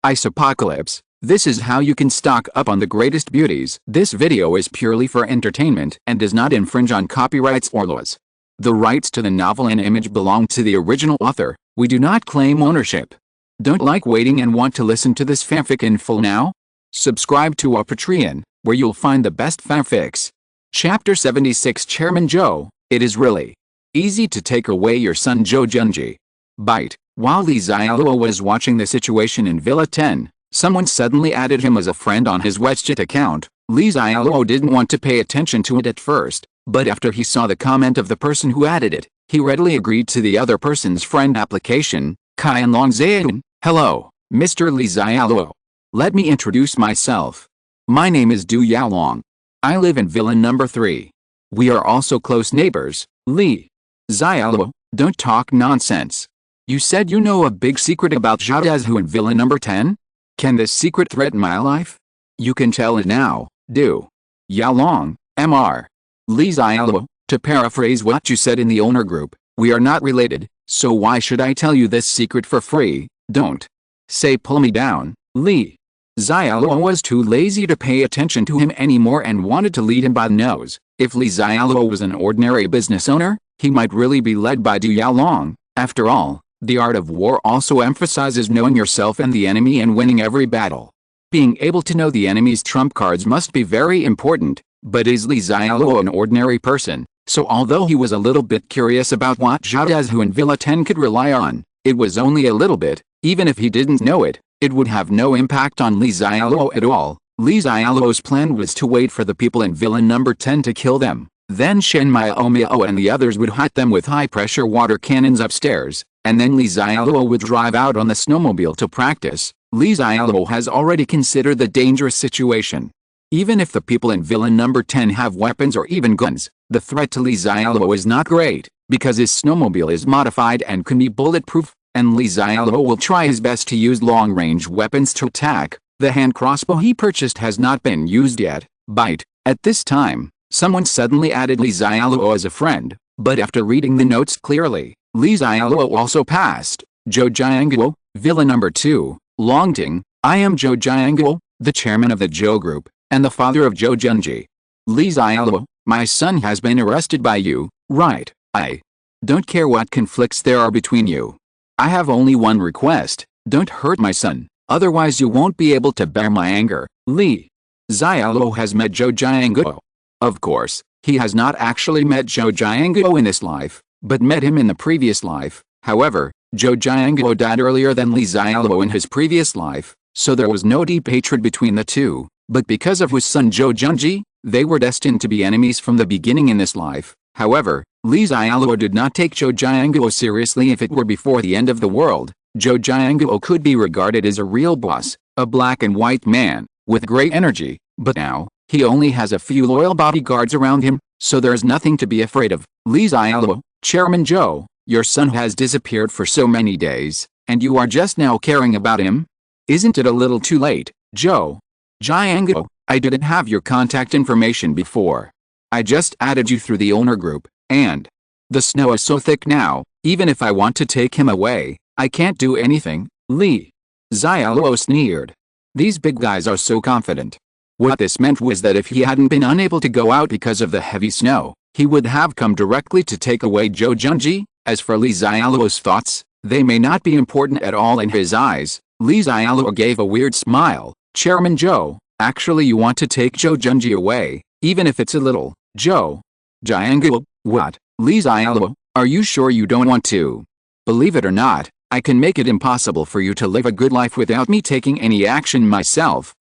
Ice apocalypse. This is how you can stock up on the greatest beauties. This video is purely for entertainment and does not infringe on copyrights or laws. The rights to the novel and image belong to the original author. We do not claim ownership. Don't like waiting and want to listen to this fanfic in full now? Subscribe to our Patreon, where you'll find the best fanfics. Chapter 76 Chairman Joe. It is really easy to take away your son Joe Junji. Bite. While Xialuo was watching the situation in Villa 10, someone suddenly added him as a friend on his WeChat account. Xialuo didn't want to pay attention to it at first, but after he saw the comment of the person who added it, he readily agreed to the other person's friend application. Kaian Longzayan. Hello, Mr. Xialuo. Let me introduce myself. My name is Du Yaolong. I live in Villa number 3. We are also close neighbors. Xialuo, don't talk nonsense. You said you know a big secret about Xialuo in Villa number 10? Can this secret threaten my life? You can tell it now, Du Yaolong, Mr. Xialuo, to paraphrase what you said in the owner group, we are not related, so why should I tell you this secret for free? Don't say pull me down. Xialuo was too lazy to pay attention to him anymore and wanted to lead him by the nose. If Xialuo was an ordinary business owner, he might really be led by Du Yaolong. After all, the art of war also emphasizes knowing yourself and the enemy and winning every battle. Being able to know the enemy's trump cards must be very important, but is Xialuo an ordinary person? So although he was a little bit curious about what Xialuo in Villa 10 could rely on, it was only a little bit. Even if he didn't know it, it would have no impact on Xialuo at all. Xialuo's plan was to wait for the people in Villa number 10 to kill them. Then Shen Miao and the others would hit them with high-pressure water cannons upstairs, and then Xialuo would drive out on the snowmobile to practice. Xialuo has already considered the dangerous situation. Even if the people in Villa number 10 have weapons or even guns, the threat to Xialuo is not great, because his snowmobile is modified and can be bulletproof, and Xialuo will try his best to use long-range weapons to attack. The hand crossbow he purchased has not been used yet. Bite. At this time, someone suddenly added Xialuo as a friend, but after reading the notes clearly, Xialuo also passed. Zhou Jianguo, Villa number 2, Longting. I am Zhou Jianguo, the chairman of the Zhou group, and the father of Zhou Junji. Xialuo, my son has been arrested by you, right? I don't care what conflicts there are between you. I have only one request, don't hurt my son, otherwise you won't be able to bear my anger. Xialuo has met Zhou Jianguo. Of course, he has not actually met Zhou Jianguo in this life, but met him in the previous life. However, Zhou Jianguo died earlier than Xialuo in his previous life, so there was no deep hatred between the two, but because of his son Zhou Junji, they were destined to be enemies from the beginning in this life. However, Xialuo did not take Zhou Jianguo seriously. If it were before the end of the world, Zhou Jianguo could be regarded as a real boss, a black and white man, with great energy, but now, he only has a few loyal bodyguards around him, so there's nothing to be afraid of. Xialuo, Chairman Joe, your son has disappeared for so many days, and you are just now caring about him? Isn't it a little too late, Zhou Jianguo? I didn't have your contact information before. I just added you through the owner group, and the snow is so thick now, even if I want to take him away, I can't do anything. Xialuo sneered. These big guys are so confident. What this meant was that if he hadn't been unable to go out because of the heavy snow, he would have come directly to take away Zhou Junji. As for Xialuo's thoughts, they may not be important at all in his eyes. Xialuo gave a weird smile. Chairman Joe, actually you want to take Zhou Junji away, even if it's a little. Zhou Jianguo, what? Xialuo, are you sure you don't want to? Believe it or not, I can make it impossible for you to live a good life without me taking any action myself.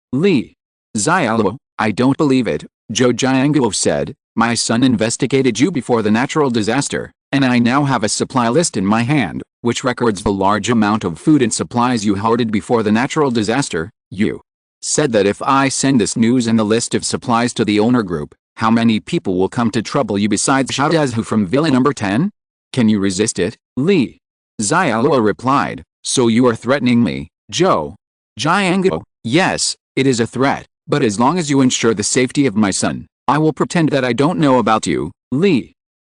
Xialuo, I don't believe it, Zhou Jianguo said. My son investigated you before the natural disaster, and I now have a supply list in my hand, which records the large amount of food and supplies you hoarded before the natural disaster. You said that if I send this news and the list of supplies to the owner group, how many people will come to trouble you besides Xialuo from Villa number 10? Can you resist it? Xialuo replied, so you are threatening me, Zhou Jianguo? Yes, it is a threat, but as long as you ensure the safety of my son, I will pretend that I don't know about you.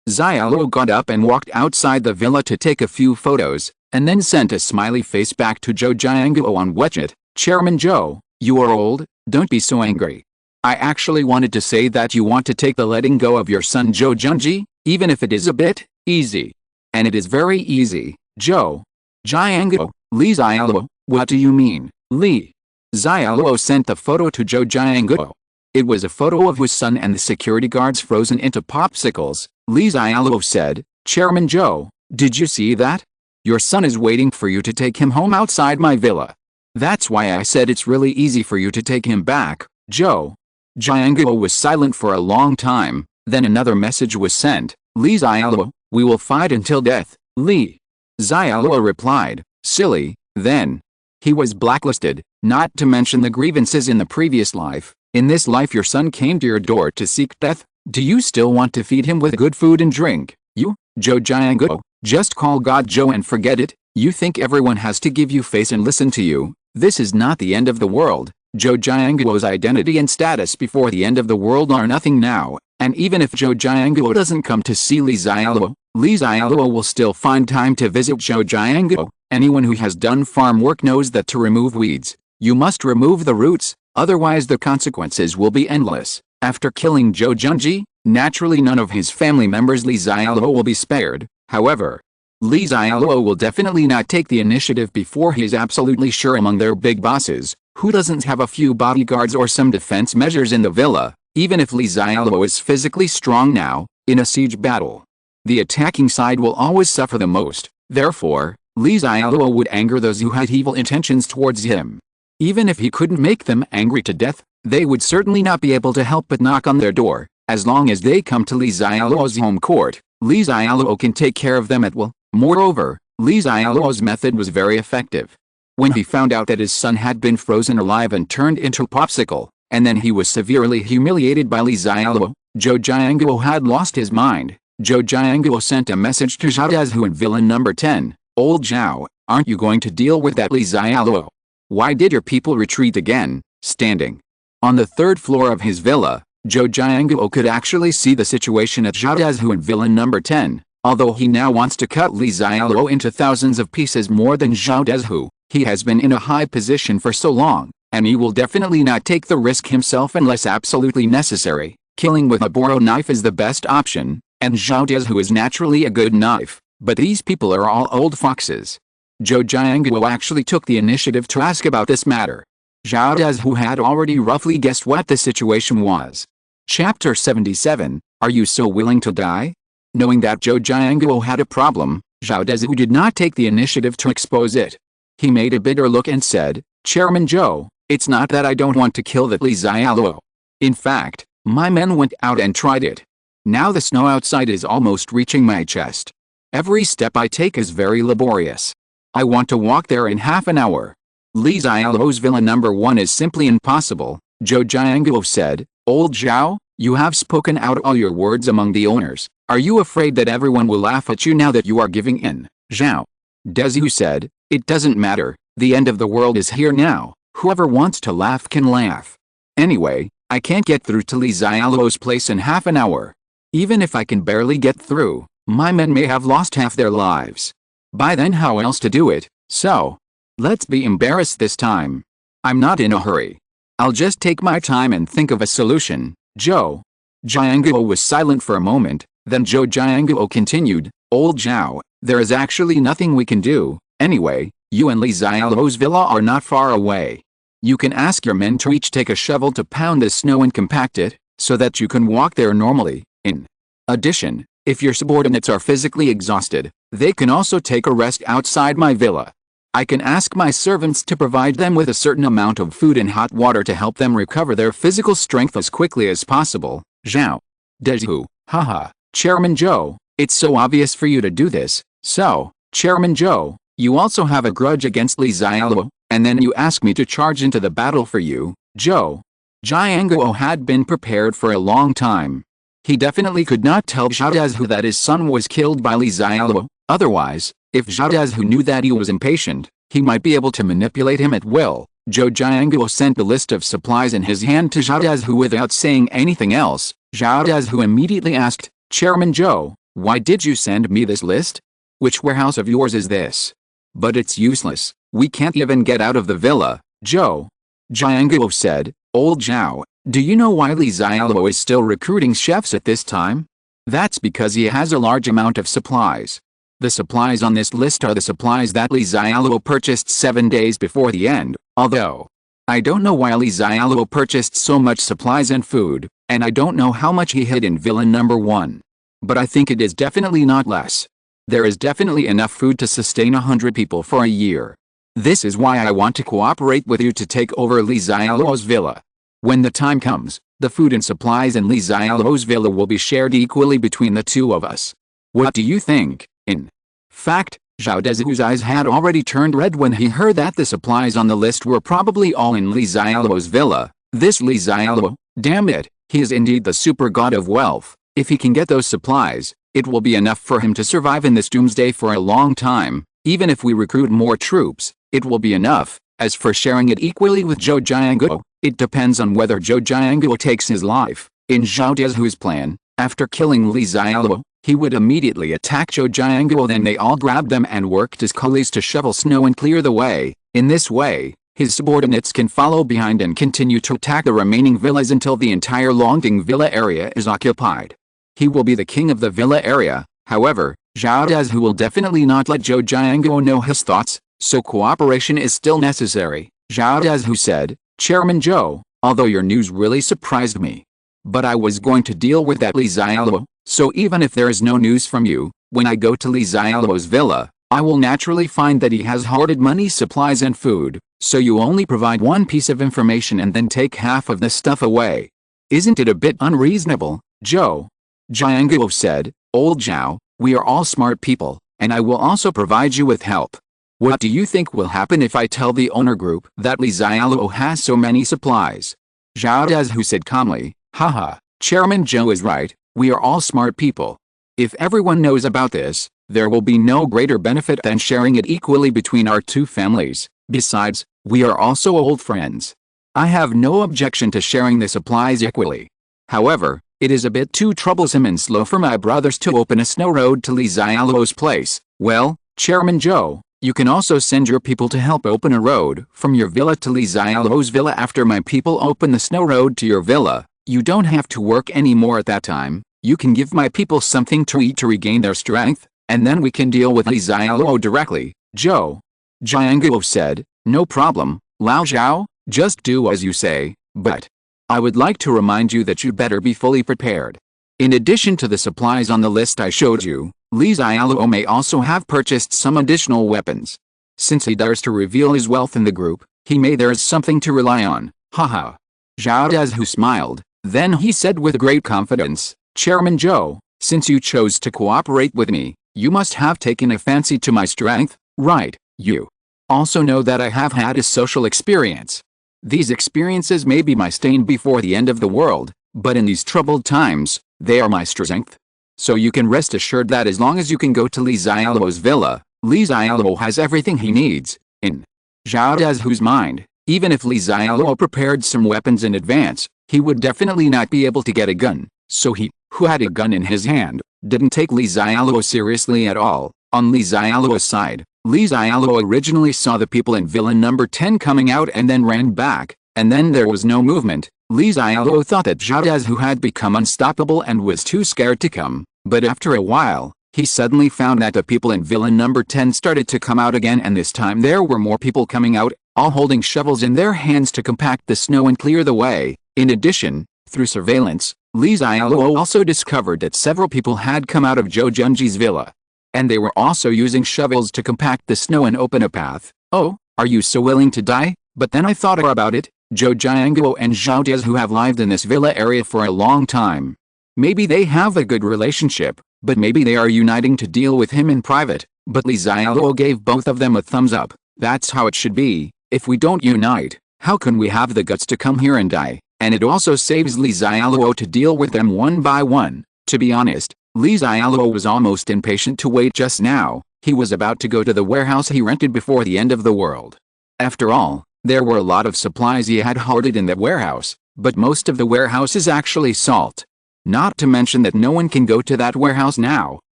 Xialuo got up and walked outside the villa to take a few photos, and then sent a smiley face back to Zhou Jianguo on WeChat. Chairman Zhou, you are old, don't be so angry. I actually wanted to say that you want to take the letting go of your son Zhou Junji, even if it is a bit easy. And it is very easy, Zhou. Jianguo, Li Xialuo, what do you mean, Li? Xialuo sent the photo to Zhou Jianguo. It was a photo of his son and the security guards frozen into popsicles. Li Xialuo said, Chairman Zhou, did you see that? Your son is waiting for you to take him home outside my villa. That's why I said it's really easy for you to take him back, Zhou. Jianguo was silent for a long time, then another message was sent, Li Xialuo, we will fight until death, Li. Xialuo replied, silly, then. He was blacklisted, not to mention the grievances in the previous life. In this life your son came to your door to seek death. Do you still want to feed him with good food and drink? You, Zhou Jianguo, just call God Zhou and forget it. You think everyone has to give you face and listen to you. This is not the end of the world. Zhou Jianguo's identity and status before the end of the world are nothing now, and even if Zhou Jianguo doesn't come to see Li Xialuo will still find time to visit Zhou Jianguo. Anyone who has done farm work knows that to remove weeds, you must remove the roots, otherwise the consequences will be endless. After killing Zhou Junji, naturally none of his family members Li Xialuo will be spared. However, Li Xialuo will definitely not take the initiative before he is absolutely sure among their big bosses, who doesn't have a few bodyguards or some defense measures in the villa, even if Li Xialuo is physically strong now, in a siege battle. The attacking side will always suffer the most, therefore, Li Xialuo would anger those who had evil intentions towards him. Even if he couldn't make them angry to death, they would certainly not be able to help but knock on their door. As long as they come to Li Xialuo's home court, Li Xialuo can take care of them at will. Moreover, Li Xialuo's method was very effective. When he found out that his son had been frozen alive and turned into a popsicle, and then he was severely humiliated by Li Xialuo, Zhou Jianguo had lost his mind. Zhou Jianguo sent a message to Zhao Dazhu in Villa number 10. Old Zhao, aren't you going to deal with that Li Xialuo? Why did your people retreat again? Standing on the third floor of his villa, Zhou Jianguo could actually see the situation at Zhao Dazhu in Villa number 10. Although he now wants to cut Li Xialuo into thousands of pieces more than Zhao Dazhu, he has been in a high position for so long, and he will definitely not take the risk himself unless absolutely necessary. Killing with a boro knife is the best option, and Zhao Dazhu is naturally a good knife, but these people are all old foxes. Zhou Jianguo actually took the initiative to ask about this matter. Zhao Dazhu had already roughly guessed what the situation was. Chapter 77, Are you so willing to die? Knowing that Zhou Jianguo had a problem, Zhao Dazhu did not take the initiative to expose it. He made a bitter look and said, Chairman Zhou, it's not that I don't want to kill that Li Xialuo. In fact, my men went out and tried it. Now the snow outside is almost reaching my chest. Every step I take is very laborious. I want to walk there in half an hour. Li Xialuo's villa number 1 is simply impossible, Zhou Jianguo said. Old Zhao, you have spoken out all your words among the owners. Are you afraid that everyone will laugh at you now that you are giving in? Zhao Dazhu said, it doesn't matter, the end of the world is here now, whoever wants to laugh can laugh. Anyway, I can't get through to Li Xialuo's place in half an hour. Even if I can barely get through, my men may have lost half their lives. By then how else to do it, so let's be embarrassed this time. I'm not in a hurry. I'll just take my time and think of a solution. Zhou Jianguo was silent for a moment, then Zhou Jianguo continued, Old Zhao, there is actually nothing we can do. Anyway, you and Li Xialuo's villa are not far away. You can ask your men to each take a shovel to pound the snow and compact it, so that you can walk there normally. In addition, if your subordinates are physically exhausted, they can also take a rest outside my villa. I can ask my servants to provide them with a certain amount of food and hot water to help them recover their physical strength as quickly as possible. Zhao Dazhu, haha, Chairman Zhou, it's so obvious for you to do this, so, Chairman Zhou, you also have a grudge against Li Xialuo, and then you ask me to charge into the battle for you. Zhou Jianguo had been prepared for a long time. He definitely could not tell Zhao Dazhu that his son was killed by Li Xialuo. Otherwise, if Zhao Dazhu knew that he was impatient, he might be able to manipulate him at will. Zhou Jianguo sent the list of supplies in his hand to Zhao Dazhu without saying anything else. Zhao Dazhu immediately asked, Chairman Zhou, why did you send me this list? Which warehouse of yours is this? But it's useless, we can't even get out of the villa. Joe. Xialuo said, Old Zhao, do you know why Li Xiaoluo is still recruiting chefs at this time? That's because he has a large amount of supplies. The supplies on this list are the supplies that Li Xiaoluo purchased 7 days before the end, although I don't know why Li Xiaoluo purchased so much supplies and food, and I don't know how much he hid in Villa number 1. But I think it is definitely not less. There is definitely enough food to sustain 100 people for a year. This is why I want to cooperate with you to take over Li Xiaoluo's villa. When the time comes, the food and supplies in Li Xiaoluo's villa will be shared equally between the two of us. What do you think? In fact, Zhao Dezu's eyes had already turned red when he heard that the supplies on the list were probably all in Li Xiaoluo's villa. This Li Xiaoluo, damn it, he is indeed the super god of wealth. If he can get those supplies, it will be enough for him to survive in this doomsday for a long time. Even if we recruit more troops, it will be enough. As for sharing it equally with Zhou Jianguo, it depends on whether Zhou Jianguo takes his life. In Zhao Dezu's plan, after killing Li Xiaoluo, he would immediately attack Zhou Jianguo. Then they all grabbed them and worked as coolies to shovel snow and clear the way. In this way, his subordinates can follow behind and continue to attack the remaining villas until the entire Longding villa area is occupied. He will be the king of the villa area. However, Zhao Dezu will definitely not let Zhou Jianguo know his thoughts, so cooperation is still necessary. Zhao Dezu said, Chairman Zhou, although your news really surprised me. But I was going to deal with that Li Xiaoluo, so even if there is no news from you, when I go to Li Xiaoluo's villa, I will naturally find that he has hoarded money, supplies and food, so you only provide one piece of information and then take half of the stuff away. Isn't it a bit unreasonable, Zhou? Jianguo said, Old Zhao, we are all smart people, and I will also provide you with help. What do you think will happen if I tell the owner group that Li Xiaoluo has so many supplies? Zhao Dezu said calmly, Haha, Chairman Zhou is right, we are all smart people. If everyone knows about this, there will be no greater benefit than sharing it equally between our two families. Besides, we are also old friends. I have no objection to sharing the supplies equally. However, it is a bit too troublesome and slow for my brothers to open a snow road to Li Xiaoluo's place. Well, Chairman Zhou, you can also send your people to help open a road from your villa to Li Xiaoluo's villa. After my people open the snow road to your villa, you don't have to work anymore at that time. You can give my people something to eat to regain their strength, and then we can deal with Li Xiaoluo directly. Zhou. Jianguo said, No problem, Lao Zhao, just do as you say, but I would like to remind you that you better be fully prepared. In addition to the supplies on the list I showed you, Li Xiaoluo may also have purchased some additional weapons. Since he dares to reveal his wealth in the group, he may there is something to rely on. Haha. Zhao Dezu smiled, then he said with great confidence, Chairman Zhou, since you chose to cooperate with me, you must have taken a fancy to my strength, right? You also know that I have had a social experience. These experiences may be my stain before the end of the world, but in these troubled times, they are my strength. So you can rest assured that as long as you can go to Li Xiaoluo's villa, Li Xiaoluo has everything he needs. In Zhao Dezu's mind, even if Li Xiaoluo prepared some weapons in advance, he would definitely not be able to get a gun. So he, who had a gun in his hand, didn't take Li Xiaoluo seriously at all. On Li Xiaoluo's side, Li Xiaoluo originally saw the people in villa number 10 coming out and then ran back, and then there was no movement. Li Xiaoluo thought that Zhao Dezu had become unstoppable and was too scared to come, but after a while, he suddenly found that the people in villa number 10 started to come out again, and this time there were more people coming out, all holding shovels in their hands to compact the snow and clear the way. In addition, through surveillance, Li Xiaoluo also discovered that several people had come out of Zhou Junji's villa, and they were also using shovels to compact the snow and open a path. Oh, are you so willing to die? But then I thought about it. Zhou Jianguo and Zhao Dezu have lived in this villa area for a long time. Maybe they have a good relationship, but maybe they are uniting to deal with him in private. But Li Xiaoluo gave both of them a thumbs up. That's how it should be. If we don't unite, how can we have the guts to come here and die? And it also saves Li Xiaoluo to deal with them one by one. To be honest, Li Xiaoluo was almost impatient to wait just now. He was about to go to the warehouse he rented before the end of the world. After all, there were a lot of supplies he had hoarded in that warehouse, but most of the warehouse is actually salt. Not to mention that no one can go to that warehouse now.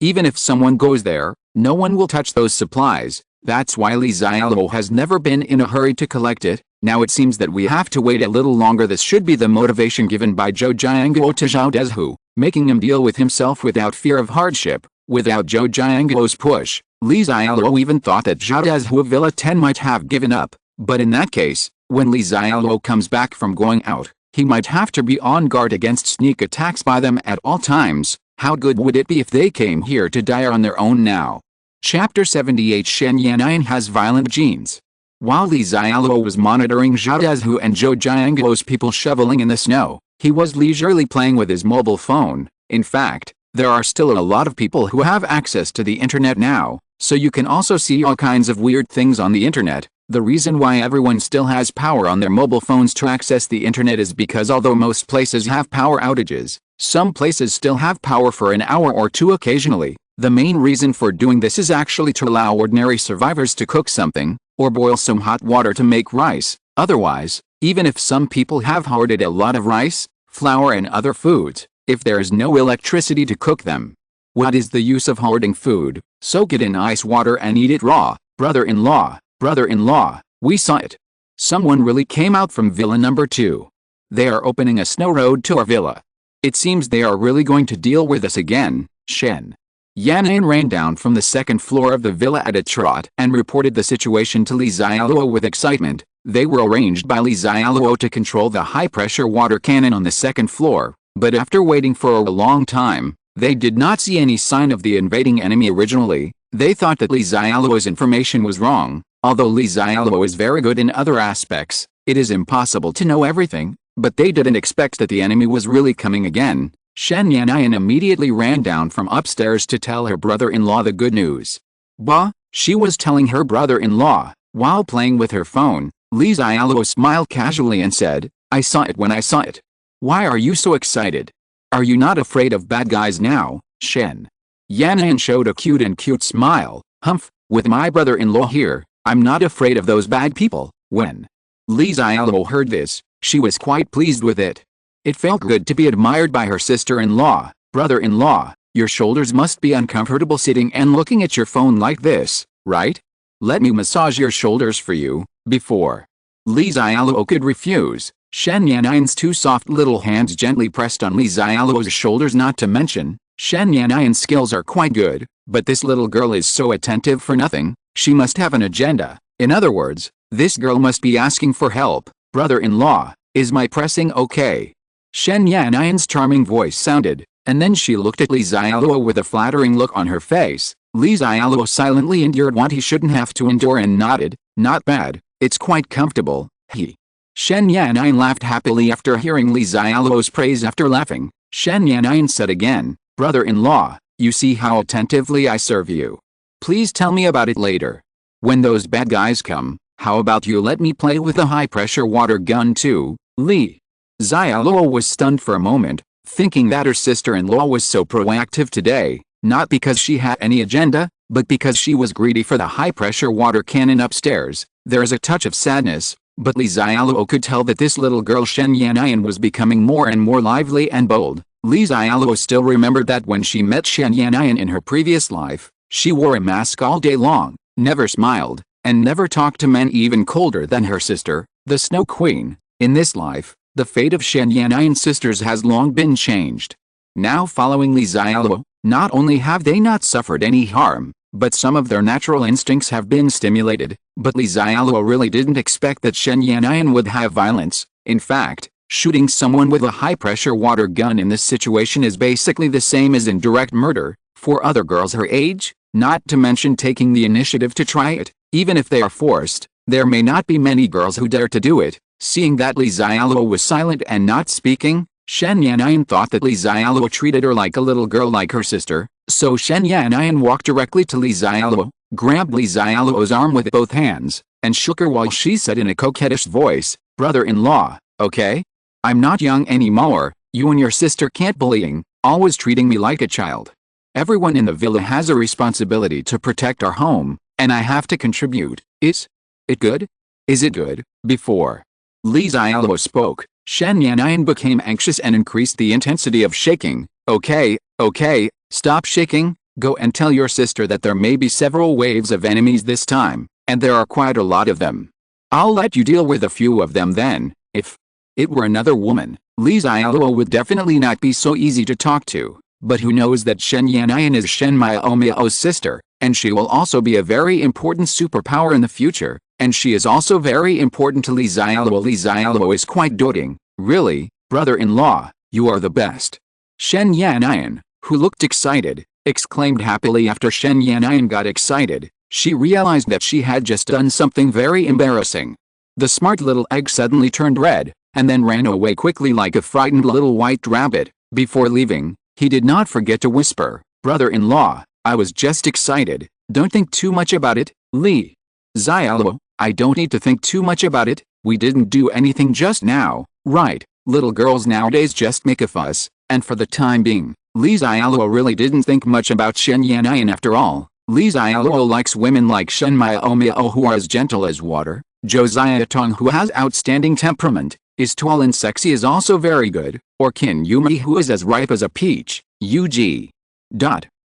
Even if someone goes there, no one will touch those supplies. That's why Li Xiaoluo has never been in a hurry to collect it. Now it seems that we have to wait a little longer. This should be the motivation given by Zhou Jianguo to Zhao Dezhu, making him deal with himself without fear of hardship. Without Zhou Jianguo's push, Li Xiaoluo even thought that Zhao Dezhu Villa 10 might have given up. But in that case, when Li Xiaoluo comes back from going out, he might have to be on guard against sneak attacks by them at all times. How good would it be if they came here to die on their own now? Chapter 78 Shen Yannian has violent genes. While Li Xiaoluo was monitoring Zhao Dezhu and Zhou Jianguo's people shoveling in the snow, he was leisurely playing with his mobile phone. In fact, there are still a lot of people who have access to the internet now, so you can also see all kinds of weird things on the internet. The reason why everyone still has power on their mobile phones to access the internet is because although most places have power outages, some places still have power for an hour or two occasionally. The main reason for doing this is actually to allow ordinary survivors to cook something, or boil some hot water to make rice. Otherwise, even if some people have hoarded a lot of rice, flour and other foods, if there is no electricity to cook them, what is the use of hoarding food? Soak it in ice water and eat it raw. Brother-in-law, we saw it. Someone really came out from villa number 2. They are opening a snow road to our villa. It seems they are really going to deal with us again. Shen Yannian ran down from the second floor of the villa at a trot and reported the situation to Li Xiaoluo with excitement. They were arranged by Li Xiaoluo to control the high-pressure water cannon on the second floor, but after waiting for a long time, they did not see any sign of the invading enemy originally. They thought that Li Xiaoluo's information was wrong. Although Li Xiaoluo is very good in other aspects, it is impossible to know everything, but they didn't expect that the enemy was really coming again. Shen Yannian immediately ran down from upstairs to tell her brother-in-law the good news. Bah, she was telling her brother-in-law, while playing with her phone. Li Xiaoluo smiled casually and said, I saw it when I saw it. Why are you so excited? Are you not afraid of bad guys now? Shen Yannian showed a cute smile. Humph, with my brother-in-law here, I'm not afraid of those bad people. When Li Xiaoluo heard this, she was quite pleased with it. It felt good to be admired by her sister-in-law. Brother-in-law, your shoulders must be uncomfortable sitting and looking at your phone like this, right? Let me massage your shoulders for you. Before Li Xiaoluo could refuse, Shen Yannian's 2 soft little hands gently pressed on Li Xiaoluo's shoulders. Not to mention, Shen Yannian's skills are quite good, but this little girl is so attentive for nothing. She must have an agenda. In other words, this girl must be asking for help. Brother-in-law, is my pressing okay? Shen Yannian's charming voice sounded, and then she looked at Li Xiaoluo with a flattering look on her face. Li Xiaoluo silently endured what he shouldn't have to endure and nodded. Not bad, it's quite comfortable. Shen Yannian laughed happily after hearing Li Xiaoluo's praise. After laughing, Shen Yannian said again, brother-in-law, you see how attentively I serve you. Please tell me about it later. When those bad guys come, how about you let me play with the high-pressure water gun too? Li Xiaoluo was stunned for a moment, thinking that her sister-in-law was so proactive today, not because she had any agenda, but because she was greedy for the high-pressure water cannon upstairs. There is a touch of sadness, but Li Xiaoluo could tell that this little girl Shen Yannian was becoming more and more lively and bold. Li Xiaoluo still remembered that when she met Shen Yannian in her previous life, she wore a mask all day long, never smiled, and never talked to men. Even colder than her sister, the Snow Queen. In this life, the fate of Shen Yannian's sisters has long been changed. Now following Li Xiaoluo, not only have they not suffered any harm, but some of their natural instincts have been stimulated. But Li Xiaoluo really didn't expect that Shen Yannian would have violence. In fact, shooting someone with a high-pressure water gun in this situation is basically the same as indirect murder for other girls her age, not to mention taking the initiative to try it. Even if they are forced, there may not be many girls who dare to do it. Seeing that Li Xiaoluo was silent and not speaking, Shen Yannian thought that Li Xiaoluo treated her like a little girl like her sister, so Shen Yannian walked directly to Li Xiaoluo, grabbed Li Xiaoluo's arm with both hands, and shook her while she said in a coquettish voice, brother-in-law, okay? I'm not young anymore, you and your sister can't bullying, always treating me like a child. Everyone in the villa has a responsibility to protect our home, and I have to contribute. Is it good? Is it good? Before Li Xiaoluo spoke, Shen Yannian became anxious and increased the intensity of shaking. Okay, stop shaking, Go and tell your sister that there may be several waves of enemies this time, and there are quite a lot of them. I'll let you deal with a few of them then. If it were another woman, Li Xiaoluo would definitely not be so easy to talk to, but who knows that Shen Yanyan is Shen Miaomiao's sister, and she will also be a very important superpower in the future, and she is also very important to Li Xiaoluo. Li Xiaoluo is quite doting. Really, brother-in-law, you are the best. Shen Yanyan, who looked excited, exclaimed happily. After Shen Yanyan got excited, she realized that she had just done something very embarrassing. The smart little egg suddenly turned red, and then ran away quickly like a frightened little white rabbit. Before leaving, he did not forget to whisper, "Brother-in-law, I was just excited, don't think too much about it." Li Xiaoluo, I don't need to think too much about it, we didn't do anything just now, right? Little girls nowadays just make a fuss, and for the time being, Li Xiaoluo really didn't think much about Shen Yanyan after all. Li Xiaoluo likes women like Shen Miaomiao who are as gentle as water. Josiah Tong, who has outstanding temperament, is tall and sexy, is also very good, or Qin Yumi, who is as ripe as a peach. UG.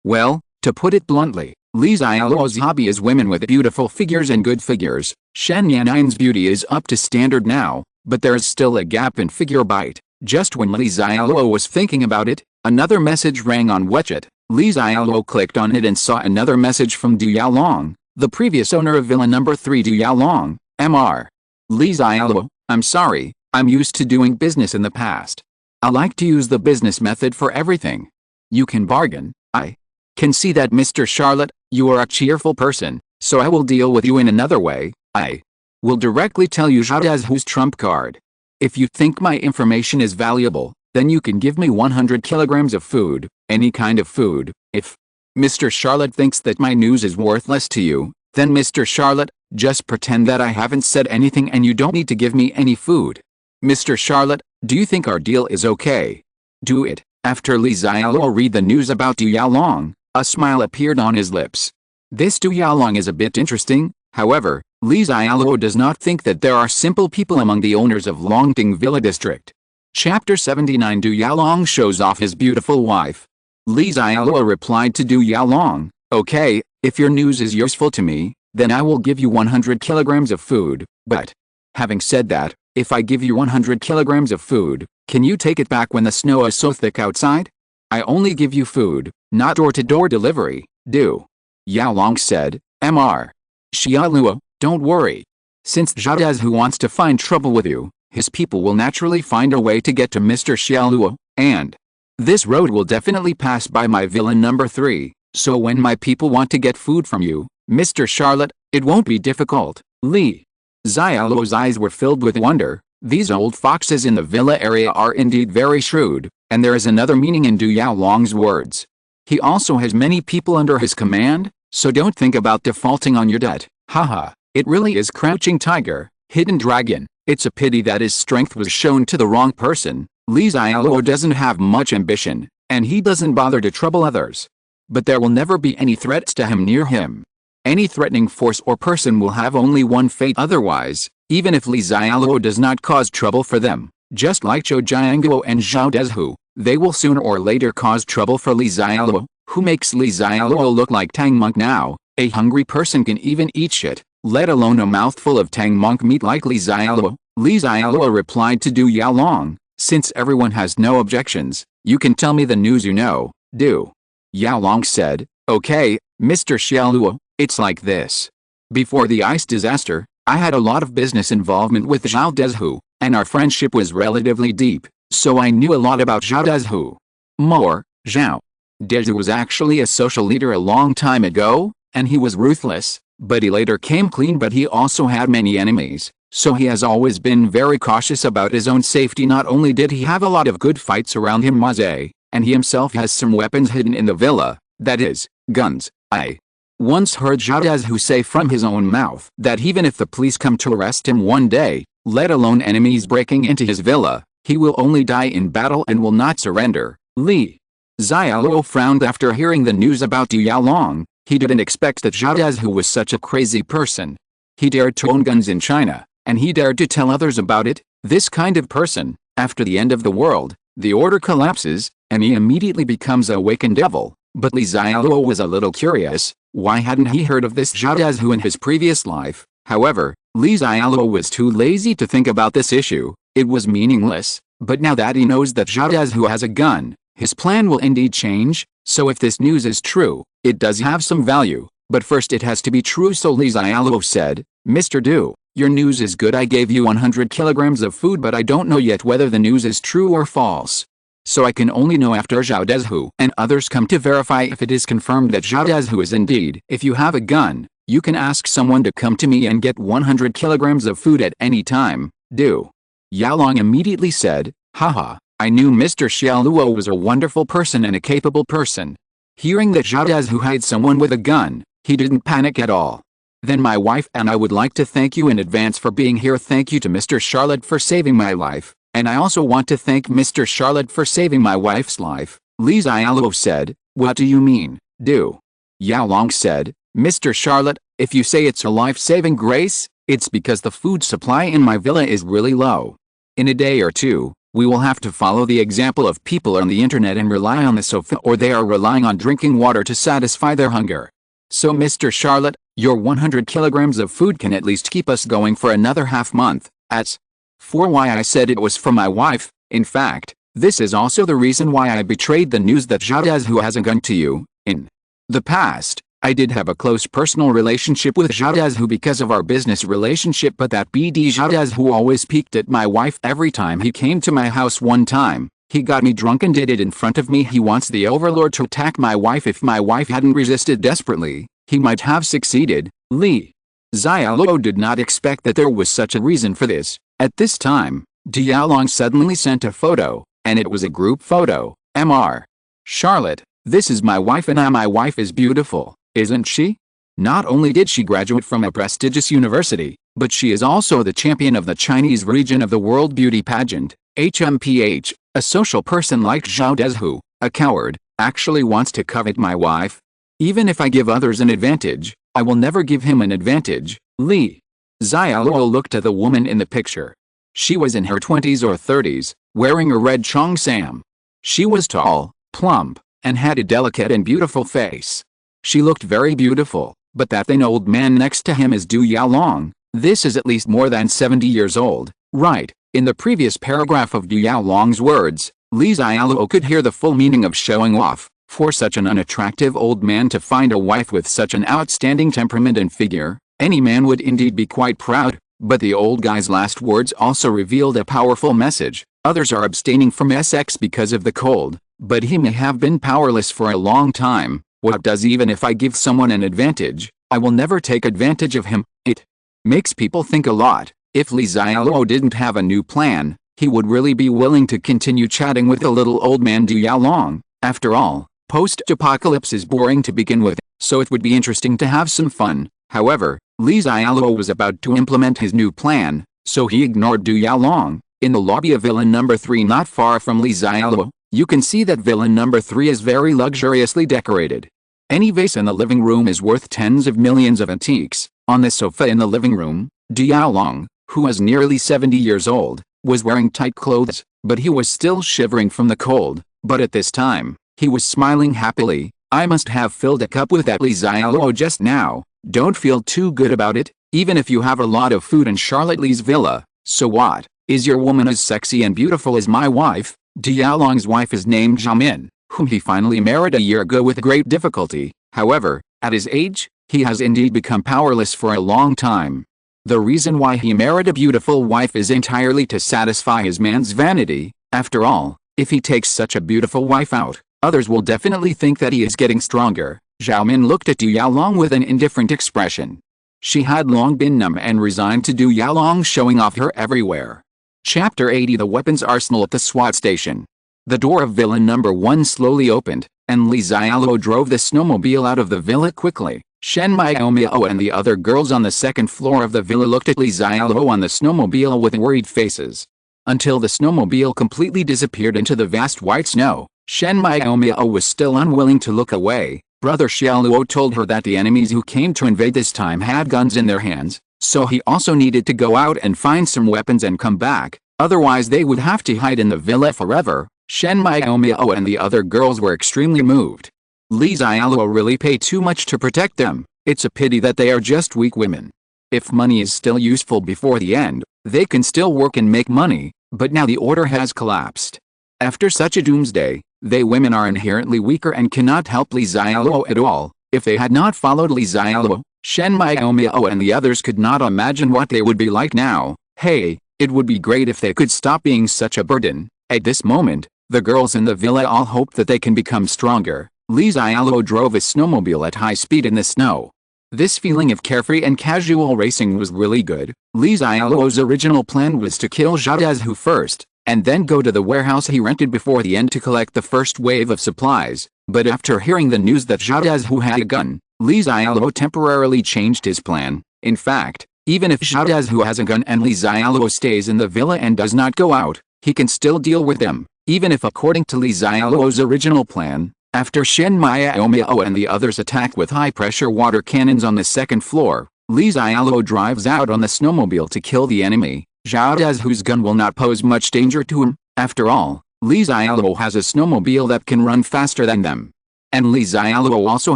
Well, to put it bluntly, Li Xiaoluo's hobby is women with beautiful figures and good figures. Shen Yanyan's beauty is up to standard now, but there is still a gap in figure bite. Just when Li Xiaoluo was thinking about it, another message rang on WeChat. Li Xiaoluo clicked on it and saw another message from Du Yaolong, the previous owner of Villa Number 3. Du Yaolong, Mr. Li Xiaoluo, I'm sorry, I'm used to doing business in the past. I like to use the business method for everything. You can bargain. I can see that, Mr. Charlotte, you are a cheerful person, so I will deal with you in another way. I will directly tell you Zhao Dezhu's trump card. If you think my information is valuable, then you can give me 100 kilograms of food, any kind of food. If Mr. Charlotte thinks that my news is worthless to you, then Mr. Charlotte, just pretend that I haven't said anything and you don't need to give me any food. Mr. Charlotte, do you think our deal is okay? Do it. After Li Xiaoluo read the news about Du Yaolong, a smile appeared on his lips. This Du Yaolong is a bit interesting. However, Li Xiaoluo does not think that there are simple people among the owners of Longting Villa District. Chapter 79. Du Yaolong shows off his beautiful wife. Li Xiaoluo replied to Du Yaolong, "Okay, if your news is useful to me, then I will give you 100 kilograms of food, but having said that, if I give you 100 kilograms of food, can you take it back when the snow is so thick outside? I only give you food, not door-to-door delivery." Du Yaolong said, "Mr. Xiaoluo, don't worry. Since Zhao Dezhu wants to find trouble with you, his people will naturally find a way to get to Mr. Xiaoluo, and this road will definitely pass by my villa number 3, so when my people want to get food from you, Mr. Charlotte, it won't be difficult." Li Xiaoluo's eyes were filled with wonder. These old foxes in the villa area are indeed very shrewd, and there is another meaning in Du Yaolong's words. He also has many people under his command, so don't think about defaulting on your debt. Haha, it really is Crouching Tiger, Hidden Dragon. It's a pity that his strength was shown to the wrong person. Li Xiaoluo doesn't have much ambition, and he doesn't bother to trouble others. But there will never be any threats to him near him. Any threatening force or person will have only one fate otherwise, even if Li Xiaoluo does not cause trouble for them. Just like Zhou Jianguo and Zhao Dezhu, they will sooner or later cause trouble for Li Xiaoluo, who makes Li Xiaoluo look like Tang Monk now. A hungry person can even eat shit, let alone a mouthful of Tang Monk meat like Li Xiaoluo. Li Xiaoluo replied to Du Yaolong, "Since everyone has no objections, you can tell me the news you know." Du Yaolong said, "Okay, Mr. Xiaoluo, it's like this. Before the ice disaster, I had a lot of business involvement with Zhao Dezhu, and our friendship was relatively deep, so I knew a lot about Zhao Dezhu. More, Zhao Dezhu was actually a social leader a long time ago, and he was ruthless, but he later came clean, but he also had many enemies, so he has always been very cautious about his own safety. Not only did he have a lot of good fights around him, Maze, and he himself has some weapons hidden in the villa, that is, guns. I once heard Zhao Dezhu say from his own mouth that even if the police come to arrest him one day, let alone enemies breaking into his villa, he will only die in battle and will not surrender." Li Xiaoluo frowned after hearing the news about Du Yaolong. He didn't expect that Zhao Dezhu was such a crazy person. He dared to own guns in China, and he dared to tell others about it. This kind of person, after the end of the world, the order collapses, and he immediately becomes a awakened devil. But Li Xiaoluo was a little curious. Why hadn't he heard of this Zhao Dazhu in his previous life? However, Li Xiaoluo was too lazy to think about this issue. It was meaningless. But now that he knows that Zhao Dazhu has a gun, his plan will indeed change. So if this news is true, it does have some value. But first it has to be true, so Li Xiaoluo said, Mr. Du, your news is good. I gave you 100 kilograms of food, but I don't know yet whether the news is true or false. So I can only know after Zhao Dazhu and others come to verify if it is confirmed that Zhao Dazhu is indeed. If you have a gun, you can ask someone to come to me and get 100 kilograms of food at any time. Du Yaolong immediately said, haha, I knew Mr. Xialuo was a wonderful person and a capable person. Hearing that Zhao Dazhu had someone with a gun, he didn't panic at all. Then my wife and I would like to thank you in advance for being here. Thank you to Mr. Charlotte for saving my life. And I also want to thank Mr. Charlotte for saving my wife's life. Li Xiaoluo said, what do you mean, Du Yaolong said, Mr. Charlotte, if you say it's a life-saving grace, it's because the food supply in my villa is really low. In a day or two, we will have to follow the example of people on the internet and rely on the sofa, or they are relying on drinking water to satisfy their hunger. So Mr. Charlotte, your 100 kilograms of food can at least keep us going for another half month. As for why I said it was for my wife, in fact, this is also the reason why I betrayed the news that Zhao Dazhu has a gun to you. In the past, I did have a close personal relationship with Zhao Dazhu because of our business relationship, but that BD Zhao Dazhu always peeked at my wife every time he came to my house. One time, he got me drunk and did it in front of me. He wants the overlord to attack my wife. If my wife hadn't resisted desperately, he might have succeeded. Li Xiaoluo did not expect that there was such a reason for this. At this time, Yaolong suddenly sent a photo, and it was a group photo. Mr. Charlotte, this is my wife, and my wife is beautiful, isn't she? Not only did she graduate from a prestigious university, but she is also the champion of the Chinese region of the World Beauty Pageant. HMPH, a social person like Zhao Dazhu, a coward, actually wants to covet my wife. Even if I give others an advantage, I will never give him an advantage. Li Xiaoluo looked at the woman in the picture. She was in her 20s or 30s, wearing a red cheongsam. She was tall, plump, and had a delicate and beautiful face. She looked very beautiful, but that thin old man next to him is Du Yaolong. This is at least more than 70 years old, right? In the previous paragraph of Du Yaolong's words, Li Xiaoluo could hear the full meaning of showing off. For such an unattractive old man to find a wife with such an outstanding temperament and figure, any man would indeed be quite proud. But the old guy's last words also revealed a powerful message. Others are abstaining from sex because of the cold, but he may have been powerless for a long time. What does even if I give someone an advantage, I will never take advantage of him. It makes people think a lot. If Li Xiaoluo didn't have a new plan, he would really be willing to continue chatting with the little old man Du Yaolong. After all, post-apocalypse is boring to begin with, so it would be interesting to have some fun. However, Li Xiaoluo was about to implement his new plan, so he ignored Du Yaolong. In the lobby of Villa Number 3, not far from Li Xiaoluo, you can see that Villa Number 3 is very luxuriously decorated. Any vase in the living room is worth tens of millions of antiques. On the sofa in the living room, Du Yaolong, who was nearly 70 years old, was wearing tight clothes, but he was still shivering from the cold. But at this time, he was smiling happily. I must have filled a cup with that Li Xiaoluo just now. Don't feel too good about it, even if you have a lot of food in Charlotte Li's villa. So what? Is your woman as sexy and beautiful as my wife? Du Yaolong's wife is named Xiaomin, whom he finally married a year ago with great difficulty. However, at his age, he has indeed become powerless for a long time. The reason why he married a beautiful wife is entirely to satisfy his man's vanity. After all, if he takes such a beautiful wife out, others will definitely think that he is getting stronger. Xiaomin looked at Du Yaolong with an indifferent expression. She had long been numb and resigned to Du Yaolong showing off her everywhere. Chapter 80. The weapons arsenal at the SWAT station. The door of Villa Number 1 slowly opened, and Li Xiaoluo drove the snowmobile out of the villa quickly. Shen Miao and the other girls on the second floor of the villa looked at Li Xiaoluo on the snowmobile with worried faces. Until the snowmobile completely disappeared into the vast white snow, Shen Miao was still unwilling to look away. Brother Xialuo told her that the enemies who came to invade this time had guns in their hands, so he also needed to go out and find some weapons and come back, otherwise they would have to hide in the villa forever. Shen Miao and the other girls were extremely moved. Li Xiaoluo really pay too much to protect them. It's a pity that they are just weak women. If money is still useful before the end, they can still work and make money, but now the order has collapsed. After such a doomsday, they women are inherently weaker and cannot help Li Xiaoluo at all. If they had not followed Li Xiaoluo, Shen Miaomiao and the others could not imagine what they would be like now. Hey, it would be great if they could stop being such a burden. At this moment, the girls in the villa all hope that they can become stronger. Li Xiaoluo drove a snowmobile at high speed in the snow. This feeling of carefree and casual racing was really good. Li Xiaoluo's original plan was to kill Xiaohu first, and then go to the warehouse he rented before the end to collect the first wave of supplies. But after hearing the news that Xiaohu had a gun, Li Xiaoluo temporarily changed his plan. In fact, even if Xiaohu has a gun and Li Xiaoluo stays in the villa and does not go out, he can still deal with them, even if according to Li Xiaoluo's original plan. After Shen Miaomiao and the others attack with high-pressure water cannons on the second floor, Li Xiaoluo drives out on the snowmobile to kill the enemy. Xiaohu's gun will not pose much danger to him. After all, Li Xiaoluo has a snowmobile that can run faster than them. And Li Xiaoluo also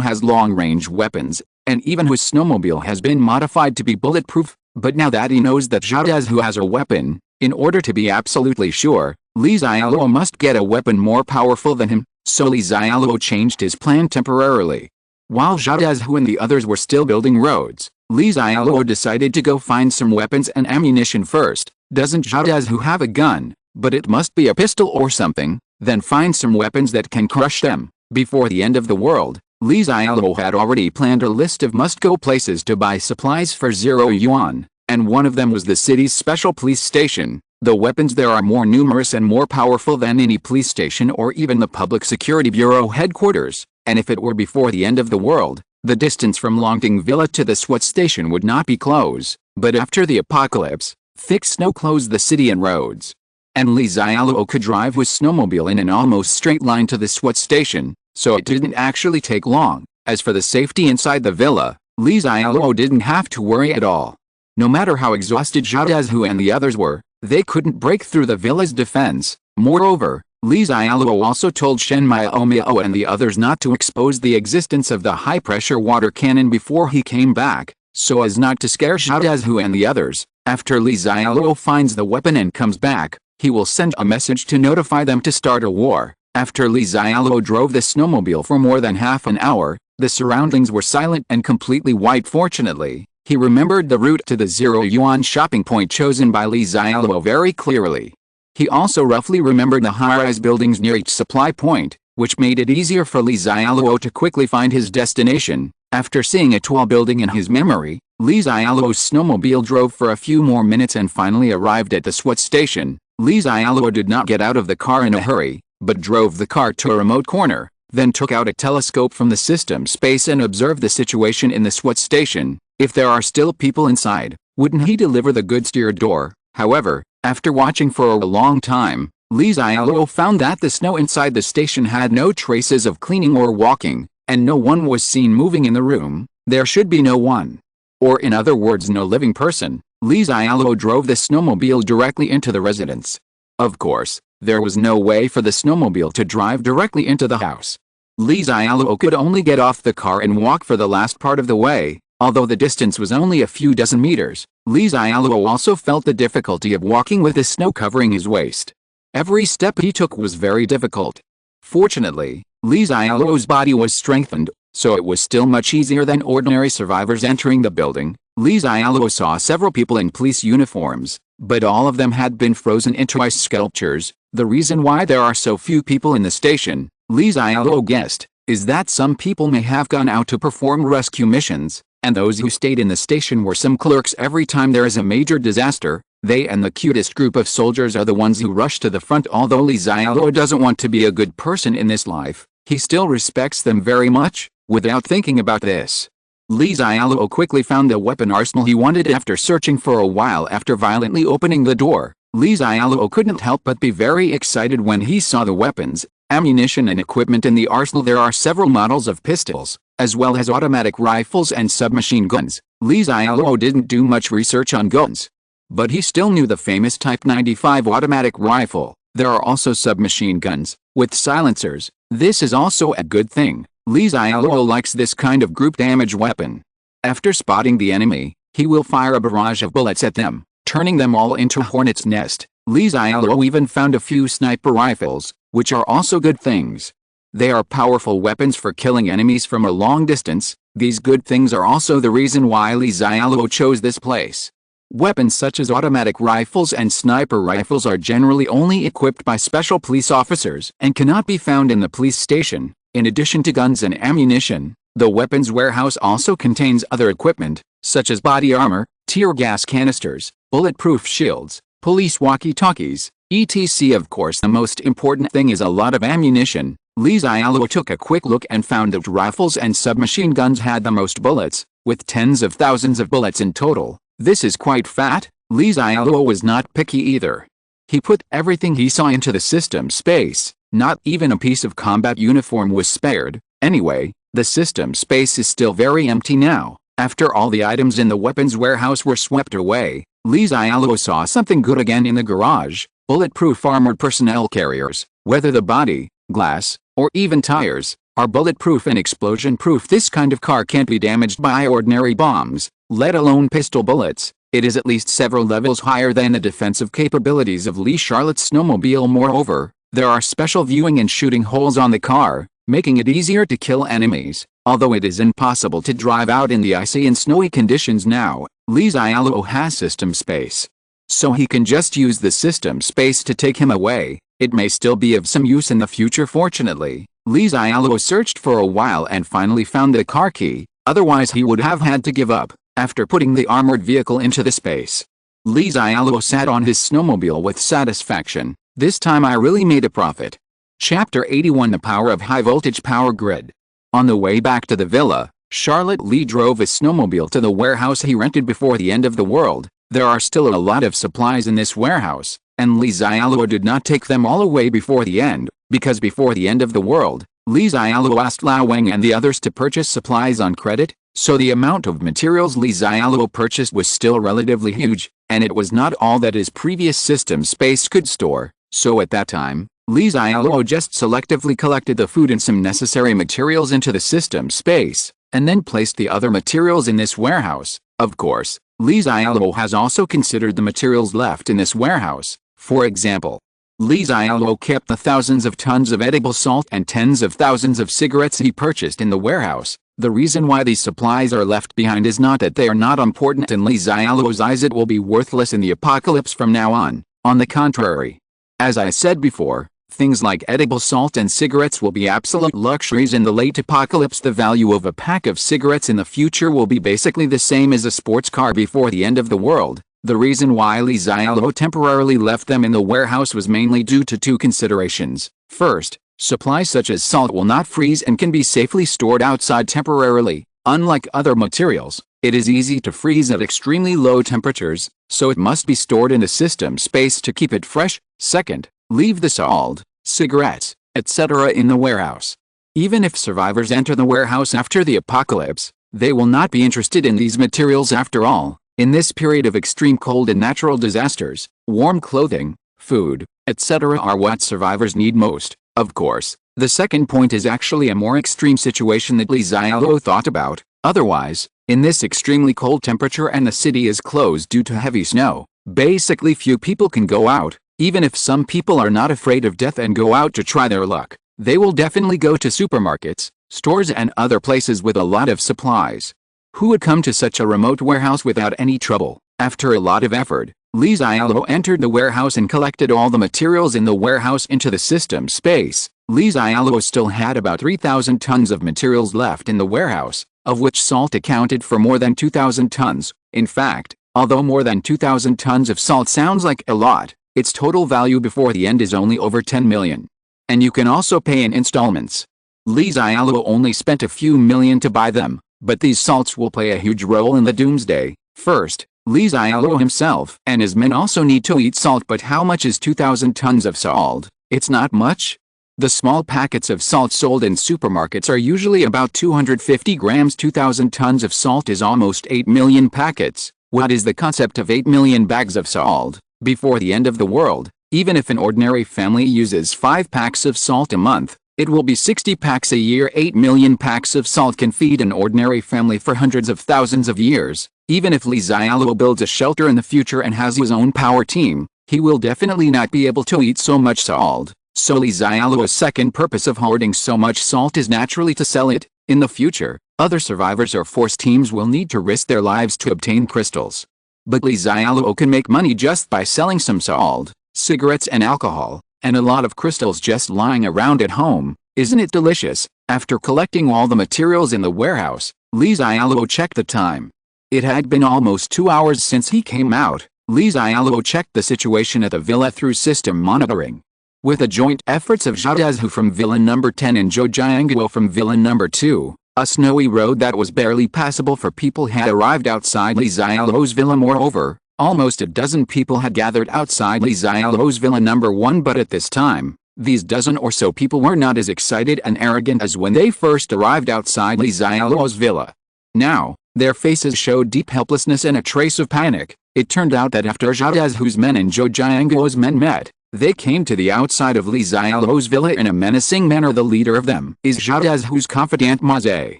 has long-range weapons, and even his snowmobile has been modified to be bulletproof. But now that he knows that Xiaohu has a weapon, in order to be absolutely sure, Li Xiaoluo must get a weapon more powerful than him. So Li Xiaoluo changed his plan temporarily. While Xiaohu and the others were still building roads, Li Xiaoluo decided to go find some weapons and ammunition first. Doesn't Xiaohu have a gun, but it must be a pistol or something, then find some weapons that can crush them. Before the end of the world, Li Xiaoluo had already planned a list of must-go places to buy supplies for 0 yuan, and one of them was the city's special police station. The weapons there are more numerous and more powerful than any police station or even the Public Security Bureau headquarters, and if it were before the end of the world, the distance from Longting Villa to the SWAT station would not be close. But after the apocalypse, thick snow closed the city and roads. And Li Xiaoluo could drive his snowmobile in an almost straight line to the SWAT station, so it didn't actually take long. As for the safety inside the villa, Li Xiaoluo didn't have to worry at all. No matter how exhausted Xiaohu and the others were, they couldn't break through the villa's defense. Moreover, Li Xiaoluo also told Shen Miaomiao and the others not to expose the existence of the high-pressure water cannon before he came back, so as not to scare Xiaohu and the others. After Li Xiaoluo finds the weapon and comes back, he will send a message to notify them to start a war. After Li Xiaoluo drove the snowmobile for more than half an hour, the surroundings were silent and completely white. Fortunately, he remembered the route to the 0 yuan shopping point chosen by Li Xiaoluo very clearly. He also roughly remembered the high-rise buildings near each supply point, which made it easier for Li Xiaoluo to quickly find his destination. After seeing a tall building in his memory, Li Xiaoluo's snowmobile drove for a few more minutes and finally arrived at the SWAT station. Li Xiaoluo did not get out of the car in a hurry, but drove the car to a remote corner, then took out a telescope from the system space and observed the situation in the SWAT station. If there are still people inside, wouldn't he deliver the goods to your door? However, after watching for a long time, Li Xiaoluo found that the snow inside the station had no traces of cleaning or walking, and no one was seen moving in the room. There should be no one. Or in other words, no living person. Li Xiaoluo drove the snowmobile directly into the residence. Of course, there was no way for the snowmobile to drive directly into the house. Li Xiaoluo could only get off the car and walk for the last part of the way. Although the distance was only a few dozen meters, Li Xiaoluo also felt the difficulty of walking with the snow covering his waist. Every step he took was very difficult. Fortunately, Li Xiaoluo's body was strengthened, so it was still much easier than ordinary survivors entering the building. Li Xiaoluo saw several people in police uniforms, but all of them had been frozen into ice sculptures. The reason why there are so few people in the station, Li Xiaoluo guessed, is that some people may have gone out to perform rescue missions, and those who stayed in the station were some clerks. Every time there is a major disaster, they and the cutest group of soldiers are the ones who rush to the front. Although Li Xiaoluo doesn't want to be a good person in this life, he still respects them very much. Without thinking about this, Li Xiaoluo quickly found the weapon arsenal he wanted. After searching for a while, after violently opening the door, Li Xiaoluo couldn't help but be very excited when he saw the weapons, ammunition and equipment in the arsenal. There are several models of pistols, as well as automatic rifles and submachine guns. Li Xiaoluo didn't do much research on guns, but he still knew the famous Type 95 automatic rifle. There are also submachine guns, with silencers. This is also a good thing. Li Xiaoluo likes this kind of group damage weapon. After spotting the enemy, he will fire a barrage of bullets at them, turning them all into a hornet's nest. Li Xiaoluo even found a few sniper rifles, which are also good things. They are powerful weapons for killing enemies from a long distance. These good things are also the reason why Li Xiaoluo chose this place. Weapons such as automatic rifles and sniper rifles are generally only equipped by special police officers and cannot be found in the police station. In addition to guns and ammunition, the weapons warehouse also contains other equipment, such as body armor, tear gas canisters, bulletproof shields, police walkie-talkies, etc. Of course, the most important thing is a lot of ammunition. Li Xiaoluo took a quick look and found that rifles and submachine guns had the most bullets, with tens of thousands of bullets in total. This is quite fat. Li Xiaoluo was not picky either. He put everything he saw into the system space. Not even a piece of combat uniform was spared. Anyway, the system space is still very empty now. After all the items in the weapons warehouse were swept away, Li Xiaoluo saw something good again in the garage. Bulletproof armored personnel carriers. Whether the body, glass, or even tires, are bulletproof and explosion-proof. This kind of car can't be damaged by ordinary bombs, let alone pistol bullets. It is at least several levels higher than the defensive capabilities of Li Charlotte's snowmobile. Moreover, there are special viewing and shooting holes on the car, making it easier to kill enemies. Although it is impossible to drive out in the icy and snowy conditions now, Li Xiaoluo has system space. So he can just use the system space to take him away. It may still be of some use in the future. Fortunately, Li Xiaoluo searched for a while and finally found the car key, otherwise he would have had to give up. After putting the armored vehicle into the space, Li Xiaoluo sat on his snowmobile with satisfaction. This time I really made a profit. Chapter 81: The Power of High Voltage Power Grid. On the way back to the villa, Charlotte Li drove a snowmobile to the warehouse he rented before the end of the world. There are still a lot of supplies in this warehouse, and Li Xiaoluo did not take them all away before the end, because before the end of the world, Li Xiaoluo asked Lao Wang and the others to purchase supplies on credit, so the amount of materials Li Xiaoluo purchased was still relatively huge, and it was not all that his previous system space could store. So at that time, Li Xiaoluo just selectively collected the food and some necessary materials into the system space, and then placed the other materials in this warehouse. Of course, Li Xiaoluo has also considered the materials left in this warehouse. For example, Li Xiaoluo kept the thousands of tons of edible salt and tens of thousands of cigarettes he purchased in the warehouse. The reason why these supplies are left behind is not that they are not important in Li Xiaoluo's eyes. It will be worthless in the apocalypse from now on. On the contrary, as I said before, things like edible salt and cigarettes will be absolute luxuries in the late apocalypse. The value of a pack of cigarettes in the future will be basically the same as a sports car before the end of the world. The reason why Li Xiaoluo temporarily left them in the warehouse was mainly due to two considerations. First, supplies such as salt will not freeze and can be safely stored outside temporarily. Unlike other materials, it is easy to freeze at extremely low temperatures, so it must be stored in the system space to keep it fresh. Second, leave the salt, cigarettes, etc. in the warehouse. Even if survivors enter the warehouse after the apocalypse, they will not be interested in these materials after all. In this period of extreme cold and natural disasters, warm clothing, food, etc. are what survivors need most. Of course, the second point is actually a more extreme situation that Li Xiaoluo thought about. Otherwise, in this extremely cold temperature and the city is closed due to heavy snow, basically few people can go out. Even if some people are not afraid of death and go out to try their luck, they will definitely go to supermarkets, stores and other places with a lot of supplies. Who would come to such a remote warehouse without any trouble? After a lot of effort, Li Xiaoluo entered the warehouse and collected all the materials in the warehouse into the system space. Li Xiaoluo still had about 3,000 tons of materials left in the warehouse, of which salt accounted for more than 2,000 tons. In fact, although more than 2,000 tons of salt sounds like a lot, its total value before the end is only over 10 million. And you can also pay in installments. Li Xiaoluo only spent a few million to buy them, but these salts will play a huge role in the doomsday. First, Li Xiaoluo himself and his men also need to eat salt. But how much is 2,000 tons of salt? It's not much. The small packets of salt sold in supermarkets are usually about 250 grams. 2,000 tons of salt is almost 8 million packets. What is the concept of 8 million bags of salt? Before the end of the world, even if an ordinary family uses 5 packs of salt a month, It will be 60 packs a year. 8 million packs of salt can feed an ordinary family for hundreds of thousands of years. Even if Xialuo builds a shelter in the future and has his own power team, he will definitely not be able to eat so much salt. So Xialuo's second purpose of hoarding so much salt is naturally to sell it. In the future, other survivors or force teams will need to risk their lives to obtain crystals. But Xialuo can make money just by selling some salt, cigarettes and alcohol, and a lot of crystals just lying around at home. Isn't it delicious? After collecting all the materials in the warehouse, Xialuo checked the time. It had been almost 2 hours since he came out. Xialuo checked the situation at the villa through system monitoring. With the joint efforts of Xiaodazu from Villa Number 10 and Zhou Jianguo from Villa Number 2, a snowy road that was barely passable for people had arrived outside Xiaoluo's villa. Moreover, almost a dozen people had gathered outside Xiaoluo's Villa Number 1, but at this time, these dozen or so people were not as excited and arrogant as when they first arrived outside Xiaoluo's villa. Now, their faces showed deep helplessness and a trace of panic. It turned out that after Xiaodazu's men and Zhou Jianguo's men met, they came to the outside of Xiaoluo's villa in a menacing manner. The leader of them is Xiaodazu's confidant Maze.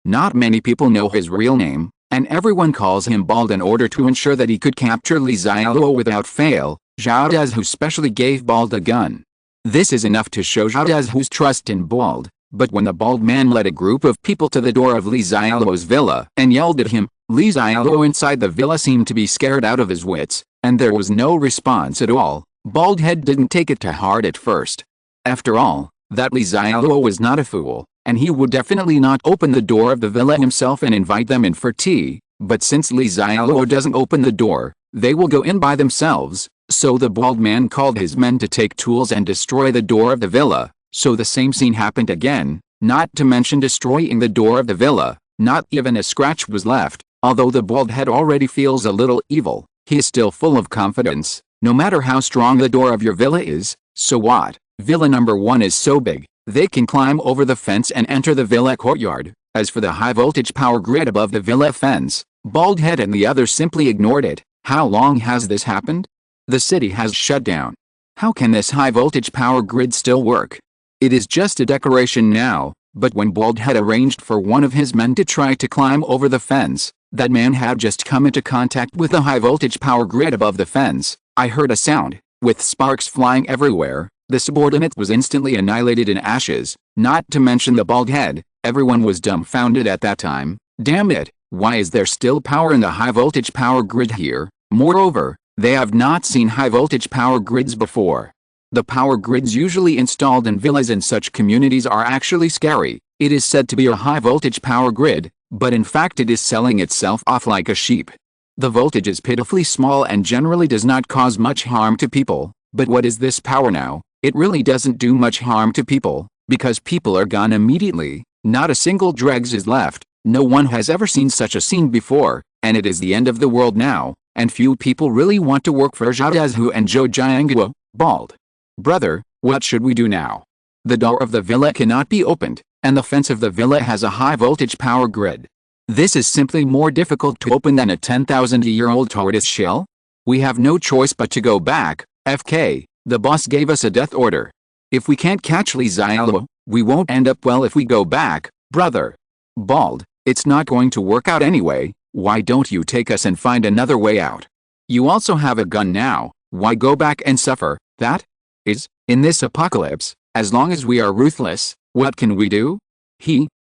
Not many people know his real name, and everyone calls him Bald. In order to ensure that he could capture Xiaoluo without fail, Xiaodazu specially gave Bald a gun. This is enough to show Xiaodazu's trust in Bald, but when the bald man led a group of people to the door of Xiaoluo's villa and yelled at him, Xiaoluo inside the villa seemed to be scared out of his wits, and there was no response at all. Baldhead didn't take it to heart at first. After all, that Xialuo was not a fool, and he would definitely not open the door of the villa himself and invite them in for tea. But since Xialuo doesn't open the door, they will go in by themselves. So the bald man called his men to take tools and destroy the door of the villa. So the same scene happened again, not to mention destroying the door of the villa. Not even a scratch was left. Although the bald head already feels a little evil, he is still full of confidence. No matter how strong the door of your villa is, so what? Villa Number 1 is so big, they can climb over the fence and enter the villa courtyard. As for the high-voltage power grid above the villa fence, Baldhead and the others simply ignored it. How long has this happened? The city has shut down. How can this high-voltage power grid still work? It is just a decoration now, but when Baldhead arranged for one of his men to try to climb over the fence, that man had just come into contact with the high-voltage power grid above the fence. I heard a sound, with sparks flying everywhere. The subordinate was instantly annihilated in ashes, not to mention the bald head. Everyone was dumbfounded at that time. Damn it, why is there still power in the high-voltage power grid here? Moreover, they have not seen high-voltage power grids before. The power grids usually installed in villas in such communities are actually scary. It is said to be a high-voltage power grid, but in fact it is selling itself off like a sheep. The voltage is pitifully small and generally does not cause much harm to people. But what is this power now? It really doesn't do much harm to people, because people are gone immediately. Not a single dregs is left. No one has ever seen such a scene before, and it is the end of the world now, and few people really want to work for Xiaodazu and Zhou Jianguo. Bald brother, what should we do now? The door of the villa cannot be opened, and the fence of the villa has a high-voltage power grid. This is simply more difficult to open than a 10,000-year-old tortoise shell. We have no choice but to go back. FK, the boss gave us a death order. If we can't catch Xialuo, we won't end up well if we go back, brother. Bald, it's not going to work out anyway. Why don't you take us and find another way out? You also have a gun now. Why go back and suffer? That is, in this apocalypse, as long as we are ruthless, what can we do?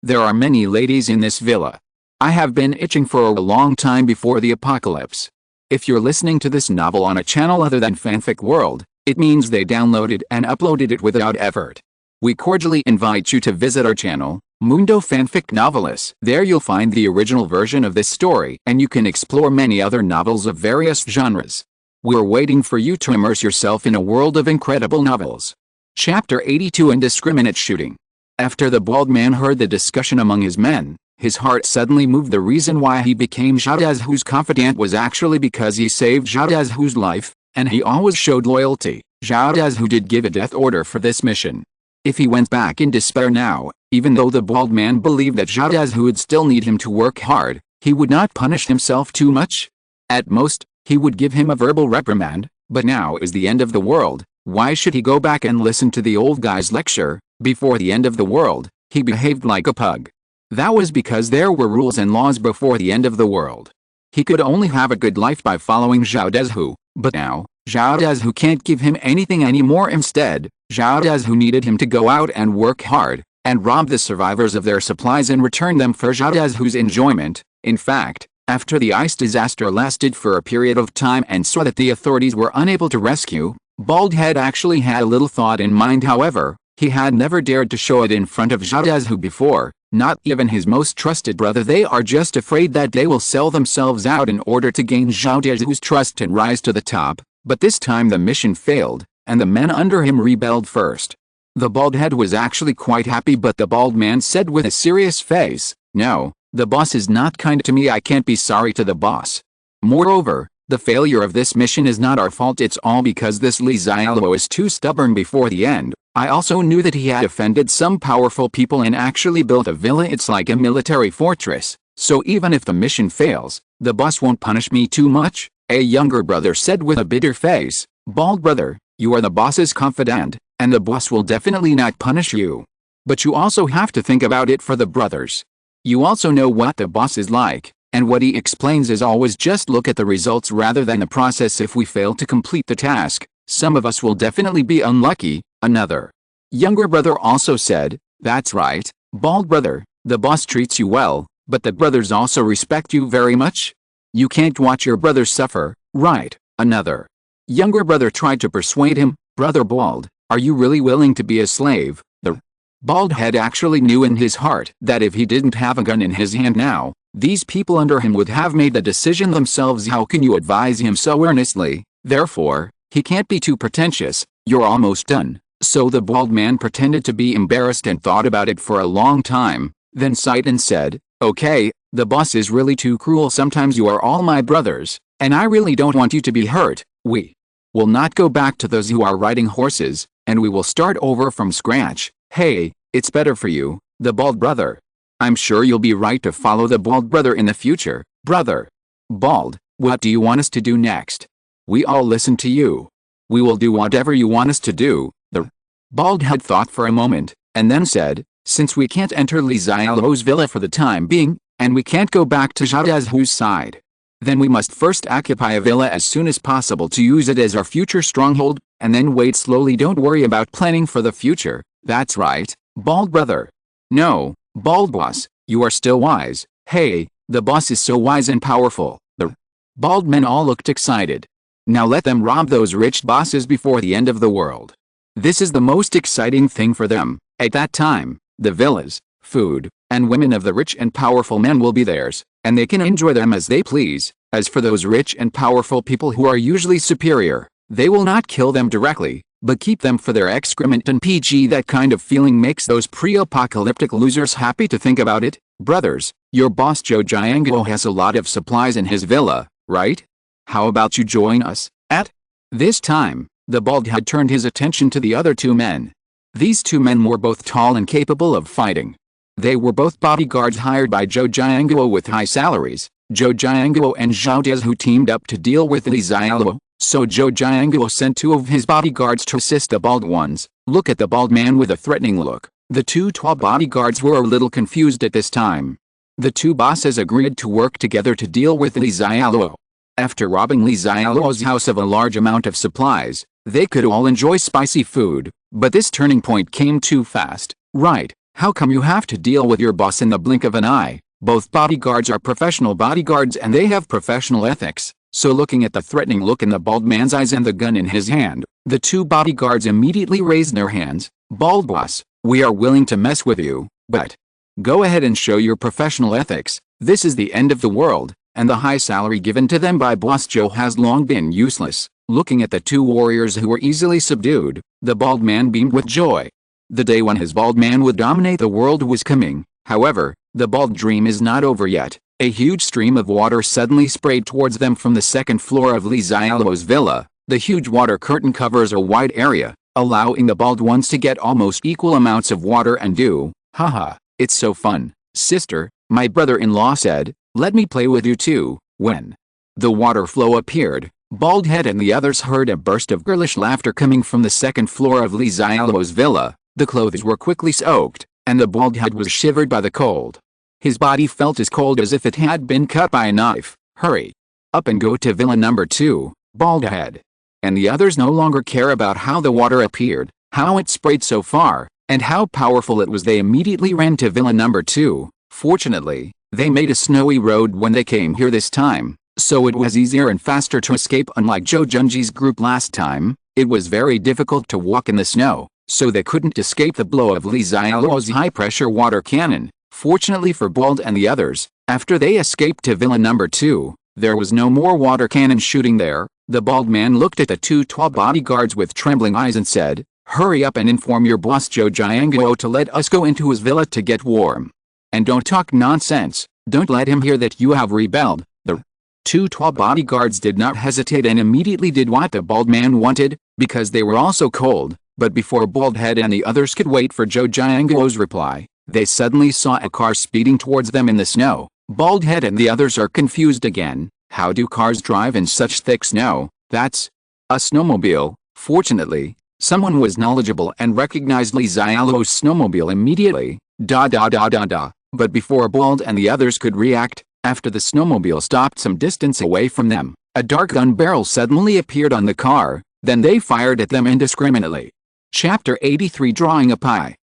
There are many ladies in this villa. I have been itching for a long time before the apocalypse. If you're listening to this novel on a channel other than Fanfic World, it means they downloaded and uploaded it without effort. We cordially invite you to visit our channel, Mundo Fanfic Novelis. There you'll find the original version of this story, and you can explore many other novels of various genres. We're waiting for you to immerse yourself in a world of incredible novels. Chapter 82: Indiscriminate Shooting. After the bald man heard the discussion among his men, his heart suddenly moved. The reason why he became Xiaodazu's confidant was actually because he saved Xiaodazu's life, and he always showed loyalty. Xiaodazu did give a death order for this mission. If he went back in despair now, even though the bald man believed that Xiaodazu would still need him to work hard, he would not punish himself too much. At most, he would give him a verbal reprimand, but now is the end of the world. Why should he go back and listen to the old guy's lecture? Before the end of the world, he behaved like a pug. That was because there were rules and laws before the end of the world. He could only have a good life by following Zhao Dezhu, but now, Zhao Dezhu can't give him anything anymore. Instead, Zhao Dezhu needed him to go out and work hard, and rob the survivors of their supplies and return them for Zhao Dezhu's enjoyment. In fact, after the ice disaster lasted for a period of time and saw that the authorities were unable to rescue, Baldhead actually had a little thought in mind. However, he had never dared to show it in front of Zhao Dezhu before, not even his most trusted brother. They are just afraid that they will sell themselves out in order to gain Zhao Dezhu's trust and rise to the top, but this time the mission failed, and the men under him rebelled first. The Baldhead was actually quite happy, but the bald man said with a serious face, "No, the boss is not kind to me. I can't be sorry to the boss. Moreover, the failure of this mission is not our fault. It's all because this Xialuo is too stubborn. Before the end, I also knew that he had offended some powerful people and actually built a villa. It's like a military fortress, so even if the mission fails, the boss won't punish me too much," a younger brother said with a bitter face. "Bald brother, you are the boss's confidant, and the boss will definitely not punish you. But you also have to think about it for the brothers. You also know what the boss is like, and what he explains is always just look at the results rather than the process. If we fail to complete the task, some of us will definitely be unlucky," another younger brother also said. "That's right, bald brother, the boss treats you well, but the brothers also respect you very much. You can't watch your brother suffer, right?" Another younger brother tried to persuade him. "Brother Bald, are you really willing to be a slave?" The Baldhead actually knew in his heart that if he didn't have a gun in his hand now, these people under him would have made the decision themselves. How can you advise him so earnestly? Therefore, he can't be too pretentious. "You're almost done." So the bald man pretended to be embarrassed and thought about it for a long time, then sighed and said, "Okay, the boss is really too cruel. Sometimes you are all my brothers, and I really don't want you to be hurt. We will not go back to those who are riding horses, and we will start over from scratch. Hey, it's better for you, the bald brother. I'm sure you'll be right to follow the bald brother in the future." "Brother Bald, what do you want us to do next? We all listen to you. We will do whatever you want us to do." The Baldhead thought for a moment, and then said, "Since we can't enter Xialuo's villa for the time being, and we can't go back to Zhao Dezhu's side, then we must first occupy a villa as soon as possible to use it as our future stronghold, and then wait slowly. Don't worry about planning for the future." "That's right, bald brother." "No, bald boss, you are still wise." "Hey, the boss is so wise and powerful." The bald men all looked excited. Now let them rob those rich bosses before the end of the world. This is the most exciting thing for them. At that time, the villas, food, and women of the rich and powerful men will be theirs, and they can enjoy them as they please. As for those rich and powerful people who are usually superior, they will not kill them directly, but keep them for their excrement and PG. That kind of feeling makes those pre-apocalyptic losers happy to think about it. "Brothers, your boss Zhou Jianguo has a lot of supplies in his villa, right? How about you join us?" At this time, the bald had turned his attention to the other two men. These two men were both tall and capable of fighting. They were both bodyguards hired by Zhou Jianguo with high salaries. Zhou Jianguo and Zhao Dezhu teamed up to deal with Xialuo, so Zhou Jianguo sent two of his bodyguards to assist the bald ones. Look at the bald man with a threatening look. The two tall bodyguards were a little confused at this time. The two bosses agreed to work together to deal with Xialuo. After robbing Xialuo's house of a large amount of supplies, they could all enjoy spicy food, but this turning point came too fast. "Right, how come you have to deal with your boss in the blink of an eye?" Both bodyguards are professional bodyguards and they have professional ethics, so looking at the threatening look in the bald man's eyes and the gun in his hand, the two bodyguards immediately raised their hands. "Bald boss, we are willing to mess with you, but go ahead and show your professional ethics. This is the end of the world, and the high salary given to them by Boss Zhou has long been useless." Looking at the two warriors who were easily subdued, the bald man beamed with joy. The day when his bald man would dominate the world was coming. However, the bald dream is not over yet. A huge stream of water suddenly sprayed towards them from the second floor of Xialuo's villa. The huge water curtain covers a wide area, allowing the bald ones to get almost equal amounts of water and do. "Haha, it's so fun, sister," my brother-in-law said. "Let me play with you too." When the water flow appeared, Baldhead and the others heard a burst of girlish laughter coming from the second floor of Xialuo's villa. The clothes were quickly soaked, and the bald head was shivered by the cold. His body felt as cold as if it had been cut by a knife. Hurry up and go to Villa number 2, bald head. And the others no longer care about how the water appeared, how it sprayed so far, and how powerful it was. They immediately ran to Villa number 2. Fortunately, they made a snowy road when they came here this time, so it was easier and faster to escape. Unlike Zhou Junji's group last time, it was very difficult to walk in the snow, so they couldn't escape the blow of Li Xiaoluo's high-pressure water cannon. Fortunately for Bald and the others, after they escaped to Villa number 2, there was no more water cannon shooting there. The bald man looked at the 2 tall bodyguards with trembling eyes and said, "Hurry up and inform your boss Zhou Jianguo to let us go into his villa to get warm. And don't talk nonsense, don't let him hear that you have rebelled." The 2 tall bodyguards did not hesitate and immediately did what the bald man wanted, because they were also cold. But before Baldhead and the others could wait for Zhou Jianguo's reply, they suddenly saw a car speeding towards them in the snow. Baldhead and the others are confused again. How do cars drive in such thick snow? That's a snowmobile. Fortunately, someone was knowledgeable and recognized Li Xiaoluo's snowmobile immediately. But before Bald and the others could react, after the snowmobile stopped some distance away from them, a dark gun barrel suddenly appeared on the car. Then they fired at them indiscriminately. Chapter 83, Drawing a Pie.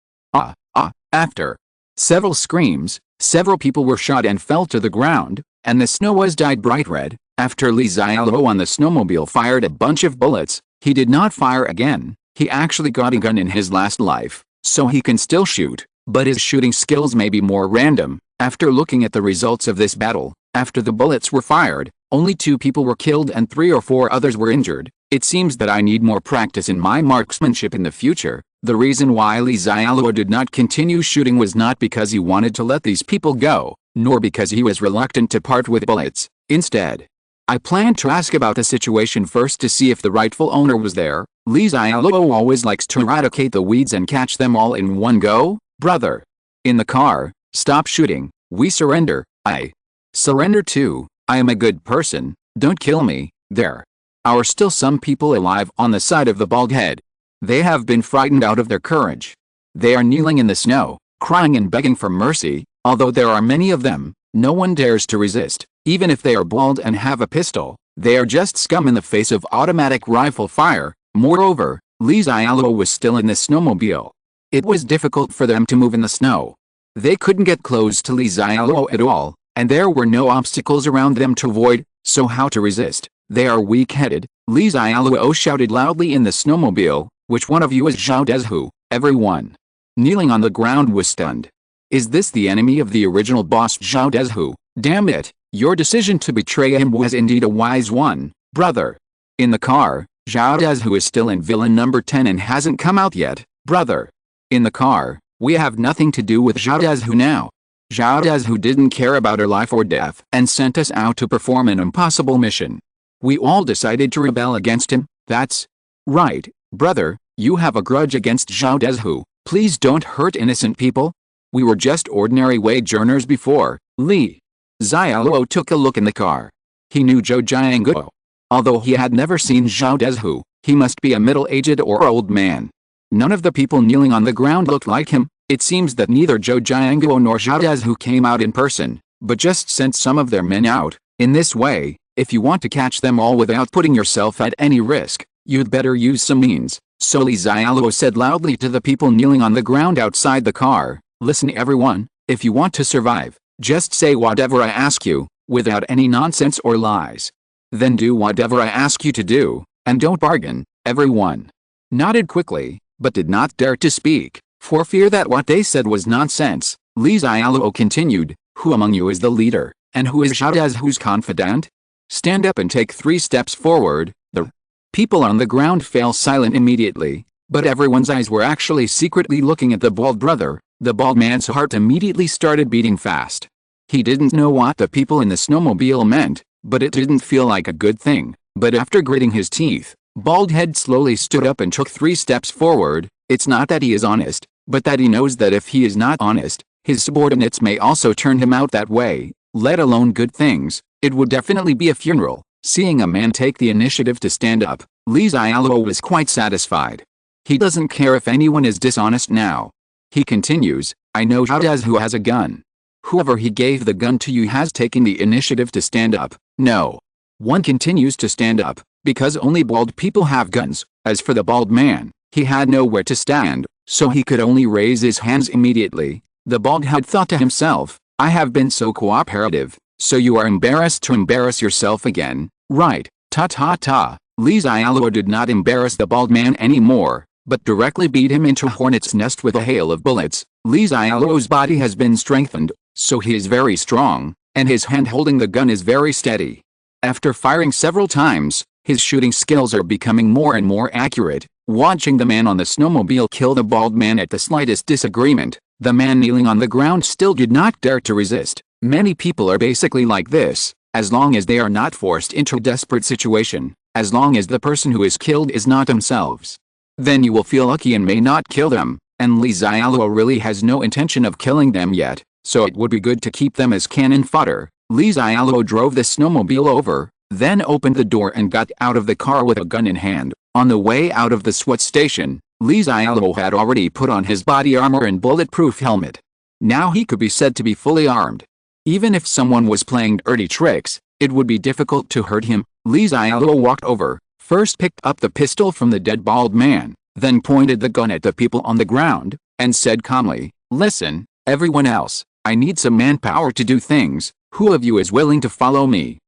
After several screams, several people were shot and fell to the ground, and the snow was dyed bright red. After Li Xiaoluo on the snowmobile fired a bunch of bullets, he did not fire again. He actually got a gun in his last life, so he can still shoot, but his shooting skills may be more random. After looking at the results of this battle, after the bullets were fired, only 2 people were killed and 3 or 4 others were injured. It seems that I need more practice in my marksmanship in the future. The reason why Li Xiaoluo did not continue shooting was not because he wanted to let these people go, nor because he was reluctant to part with bullets. Instead, I planned to ask about the situation first to see if the rightful owner was there. Li Xiaoluo always likes to eradicate the weeds and catch them all in one go. Brother. In the car, stop shooting. We surrender. I surrender too. I am a good person. Don't kill me. There are still some people alive on the side of the bald head. They have been frightened out of their courage. They are kneeling in the snow, crying and begging for mercy. Although there are many of them, no one dares to resist. Even if they are bald and have a pistol, they are just scum in the face of automatic rifle fire. Moreover, Li Xiaoluo was still in the snowmobile. It was difficult for them to move in the snow. They couldn't get close to Li Xiaoluo at all, and there were no obstacles around them to avoid, so how to resist? They are weak-headed. Li Xiaoluo shouted loudly in the snowmobile, "Which one of you is Zhao Dezhu?" Everyone kneeling on the ground was stunned. Is this the enemy of the original boss Zhao Dezhu? Damn it, your decision to betray him was indeed a wise one, brother. In the car, Zhao Dezhu is still in Villa number 10 and hasn't come out yet, brother. In the car, we have nothing to do with Zhao Dezhu now. Zhao Dezhu didn't care about her life or death and sent us out to perform an impossible mission. We all decided to rebel against him. That's right, brother, you have a grudge against Zhao Dezhu. Please don't hurt innocent people. We were just ordinary wayjourners before. Li Xiaoluo took a look in the car. He knew Zhou Jianguo. Although he had never seen Zhao Dezhu, he must be a middle-aged or old man. None of the people kneeling on the ground looked like him. It seems that neither Zhou Jianguo nor Zhao Dezhu came out in person, but just sent some of their men out. In this way, if you want to catch them all without putting yourself at any risk, you'd better use some means. So Li Xiaoluo said loudly to the people kneeling on the ground outside the car, "Listen everyone, if you want to survive, just say whatever I ask you, without any nonsense or lies. Then do whatever I ask you to do, and don't bargain." Everyone nodded quickly, but did not dare to speak, for fear that what they said was nonsense. Li Xiaoluo continued, "Who among you is the leader, and who is Zhao Dezhu's confidant? Stand up and take 3 steps forward." The people on the ground fell silent immediately, but everyone's eyes were actually secretly looking at the bald brother. The bald man's heart immediately started beating fast. He didn't know what the people in the snowmobile meant, but it didn't feel like a good thing. But after gritting his teeth, Baldhead slowly stood up and took 3 steps forward. It's not that he is honest, but that he knows that if he is not honest, his subordinates may also turn him out that way, let alone good things. It would definitely be a funeral. Seeing a man take the initiative to stand up, Li Xiaoluo was quite satisfied. He doesn't care if anyone is dishonest now. He continues, I know who has a gun. Whoever he gave the gun to you has taken the initiative to stand up. No. One continues to stand up, because only bald people have guns. As for the bald man, he had nowhere to stand, so he could only raise his hands immediately. The bald had thought to himself, I have been so cooperative, so you are embarrassed to embarrass yourself again, right? Ta ta ta. Xialuo did not embarrass the bald man anymore, but directly beat him into a hornet's nest with a hail of bullets. Xialuo's body has been strengthened, so he is very strong, and his hand holding the gun is very steady. After firing several times, his shooting skills are becoming more and more accurate. Watching the man on the snowmobile kill the bald man at the slightest disagreement, the man kneeling on the ground still did not dare to resist. Many people are basically like this, as long as they are not forced into a desperate situation, as long as the person who is killed is not themselves. Then you will feel lucky and may not kill them, and Xialuo really has no intention of killing them yet, so it would be good to keep them as cannon fodder. Xialuo drove the snowmobile over, then opened the door and got out of the car with a gun in hand. On the way out of the SWAT station, Xialuo had already put on his body armor and bulletproof helmet. Now he could be said to be fully armed. Even if someone was playing dirty tricks, it would be difficult to hurt him. Xialuo walked over, first picked up the pistol from the dead bald man, then pointed the gun at the people on the ground, and said calmly, Listen, everyone else, I need some manpower to do things. Who of you is willing to follow me? ?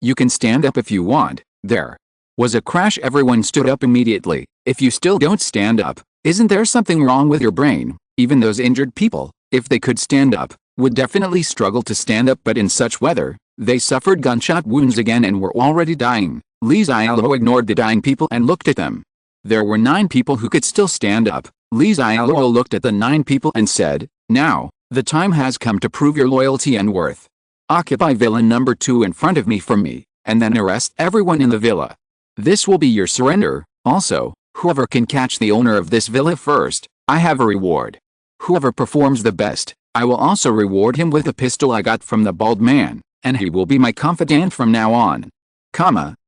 You can stand up if you want. There was a crash. Everyone stood up immediately. If you still don't stand up, isn't there something wrong with your brain? Even those injured people, if they could stand up, would definitely struggle to stand up, but in such weather, they suffered gunshot wounds again and were already dying. Xialuo ignored the dying people and looked at them. There were 9 people who could still stand up. Xialuo looked at the 9 people and said, Now, the time has come to prove your loyalty and worth. Occupy villa number 2 in front of me for me, and then arrest everyone in the villa. This will be your surrender. Also, whoever can catch the owner of this villa first, I have a reward. Whoever performs the best, I will also reward him with a pistol I got from the bald man, and he will be my confidant from now on.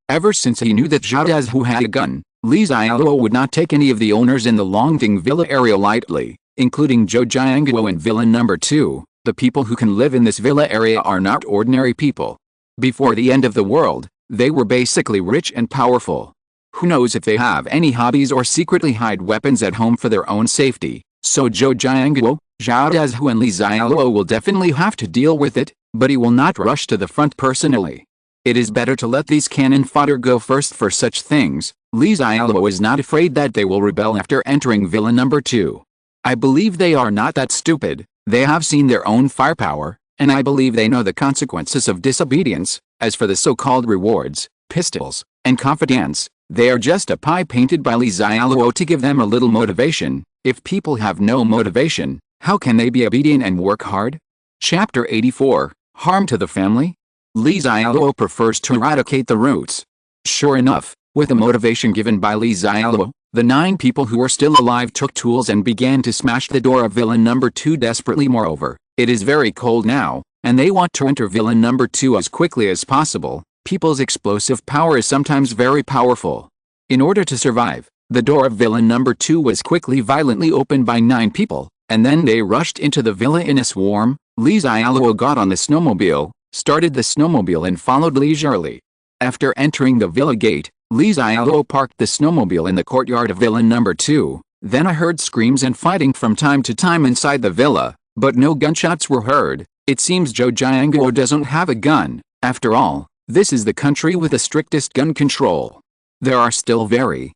Ever since he knew that who had a gun, Xialuo would not take any of the owners in the Longting villa area lightly, including Zhou Jianguo in villa number 2. The people who can live in this villa area are not ordinary people. Before the end of the world, they were basically rich and powerful. Who knows if they have any hobbies or secretly hide weapons at home for their own safety. So Zhou Jianguo, Xiaodazu and Xialuo will definitely have to deal with it, but he will not rush to the front personally. It is better to let these cannon fodder go first for such things. Xialuo is not afraid that they will rebel after entering villa number 2. I believe they are not that stupid. They have seen their own firepower, and I believe they know the consequences of disobedience. As for the so-called rewards, pistols, and confidants, they are just a pie painted by Xialuo to give them a little motivation. If people have no motivation, how can they be obedient and work hard? Chapter 84, Harm to the Family? Xialuo prefers to eradicate the roots. Sure enough, with the motivation given by Xialuo, the 9 people who were still alive took tools and began to smash the door of villa number 2 desperately. Moreover, it is very cold now, and they want to enter villa number 2 as quickly as possible. People's explosive power is sometimes very powerful. In order to survive, the door of villa number 2 was quickly violently opened by 9 people, and then they rushed into the villa in a swarm. Xialuo got on the snowmobile, started the snowmobile and followed leisurely. After entering the villa gate, Xialuo parked the snowmobile in the courtyard of villa number 2. Then I heard screams and fighting from time to time inside the villa, but no gunshots were heard. It seems Zhou Jianguo doesn't have a gun. After all, this is the country with the strictest gun control. There are still very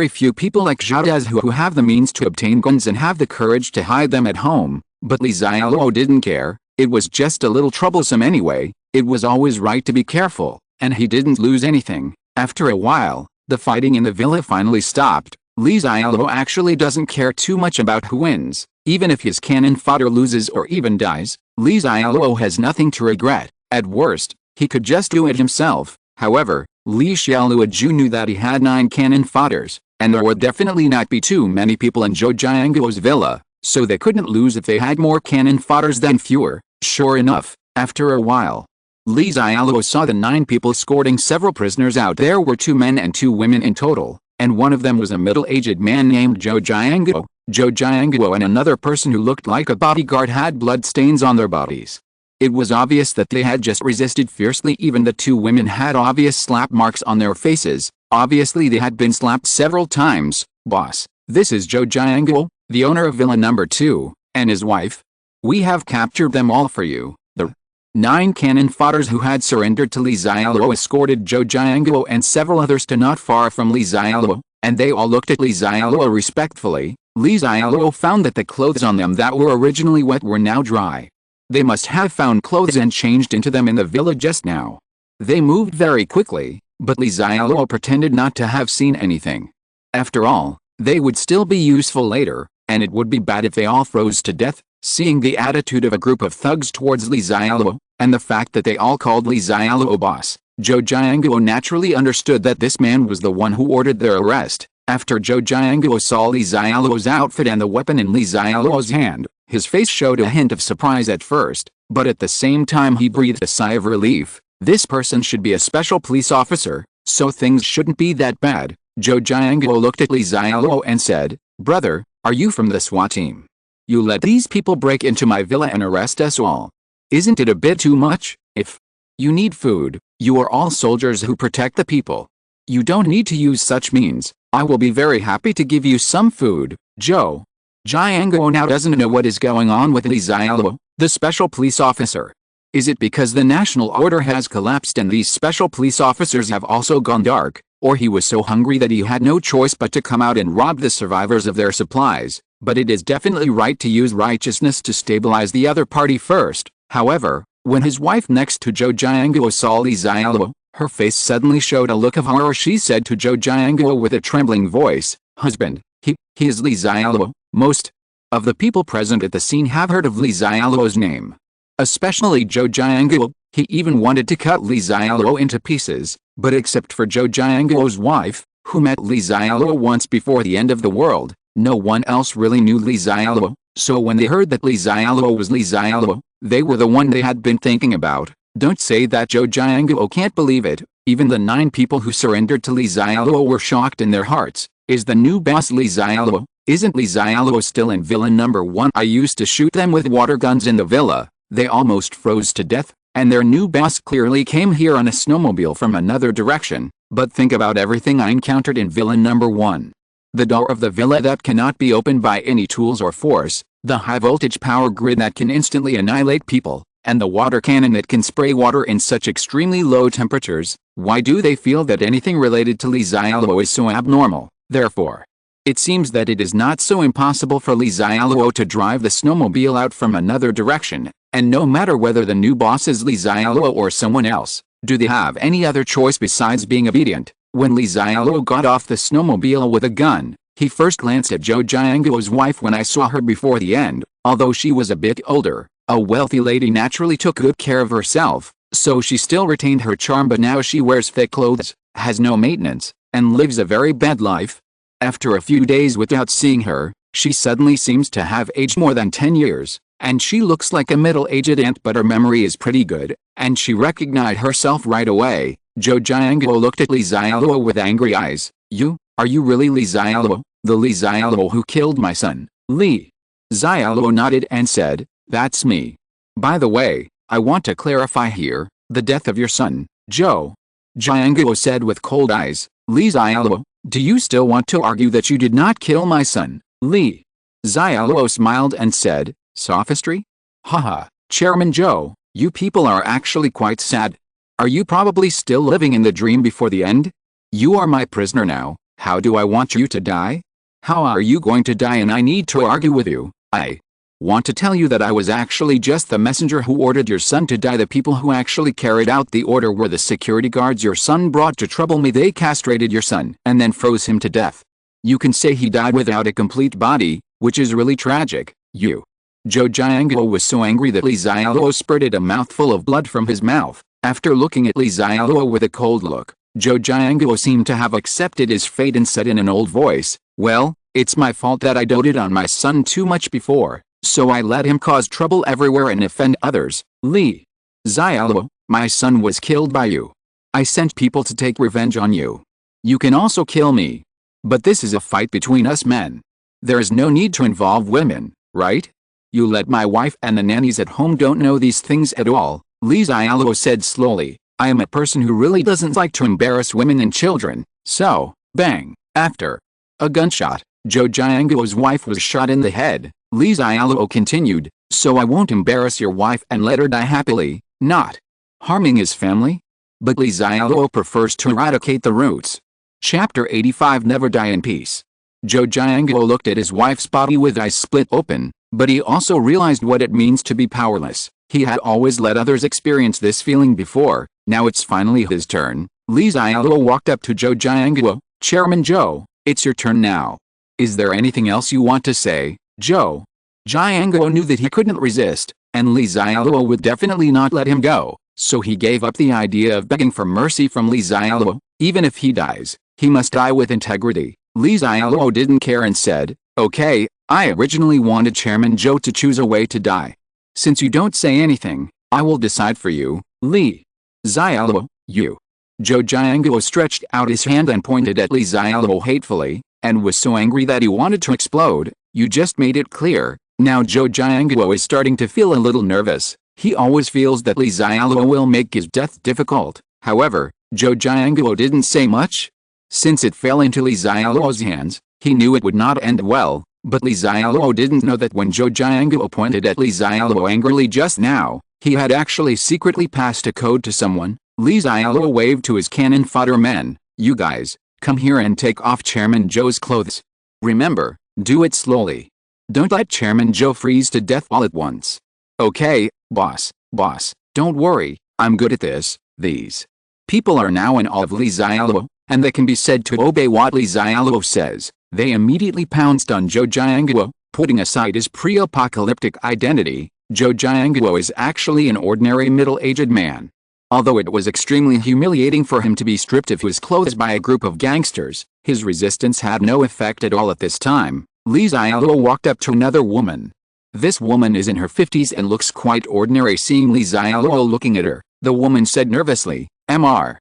few people like Xiaodazu who have the means to obtain guns and have the courage to hide them at home, but Xialuo didn't care. It was just a little troublesome anyway. It was always right to be careful, and he didn't lose anything. After a while, the fighting in the villa finally stopped. Xialuo actually doesn't care too much about who wins. Even if his cannon fodder loses or even dies, Xialuo has nothing to regret. At worst, he could just do it himself. However, Xialuo knew that he had 9 cannon fodders, and there would definitely not be too many people in Zhou Jianguo's villa, so they couldn't lose if they had more cannon fodders than fewer. Sure enough, after a while, Xialuo saw the 9 people escorting several prisoners out. There were 2 men and 2 women in total, and one of them was a middle-aged man named Zhou Jianguo. Zhou Jianguo and another person who looked like a bodyguard had blood stains on their bodies. It was obvious that they had just resisted fiercely. Even the two women had obvious slap marks on their faces. Obviously they had been slapped several times. Boss, this is Zhou Jianguo, the owner of Villa Number 2, and his wife. We have captured them all for you. The 9 cannon fodders who had surrendered to Li Xiaoluo escorted Zhou Jianguo and several others to not far from Li Xiaoluo, and they all looked at Li Xiaoluo respectfully. Li Xiaoluo found that the clothes on them that were originally wet were now dry. They must have found clothes and changed into them in the villa just now. They moved very quickly, but Li Xiaoluo pretended not to have seen anything. After all, they would still be useful later, and it would be bad if they all froze to death. Seeing the attitude of a group of thugs towards Li Xiaoluo, and the fact that they all called Li Xiaoluo boss, Zhou Jianguo naturally understood that this man was the one who ordered their arrest. After Zhou Jianguo saw Li Xiaoluo's outfit and the weapon in Li Xiaoluo's hand, his face showed a hint of surprise at first, but at the same time he breathed a sigh of relief. This person should be a special police officer, so things shouldn't be that bad. Zhou Jianguo looked at Li Xiaoluo and said, "Brother, are you from the SWAT team? You let these people break into my villa and arrest us all. Isn't it a bit too much? If you need food, you are all soldiers who protect the people. You don't need to use such means. I will be very happy to give you some food." Zhou Jianguo now doesn't know what is going on with Li Xiaoluo, the special police officer. Is it because the national order has collapsed and these special police officers have also gone dark, or he was so hungry that he had no choice but to come out and rob the survivors of their supplies? But it is definitely right to use righteousness to stabilize the other party first. However, when his wife next to Zhou Jianguo saw Li Xiaoluo, her face suddenly showed a look of horror. She said to Zhou Jianguo with a trembling voice, "Husband, he is Li Xiaoluo." Most of the people present at the scene have heard of Li Xiaoluo's name. Especially Zhou Jianguo. He even wanted to cut Li Xiaoluo into pieces, but except for Zhou Jianguo's wife, who met Li Xiaoluo once before the end of the world, no one else really knew Li Xiaoluo. So when they heard that Li Xiaoluo was Li Xiaoluo, they were the one they had been thinking about. Don't say that. Zhou Jianguo can't believe it. Even the 9 people who surrendered to Li Xiaoluo were shocked in their hearts. Is the new boss Li Xiaoluo? Isn't Li Xiaoluo still in Villa Number 1? I used to shoot them with water guns in the villa. They almost froze to death, and their new boss clearly came here on a snowmobile from another direction. But think about everything I encountered in Villa Number 1. The door of the villa that cannot be opened by any tools or force, the high-voltage power grid that can instantly annihilate people, and the water cannon that can spray water in such extremely low temperatures. Why do they feel that anything related to Li Xiaoluo is so abnormal? Therefore, it seems that it is not so impossible for Li Xiaoluo to drive the snowmobile out from another direction, and no matter whether the new boss is Li Xiaoluo or someone else, do they have any other choice besides being obedient? When Li Xiaoluo got off the snowmobile with a gun, he first glanced at Zhou Jianguo's wife. When I saw her before the end, although she was a bit older, a wealthy lady naturally took good care of herself, so she still retained her charm, but now she wears thick clothes, has no maintenance, and lives a very bad life. After a few days without seeing her, she suddenly seems to have aged more than 10 years, and she looks like a middle-aged aunt, but her memory is pretty good, and she recognized herself right away. Zhou Jianguo looked at Li Xiaoluo with angry eyes. Are you really Li Xiaoluo? The Li Xiaoluo who killed my son? Li Xiaoluo nodded and said, "That's me. By the way, I want to clarify here, the death of your son." Zhou Jianguo said with cold eyes. "Li Xiaoluo, do you still want to argue that you did not kill my son?" Li Xiaoluo smiled and said, "Sophistry? Haha, Chairman Zhou, you people are actually quite sad. Are you probably still living in the dream before the end? You are my prisoner now. How do I want you to die? How are you going to die and I need to argue with you? I want to tell you that I was actually just the messenger who ordered your son to die. The people who actually carried out the order were the security guards your son brought to trouble me. They castrated your son and then froze him to death. You can say he died without a complete body, which is really tragic. You." Zhou Jianguo was so angry that Li Xiaoluo spurted a mouthful of blood from his mouth. After looking at Li Xiaoluo with a cold look, Zhou Jianguo seemed to have accepted his fate and said in an old voice, "Well, it's my fault that I doted on my son too much before, so I let him cause trouble everywhere and offend others. Li Xiaoluo, my son was killed by you. I sent people to take revenge on you. You can also kill me." But this is a fight between us men. There is no need to involve women, right? You let my wife and the nannies at home don't know these things at all, Xialuo said slowly. I am a person who really doesn't like to embarrass women and children, so, bang, after a gunshot, Zhou Jianguo's wife was shot in the head. Xialuo continued, so I won't embarrass your wife and let her die happily, not harming his family? But Xialuo prefers to eradicate the roots. Chapter 85 Never Die in Peace. Zhou Jianguo looked at his wife's body with eyes split open, but he also realized what it means to be powerless. He had always let others experience this feeling before, now it's finally his turn. Xialuo walked up to Zhou Jianguo. Chairman Zhou, it's your turn now. Is there anything else you want to say, Zhou? Jianguo knew that he couldn't resist, and Xialuo would definitely not let him go, so he gave up the idea of begging for mercy from Xialuo. Even if he dies, he must die with integrity. Xialuo didn't care and said, okay, I originally wanted Chairman Zhou to choose a way to die. Since you don't say anything, I will decide for you, Xialuo, you. Zhou Jianguo stretched out his hand and pointed at Xialuo hatefully, and was so angry that he wanted to explode. You just made it clear. Now Zhou Jianguo is starting to feel a little nervous. He always feels that Xialuo will make his death difficult. However, Zhou Jianguo didn't say much. Since it fell into Xialuo's hands, he knew it would not end well, but Xialuo didn't know that when Zhou Jianguo pointed at Xialuo angrily just now, he had actually secretly passed a code to someone. Xialuo waved to his cannon fodder men. You guys, come here and take off Chairman Zhou's clothes. Remember, do it slowly. Don't let Chairman Zhou freeze to death all at once. Okay, boss, don't worry, I'm good at this. These people are now in awe of Xialuo, and they can be said to obey what Xialuo says. They immediately pounced on Zhou Jianguo. Putting aside his pre-apocalyptic identity, Zhou Jianguo is actually an ordinary middle-aged man. Although it was extremely humiliating for him to be stripped of his clothes by a group of gangsters, his resistance had no effect at all at this time. Xialuo walked up to another woman. This woman is in her 50s and looks quite ordinary. Seeing Xialuo looking at her, the woman said nervously, Mr.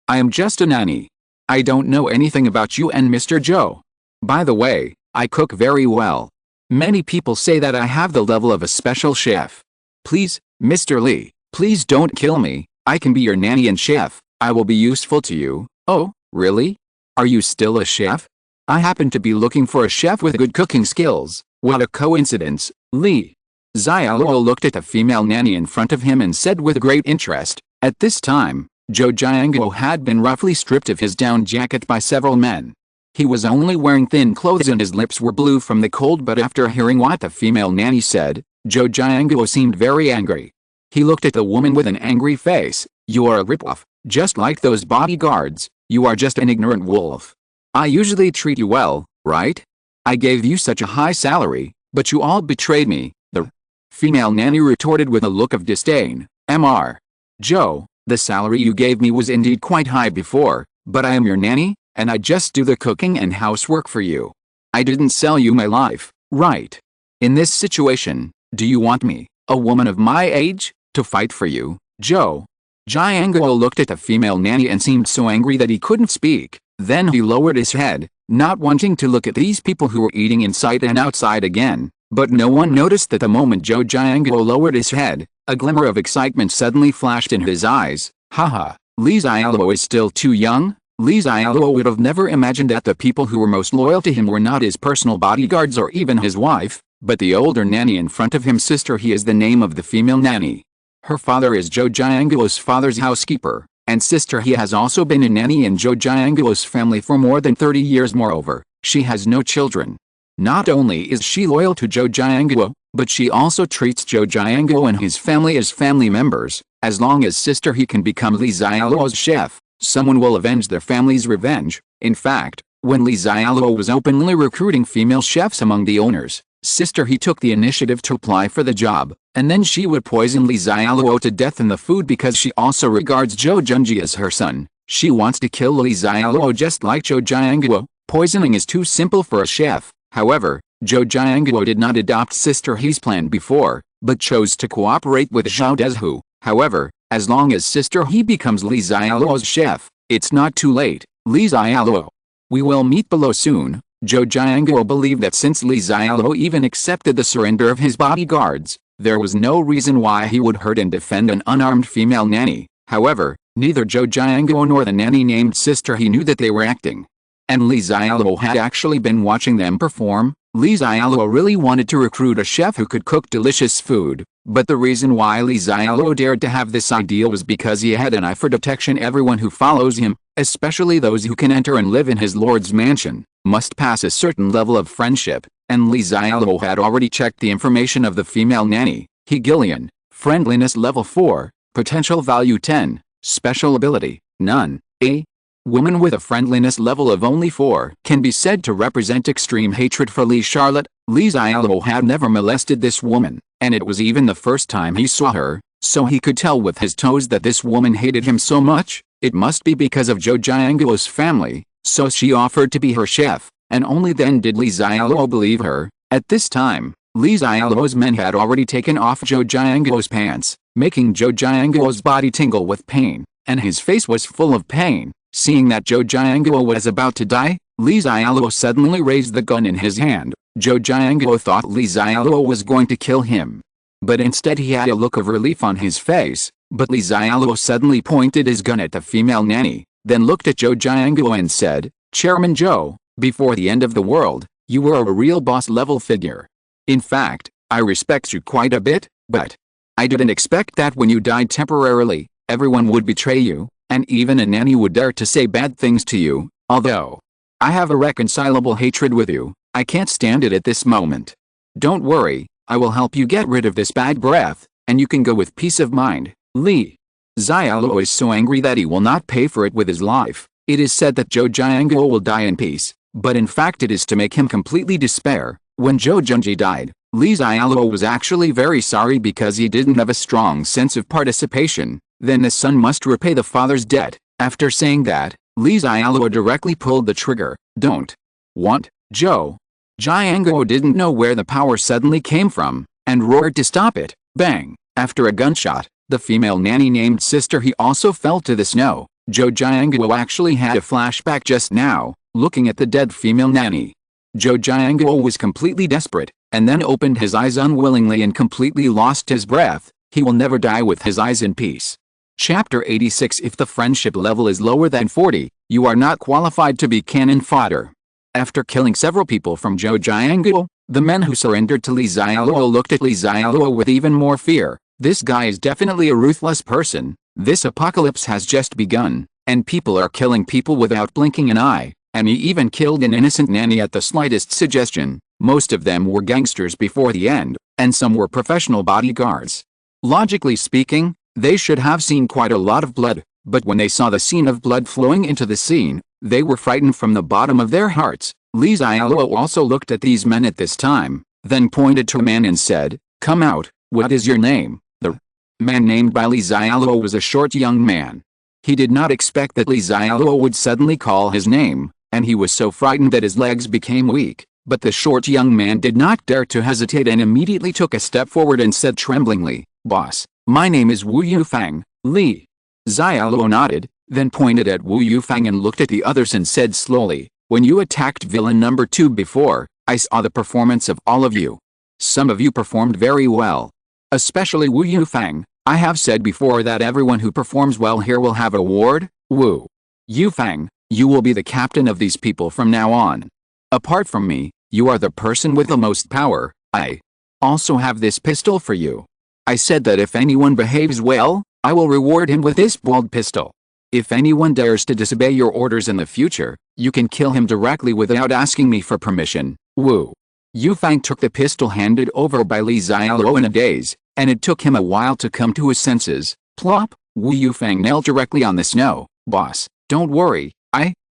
I am just a nanny. I don't know anything about you and Mr. Zhou. By the way, I cook very well. Many people say that I have the level of a special chef. Please, Mr. Li, please don't kill me. I can be your nanny and chef. I will be useful to you. Oh, really? Are you still a chef? I happen to be looking for a chef with good cooking skills. What a coincidence, Li. Xialuo looked at the female nanny in front of him and said with great interest. At this time, Zhou Jianguo had been roughly stripped of his down jacket by several men. He was only wearing thin clothes and his lips were blue from the cold, but after hearing what the female nanny said, Zhou Jianguo seemed very angry. He looked at the woman with an angry face. You are a ripoff, just like those bodyguards. You are just an ignorant wolf. I usually treat you well, right? I gave you such a high salary, but you all betrayed me, the female nanny retorted with a look of disdain. Mr. Zhou, the salary you gave me was indeed quite high before, but I am your nanny, and I just do the cooking and housework for you. I didn't sell you my life, right? In this situation, do you want me, a woman of my age, to fight for you, Zhou? Jianguo looked at the female nanny and seemed so angry that he couldn't speak. Then he lowered his head, not wanting to look at these people who were eating inside and outside again. But no one noticed that the moment Zhou Jianguo lowered his head, a glimmer of excitement suddenly flashed in his eyes. Haha, Xialuo is still too young? Xialuo would have never imagined that the people who were most loyal to him were not his personal bodyguards or even his wife, but the older nanny in front of him. Sister He is the name of the female nanny. Her father is Zhou Jianguo's father's housekeeper, and Sister He has also been a nanny in Zhou Jianguo's family for more than 30 years. Moreover, she has no children. Not only is she loyal to Zhou Jianguo, but she also treats Zhou Jianguo and his family as family members. As long as Sister He can become Xialuo's chef, someone will avenge their family's revenge. In fact, when Xialuo was openly recruiting female chefs among the owners, Sister He took the initiative to apply for the job, and then she would poison Xialuo to death in the food because she also regards Zhou Junji as her son. She wants to kill Xialuo just like Zhou Jianguo. Poisoning is too simple for a chef. However, Zhou Jianguo did not adopt Sister He's plan before, but chose to cooperate with Zhao Dezhu. However, as long as Sister He becomes Xialuo's chef, it's not too late. Xialuo, We will meet below soon. Zhou Jianguo believed that since Li Xiaoluo even accepted the surrender of his bodyguards, there was no reason why he would hurt and defend an unarmed female nanny. However, neither Zhou Jianguo nor the nanny named sister he knew that they were acting. And Li Xiaoluo had actually been watching them perform. Li Xiaoluo really wanted to recruit a chef who could cook delicious food, but the reason why Li Xiaoluo dared to have this idea was because he had an eye for detection. Everyone who follows him, especially those who can enter and live in his lord's mansion, must pass a certain level of friendship, and Li Xiaoluo had already checked the information of the female nanny. Hegelian, friendliness level 4, potential value 10, special ability, none. A woman with a friendliness level of only 4 can be said to represent extreme hatred for Li Charlotte. Li Xiaoluo had never molested this woman, and it was even the first time he saw her, so he could tell with his toes that this woman hated him so much. It must be because of Zhou Jianguo's family, so she offered to be her chef, and only then did Li Xiaoluo believe her. At this time, Li Xiaoluo's men had already taken off Zhou Jianguo's pants, making Zhou Jianguo's body tingle with pain, and his face was full of pain. Seeing that Zhou Jianguo was about to die, Li Xiaoluo suddenly raised the gun in his hand. Zhou Jianguo thought Li Xiaoluo was going to kill him, but instead he had a look of relief on his face. But Li Xiaoluo suddenly pointed his gun at the female nanny, then looked at Zhou Jianguo and said, "Chairman Zhou, before the end of the world, you were a real boss-level figure. In fact, I respect you quite a bit, but I didn't expect that when you died temporarily, everyone would betray you, and even a nanny would dare to say bad things to you. Although I have a reconcilable hatred with you, I can't stand it at this moment. Don't worry, I will help you get rid of this bad breath, and you can go with peace of mind." Li Xiaoluo is so angry that he will not pay for it with his life. It is said that Zhou Jianguo will die in peace, but in fact it is to make him completely despair. When Zhou Junji died, Li Xiaoluo was actually very sorry because he didn't have a strong sense of participation. Then the son must repay the father's debt. After saying that, Li Xiaoluo directly pulled the trigger. Don't want. Zhou Jianguo didn't know where the power suddenly came from, and roared to stop it. Bang! After a gunshot, the female nanny named sister he also fell to the snow. Zhou Jianguo actually had a flashback just now, looking at the dead female nanny. Zhou Jianguo was completely desperate, and then opened his eyes unwillingly and completely lost his breath. He will never die with his eyes in peace. Chapter 86. If the friendship level is lower than 40, you are not qualified to be cannon fodder. After killing several people from Zhou Jianguo, the men who surrendered to Li Xiaoluo looked at Li Xiaoluo with even more fear. This guy is definitely a ruthless person. This apocalypse has just begun, and people are killing people without blinking an eye, and he even killed an innocent nanny at the slightest suggestion. Most of them were gangsters before the end, and some were professional bodyguards. Logically speaking, they should have seen quite a lot of blood, but when they saw the scene of blood flowing into the scene, they were frightened from the bottom of their hearts. Li Xiaoluo also looked at these men at this time, then pointed to a man and said, "Come out, what is your name?" The man named by Li Xiaoluo was a short young man. He did not expect that Li Xiaoluo would suddenly call his name, and he was so frightened that his legs became weak. But the short young man did not dare to hesitate and immediately took a step forward and said tremblingly, "Boss, my name is Wu Yufang." Li Xiaoluo nodded, then pointed at Wu Yufang and looked at the others and said slowly, "When you attacked villain number 2 before, I saw the performance of all of you. Some of you performed very well. Especially Wu Yufang. I have said before that everyone who performs well here will have an award. Wu Yufang, you will be the captain of these people from now on. Apart from me, you are the person with the most power. I also have this pistol for you. I said that if anyone behaves well, I will reward him with this bold pistol. If anyone dares to disobey your orders in the future, you can kill him directly without asking me for permission." Wu Yufang took the pistol handed over by Li Xiaoluo in a daze, and it took him a while to come to his senses. Plop! Wu Yufang knelt directly on the snow. "Boss, don't worry,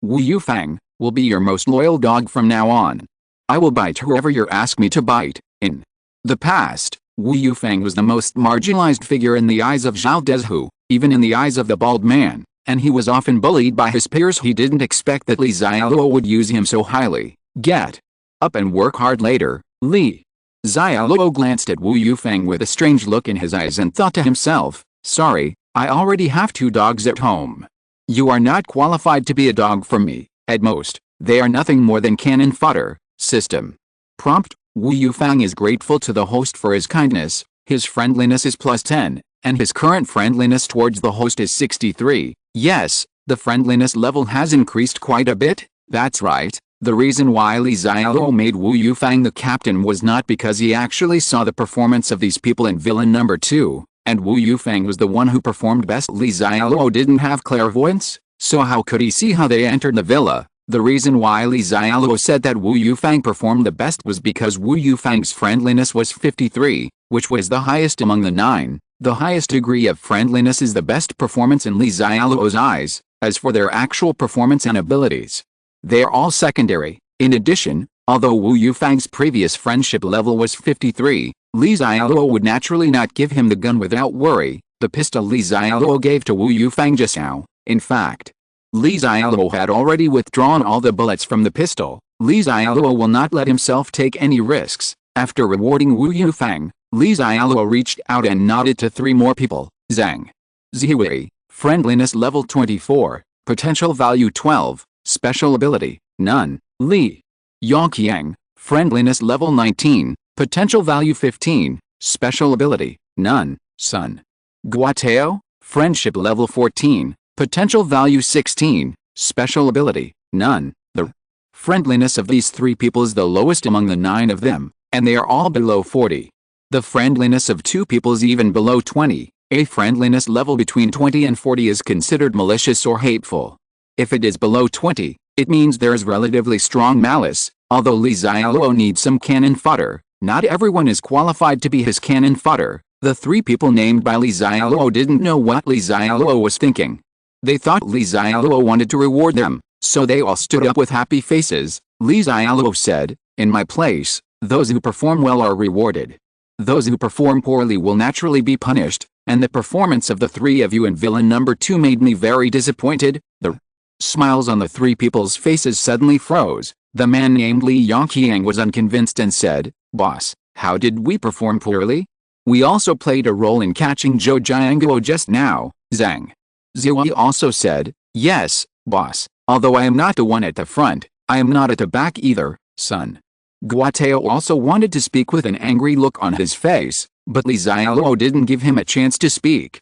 Wu Yufang, will be your most loyal dog from now on. I will bite whoever you ask me to bite." In the past, Wu Yufang was the most marginalized figure in the eyes of Zhao Dezhu, even in the eyes of the bald man, and he was often bullied by his peers. He didn't expect that Li Xiaoluo would use him so highly. Get up and work hard later. Li Xiaoluo glanced at Wu Yufang with a strange look in his eyes and thought to himself, "Sorry, I already have 2 dogs at home. You are not qualified to be a dog for me. At most, They are nothing more than cannon fodder. System. Prompt: Wu Yufang is grateful to the host for his kindness. His friendliness is +10, and his current friendliness towards the host is 63. Yes, the friendliness level has increased quite a bit. That's right. The reason why Li Xiaoluo made Wu Yufang the captain was not because he actually saw the performance of these people in villain number 2, and Wu Yufang was the one who performed best. Li Xiaoluo didn't have clairvoyance, so how could he see how they entered the villa? The reason why Li Xiaoluo said that Wu Yufang performed the best was because Wu Yufang's friendliness was 53, which was the highest among the 9. The highest degree of friendliness is the best performance in Li Xiaoluo's eyes. As for their actual performance and abilities, they are all secondary. In addition, although Wu Yufang's previous friendship level was 53, Li Xiaoluo would naturally not give him the gun without worry, the pistol Li Xiaoluo gave to Wu Yufang just now. In fact, Li Xiaoluo had already withdrawn all the bullets from the pistol. Li Xiaoluo will not let himself take any risks. After rewarding Wu Yufang, Li Xiaoluo reached out and nodded to 3 more people. Zhang Zihui, friendliness level 24, potential value 12, special ability, none. Li Yongqiang, friendliness level 19, potential value 15, special ability, none. Sun Guateo, friendship level 14, potential value 16, special ability, none. The friendliness of these 3 people is the lowest among the 9 of them, and they are all below 40. The friendliness of 2 people is even below 20. A friendliness level between 20 and 40 is considered malicious or hateful. If it is below 20, it means there is relatively strong malice. Although Li Xiaoluo needs some cannon fodder, not everyone is qualified to be his cannon fodder. The 3 people named by Li Xiaoluo didn't know what Li Xiaoluo was thinking. They thought Li Xiaoluo wanted to reward them, so they all stood up with happy faces. Li Xiaoluo said, "In my place, those who perform well are rewarded. Those who perform poorly will naturally be punished, and the performance of the 3 of you in villain number 2 made me very disappointed." The smiles on the 3 people's faces suddenly froze. The man named Li Yongqiang was unconvinced and said, "Boss, how did we perform poorly? We also played a role in catching Zhou Jianguo just now." Zhang Zihui also said, "Yes, boss, although I am not the one at the front, I am not at the back either." Sun Guateo also wanted to speak with an angry look on his face, but Li Xiaoluo didn't give him a chance to speak.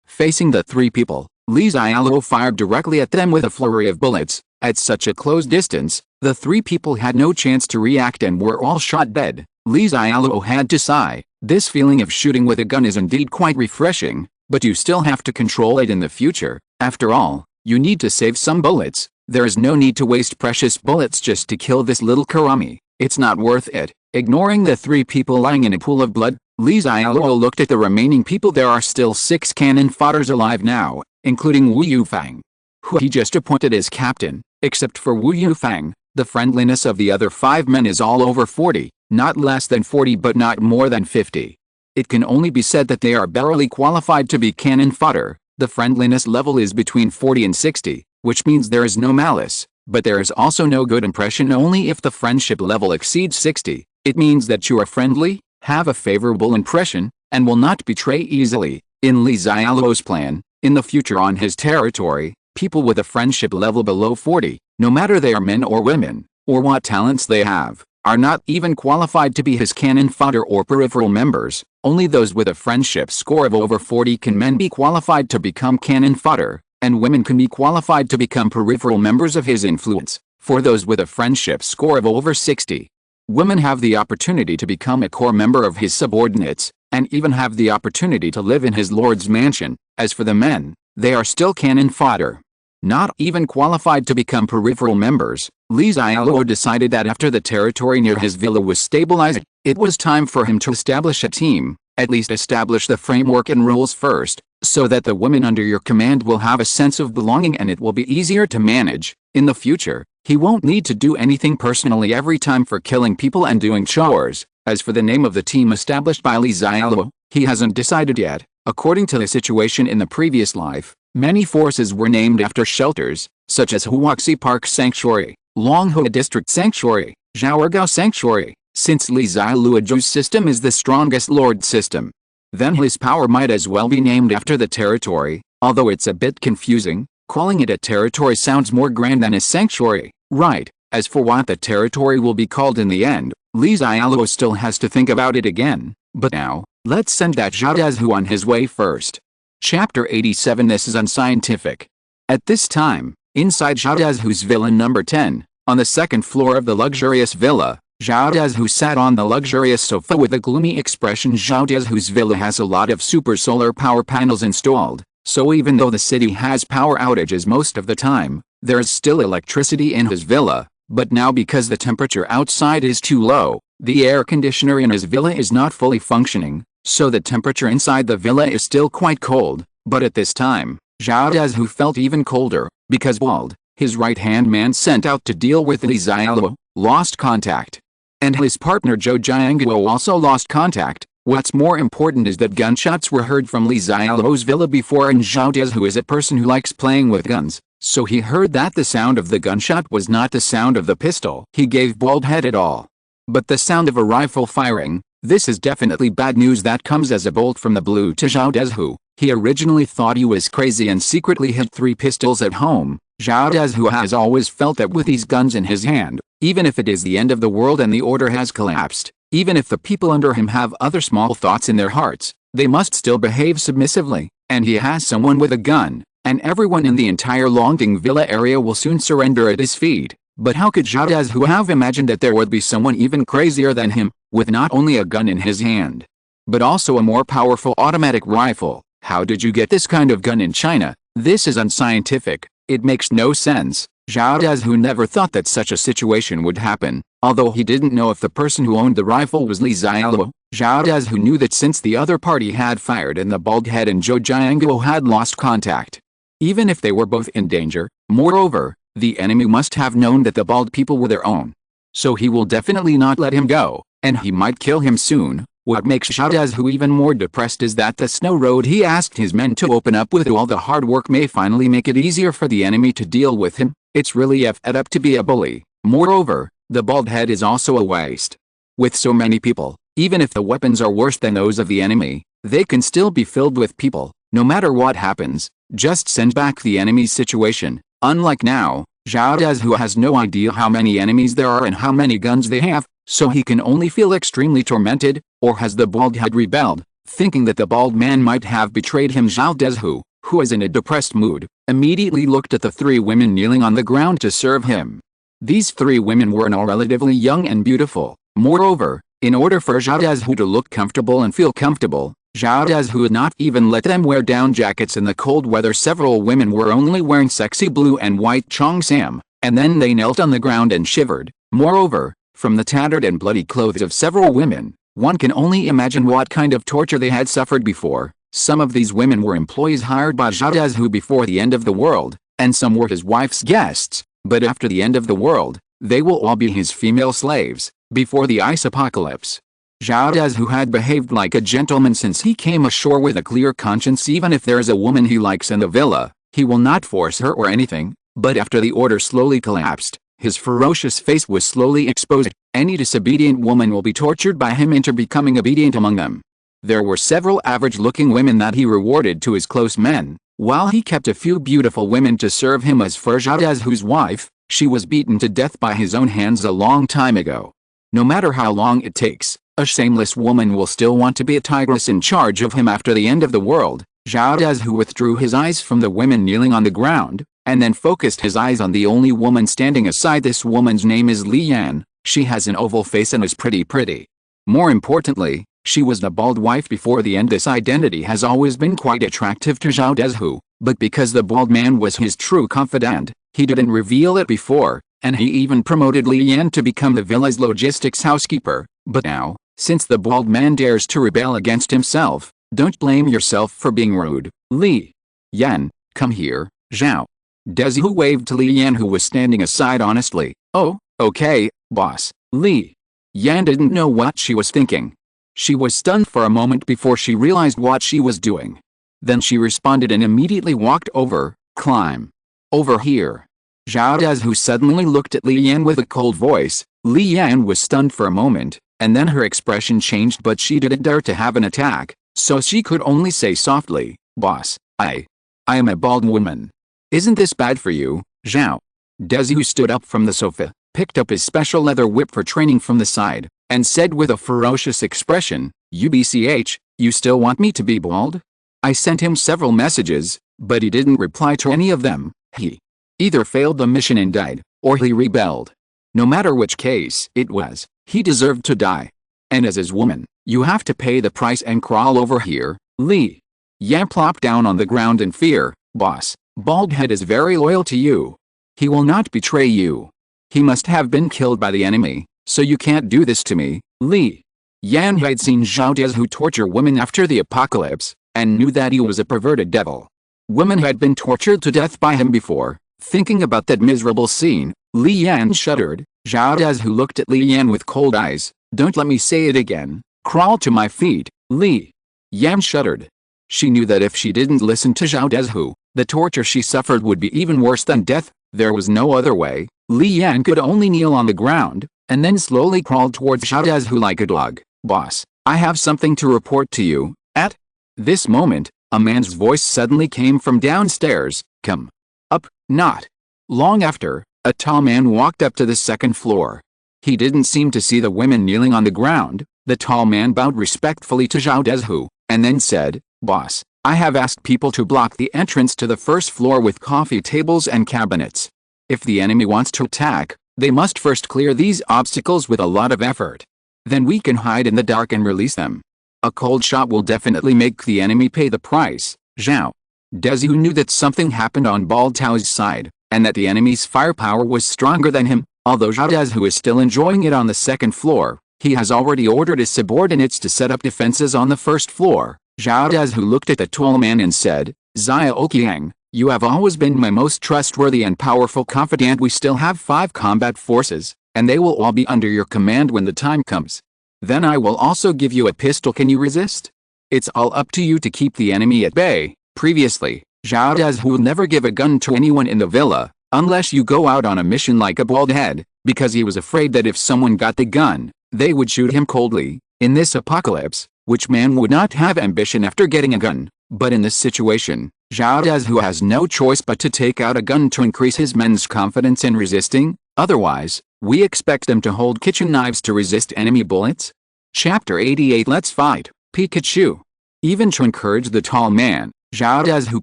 Facing the 3 people, Li Xiaoluo fired directly at them with a flurry of bullets. At such a close distance, the 3 people had no chance to react and were all shot dead. Li Xiaoluo had to sigh. This feeling of shooting with a gun is indeed quite refreshing, but you still have to control it in the future. After all, you need to save some bullets. There is no need to waste precious bullets just to kill this little Karami. It's not worth it. Ignoring the 3 people lying in a pool of blood, Li Xiaoluo looked at the remaining people. There are still 6 cannon fodders alive now, including Wu Yufang, who he just appointed as captain. Except for Wu Yufang, the friendliness of the other 5 men is all over 40, not less than 40 but not more than 50. It can only be said that they are barely qualified to be cannon fodder. The friendliness level is between 40 and 60, which means there is no malice, but there is also no good impression. Only if the friendship level exceeds 60, it means that you are friendly, have a favorable impression, and will not betray easily. In Li Xiaoluo's plan, in the future on his territory, people with a friendship level below 40, no matter they are men or women, or what talents they have, are not even qualified to be his cannon fodder or peripheral members. Only those with a friendship score of over 40 can men be qualified to become cannon fodder, and women can be qualified to become peripheral members of his influence. For those with a friendship score of over 60, women have the opportunity to become a core member of his subordinates, and even have the opportunity to live in his lord's mansion. As for the men, they are still cannon fodder, not even qualified to become peripheral members. Li Xiaoluo decided that after the territory near his villa was stabilized, it was time for him to establish a team, at least establish the framework and rules first, so that the women under your command will have a sense of belonging and it will be easier to manage. In the future, he won't need to do anything personally every time for killing people and doing chores. As for the name of the team established by Li Xiaoluo, he hasn't decided yet. According to the situation in the previous life, many forces were named after shelters, such as Huaxi Park Sanctuary, Longhua District Sanctuary, Zhaorgao Sanctuary. Since Li Xiaoluo's system is the strongest lord system, then his power might as well be named after the territory. Although it's a bit confusing, Calling it a territory sounds more grand than a sanctuary, right? As for what the territory will be called in the end, Xialuo still has to think about it again. But now, let's send that Xiaohu on his way first. Chapter 87. This is unscientific. At this time, inside Xiaohu's villa number 10, on the second floor of the luxurious villa, Xiaohu sat on the luxurious sofa with a gloomy expression. Xiaohu's villa has a lot of super solar power panels installed, so even though the city has power outages most of the time, there is still electricity in his villa. But now, because the temperature outside is too low, the air conditioner in his villa is not fully functioning, so the temperature inside the villa is still quite cold. But at this time, Xiaohu felt even colder, because Wald, his right-hand man sent out to deal with Xialuo, lost contact. And his partner Zhou Jianguo also lost contact. What's more important is that gunshots were heard from Xialuo's villa before, and Xiaohu is a person who likes playing with guns, so he heard that the sound of the gunshot was not the sound of the pistol he gave bald head at all, but the sound of a rifle firing. This is definitely bad news that comes as a bolt from the blue to Xiaohu. He originally thought he was crazy and secretly hid 3 pistols at home. Xiaohu has always felt that with these guns in his hand, even if it is the end of the world and the order has collapsed, even if the people under him have other small thoughts in their hearts, they must still behave submissively, and he has someone with a gun, and everyone in the entire Longding Villa area will soon surrender at his feet. But how could Xiaohu have imagined that there would be someone even crazier than him, with not only a gun in his hand, but also a more powerful automatic rifle? How did you get this kind of gun in China? This is unscientific. It makes no sense. Xiaohu never thought that such a situation would happen, although he didn't know if the person who owned the rifle was Xialuo. Xiaohu knew that since the other party had fired and the bald head and Zhou Jianguo had lost contact, even if they were both in danger, moreover, the enemy must have known that the bald people were their own. So he will definitely not let him go, and he might kill him soon. What makes Xiaohu even more depressed is that the snow road he asked his men to open up with all the hard work may finally make it easier for the enemy to deal with him. It's really effed up to be a bully. Moreover, the bald head is also a waste. With so many people, even if the weapons are worse than those of the enemy, they can still be filled with people. No matter what happens, just send back the enemy's situation. Unlike now, Xiaohu has no idea how many enemies there are and how many guns they have, so he can only feel extremely tormented. Or has the bald head rebelled, thinking that the bald man might have betrayed him? Xiaohu, who is in a depressed mood, immediately looked at the 3 women kneeling on the ground to serve him. These 3 women were now relatively young and beautiful. Moreover, in order for Xiaohu to look comfortable and feel comfortable, Xiaohu would not even let them wear down jackets in the cold weather. Several women were only wearing sexy blue and white cheongsam, and then they knelt on the ground and shivered. Moreover, from the tattered and bloody clothes of several women, one can only imagine what kind of torture they had suffered before. Some of these women were employees hired by Xiaohu before the end of the world, and some were his wife's guests, but after the end of the world, they will all be his female slaves, before the ice apocalypse. Xiaohu had behaved like a gentleman since he came ashore with a clear conscience. Even if there is a woman he likes in the villa, he will not force her or anything. But after the order slowly collapsed, his ferocious face was slowly exposed. Any disobedient woman will be tortured by him into becoming obedient among them. There were several average-looking women that he rewarded to his close men, while he kept a few beautiful women to serve him. As for Xiaohu's wife, she was beaten to death by his own hands a long time ago. No matter how long it takes, a shameless woman will still want to be a tigress in charge of him after the end of the world. Xiaohu withdrew his eyes from the women kneeling on the ground, and then focused his eyes on the only woman standing aside. This woman's name is Li Yan. She has an oval face and is pretty. More importantly, she was the bald wife before the end. This identity has always been quite attractive to Xiaohu, but because the bald man was his true confidant, he didn't reveal it before, and he even promoted Li Yan to become the villa's logistics housekeeper. But now, since the bald man dares to rebel against himself, don't blame yourself for being rude. Li Yan, come here, Zhao. Dezihu waved to Li Yan, who was standing aside honestly. Oh, okay, boss. Li Yan didn't know what she was thinking. She was stunned for a moment before she realized what she was doing. Then she responded and immediately walked over. Climb over here. Xiaohu suddenly looked at Li Yan with a cold voice. Li Yan was stunned for a moment, and then her expression changed, but she didn't dare to have an attack, so she could only say softly, "Boss, I am a bald woman. Isn't this bad for you, Xiao? Dezhu stood up from the sofa, picked up his special leather whip for training from the side, and said with a ferocious expression, "UBCH, you still want me to be bald?" I sent him several messages, but he didn't reply to any of them. He either failed the mission and died, or he rebelled. No matter which case it was, he deserved to die. And as his woman, you have to pay the price and crawl over here. Li Yan plopped down on the ground in fear. Boss, Baldhead is very loyal to you. He will not betray you. He must have been killed by the enemy, so you can't do this to me. Li Yan had seen Xiao Dezhu torture women after the apocalypse, and knew that he was a perverted devil. Women had been tortured to death by him before. Thinking about that miserable scene, Li Yan shuddered. Xiao Dezhu looked at Li Yan with cold eyes. Don't let me say it again. Crawl to my feet. Li Yan shuddered. She knew that if she didn't listen to Xiao Dezhu, the torture she suffered would be even worse than death. There was no other way. Li Yan could only kneel on the ground, and then slowly crawled towards Xiao Dezhu like a dog. Boss, I have something to report to you. At this moment, a man's voice suddenly came from downstairs. Come up. Not long after, a tall man walked up to the second floor. He didn't seem to see the women kneeling on the ground. The tall man bowed respectfully to Xiao Dezhu, and then said, Boss, I have asked people to block the entrance to the first floor with coffee tables and cabinets. If the enemy wants to attack, they must first clear these obstacles with a lot of effort. Then we can hide in the dark and release them. A cold shot will definitely make the enemy pay the price. Xiao Dezhu knew that something happened on Bald Tao's side, and that the enemy's firepower was stronger than him. Although Xiao Dezhu is still enjoying it on the second floor, he has already ordered his subordinates to set up defenses on the first floor. Xiao Dezhu looked at the tall man and said, Xiao Qiang, you have always been my most trustworthy and powerful confidant. We still have 5 combat forces, and they will all be under your command when the time comes. Then I will also give you a pistol. Can you resist? It's all up to you to keep the enemy at bay. Previously, Xiao Dezhu would never give a gun to anyone in the villa, unless you go out on a mission like a bald head, because he was afraid that if someone got the gun, they would shoot him coldly. In this apocalypse, which man would not have ambition after getting a gun? But in this situation, Xiao Dezhu has no choice but to take out a gun to increase his men's confidence in resisting. Otherwise, we expect them to hold kitchen knives to resist enemy bullets. Chapter 88. Let's fight, Pikachu. Even to encourage the tall man, Xiao Dezhu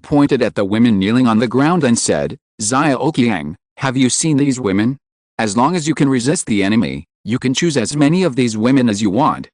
pointed at the women kneeling on the ground and said, Xiao Qiang, have you seen these women? As long as you can resist the enemy, you can choose as many of these women as you want.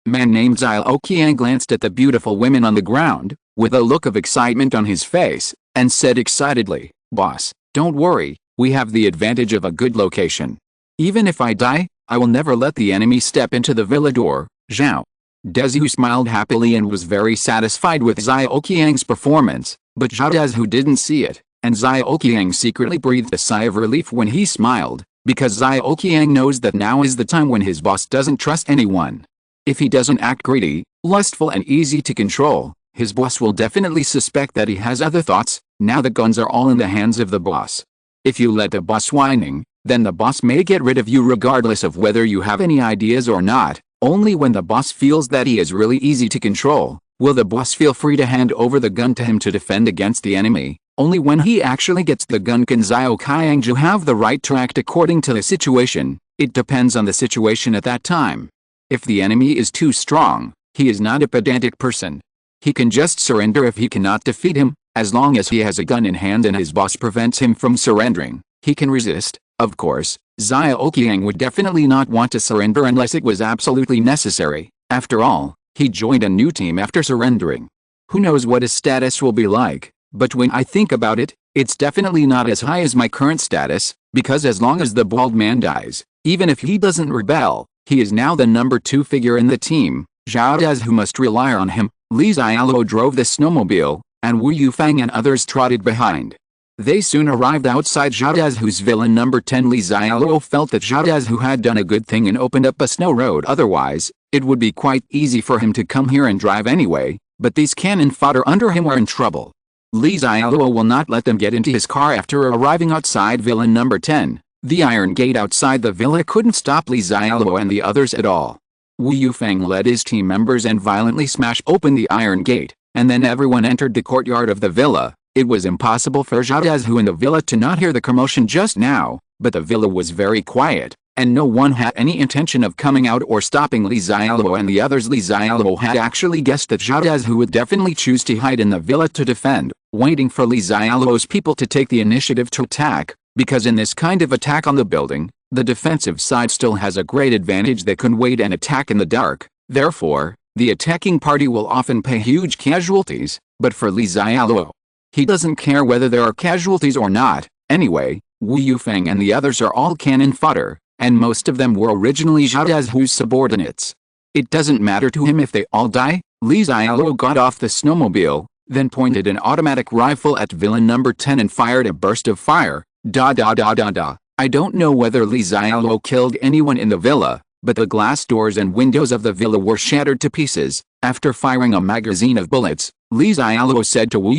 The man named Xiao Qiang glanced at the beautiful women on the ground, with a look of excitement on his face, and said excitedly, Boss, don't worry, we have the advantage of a good location. Even if I die, I will never let the enemy step into the villa door. Xiao Dezhu smiled happily and was very satisfied with Xiao Qiang's performance, but Xiao Dezhu didn't see it, and Xiao Qiang secretly breathed a sigh of relief when he smiled, because Xiao Qiang knows that now is the time when his boss doesn't trust anyone. If he doesn't act greedy, lustful and easy to control, his boss will definitely suspect that he has other thoughts. Now the guns are all in the hands of the boss. If you let the boss whining, then the boss may get rid of you regardless of whether you have any ideas or not. Only when the boss feels that he is really easy to control, will the boss feel free to hand over the gun to him to defend against the enemy. Only when he actually gets the gun can Xiao Qiang have the right to act according to the situation. It depends on the situation at that time. If the enemy is too strong, he is not a pedantic person. He can just surrender if he cannot defeat him. As long as he has a gun in hand and his boss prevents him from surrendering, he can resist. Of course, Xiao Qiang would definitely not want to surrender unless it was absolutely necessary. After all, he joined a new team after surrendering. Who knows what his status will be like, but when I think about it, it's definitely not as high as my current status, because as long as the bald man dies, even if he doesn't rebel, he is now the number 2 figure in the team. Xiao Dezhu must rely on him. Li Xialuo drove the snowmobile, and Wu Yufang and others trotted behind. They soon arrived outside Xiao Dezhu's villa number 10. Li Xialuo felt that Xiao Dezhu had done a good thing and opened up a snow road. Otherwise, it would be quite easy for him to come here and drive anyway, but these cannon fodder under him are in trouble. Li Xialuo will not let them get into his car. After arriving outside villa number 10, the iron gate outside the villa couldn't stop Li Xialuo and the others at all. Wu Yufang led his team members and violently smashed open the iron gate, and then everyone entered the courtyard of the villa. It was impossible for Xialuo in the villa to not hear the commotion just now, but the villa was very quiet, and no one had any intention of coming out or stopping Xialuo and the others. Xialuo had actually guessed that Xialuo would definitely choose to hide in the villa to defend, waiting for Xialuo's people to take the initiative to attack, because in this kind of attack on the building, the defensive side still has a great advantage. They can wait and attack in the dark. Therefore, the attacking party will often pay huge casualties, but for Xialuo, he doesn't care whether there are casualties or not. Anyway, Wu Yufeng and the others are all cannon fodder, and most of them were originally Xialuo's subordinates. It doesn't matter to him if they all die. Xialuo got off the snowmobile, then pointed an automatic rifle at villain number 10 and fired a burst of fire. I don't know whether Xialuo killed anyone in the villa, but the glass doors and windows of the villa were shattered to pieces. After firing a magazine of bullets, Xialuo said to Wu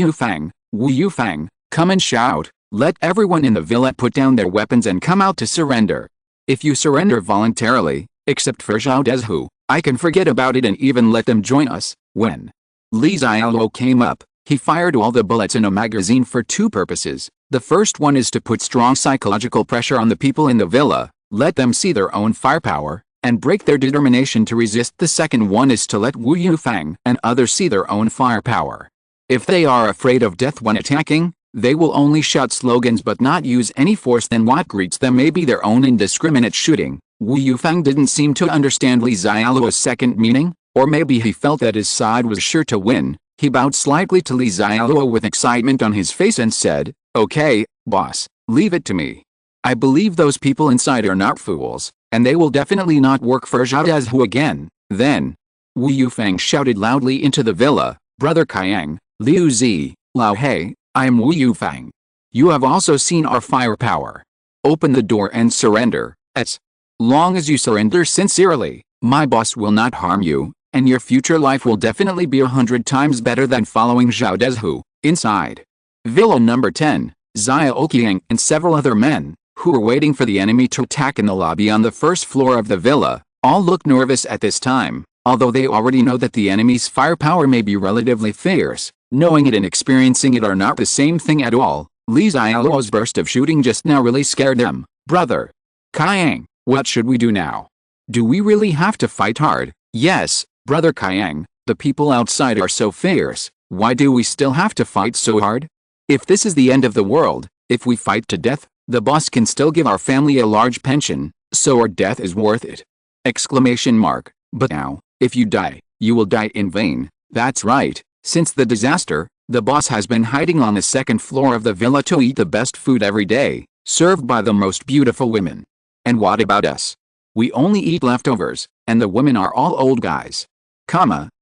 Yufeng, come and shout. Let everyone in the villa put down their weapons and come out to surrender. If you surrender voluntarily, except for Xialuo, I can forget about it and even let them join us. When Xialuo came up, he fired all the bullets in a magazine for two purposes. The first one is to put strong psychological pressure on the people in the villa, let them see their own firepower, and break their determination to resist. The second one is to let Wu Yufeng and others see their own firepower. If they are afraid of death when attacking, they will only shout slogans but not use any force. Then what greets them may be their own indiscriminate shooting. Wu Yufeng didn't seem to understand Xialuo's second meaning, or maybe he felt that his side was sure to win. He bowed slightly to Xialuo with excitement on his face and said, okay, boss, leave it to me. I believe those people inside are not fools, and they will definitely not work for Xialuo again. Then, Wu Yufeng shouted loudly into the villa, Brother Kayang, Liu Zi, Lao Hei, I am Wu Yufeng. You have also seen our firepower. Open the door and surrender. As long as you surrender sincerely, my boss will not harm you, and your future life will definitely be 100 times better than following Xialuo. Inside Villa number 10, Xiaoqiang and several other men, who were waiting for the enemy to attack in the lobby on the first floor of the villa, all looked nervous at this time, although they already know that the enemy's firepower may be relatively fierce. Knowing it and experiencing it are not the same thing at all. Xialuo's burst of shooting just now really scared them. Brother Kayang, what should we do now? Do we really have to fight hard? Yes, Brother Kayang, the people outside are so fierce. Why do we still have to fight so hard? If this is the end of the world, if we fight to death, the boss can still give our family a large pension, so our death is worth it. Exclamation mark. But now, if you die, you will die in vain. That's right. Since the disaster, the boss has been hiding on the second floor of the villa to eat the best food every day, served by the most beautiful women. And what about us? We only eat leftovers, and the women are all old guys.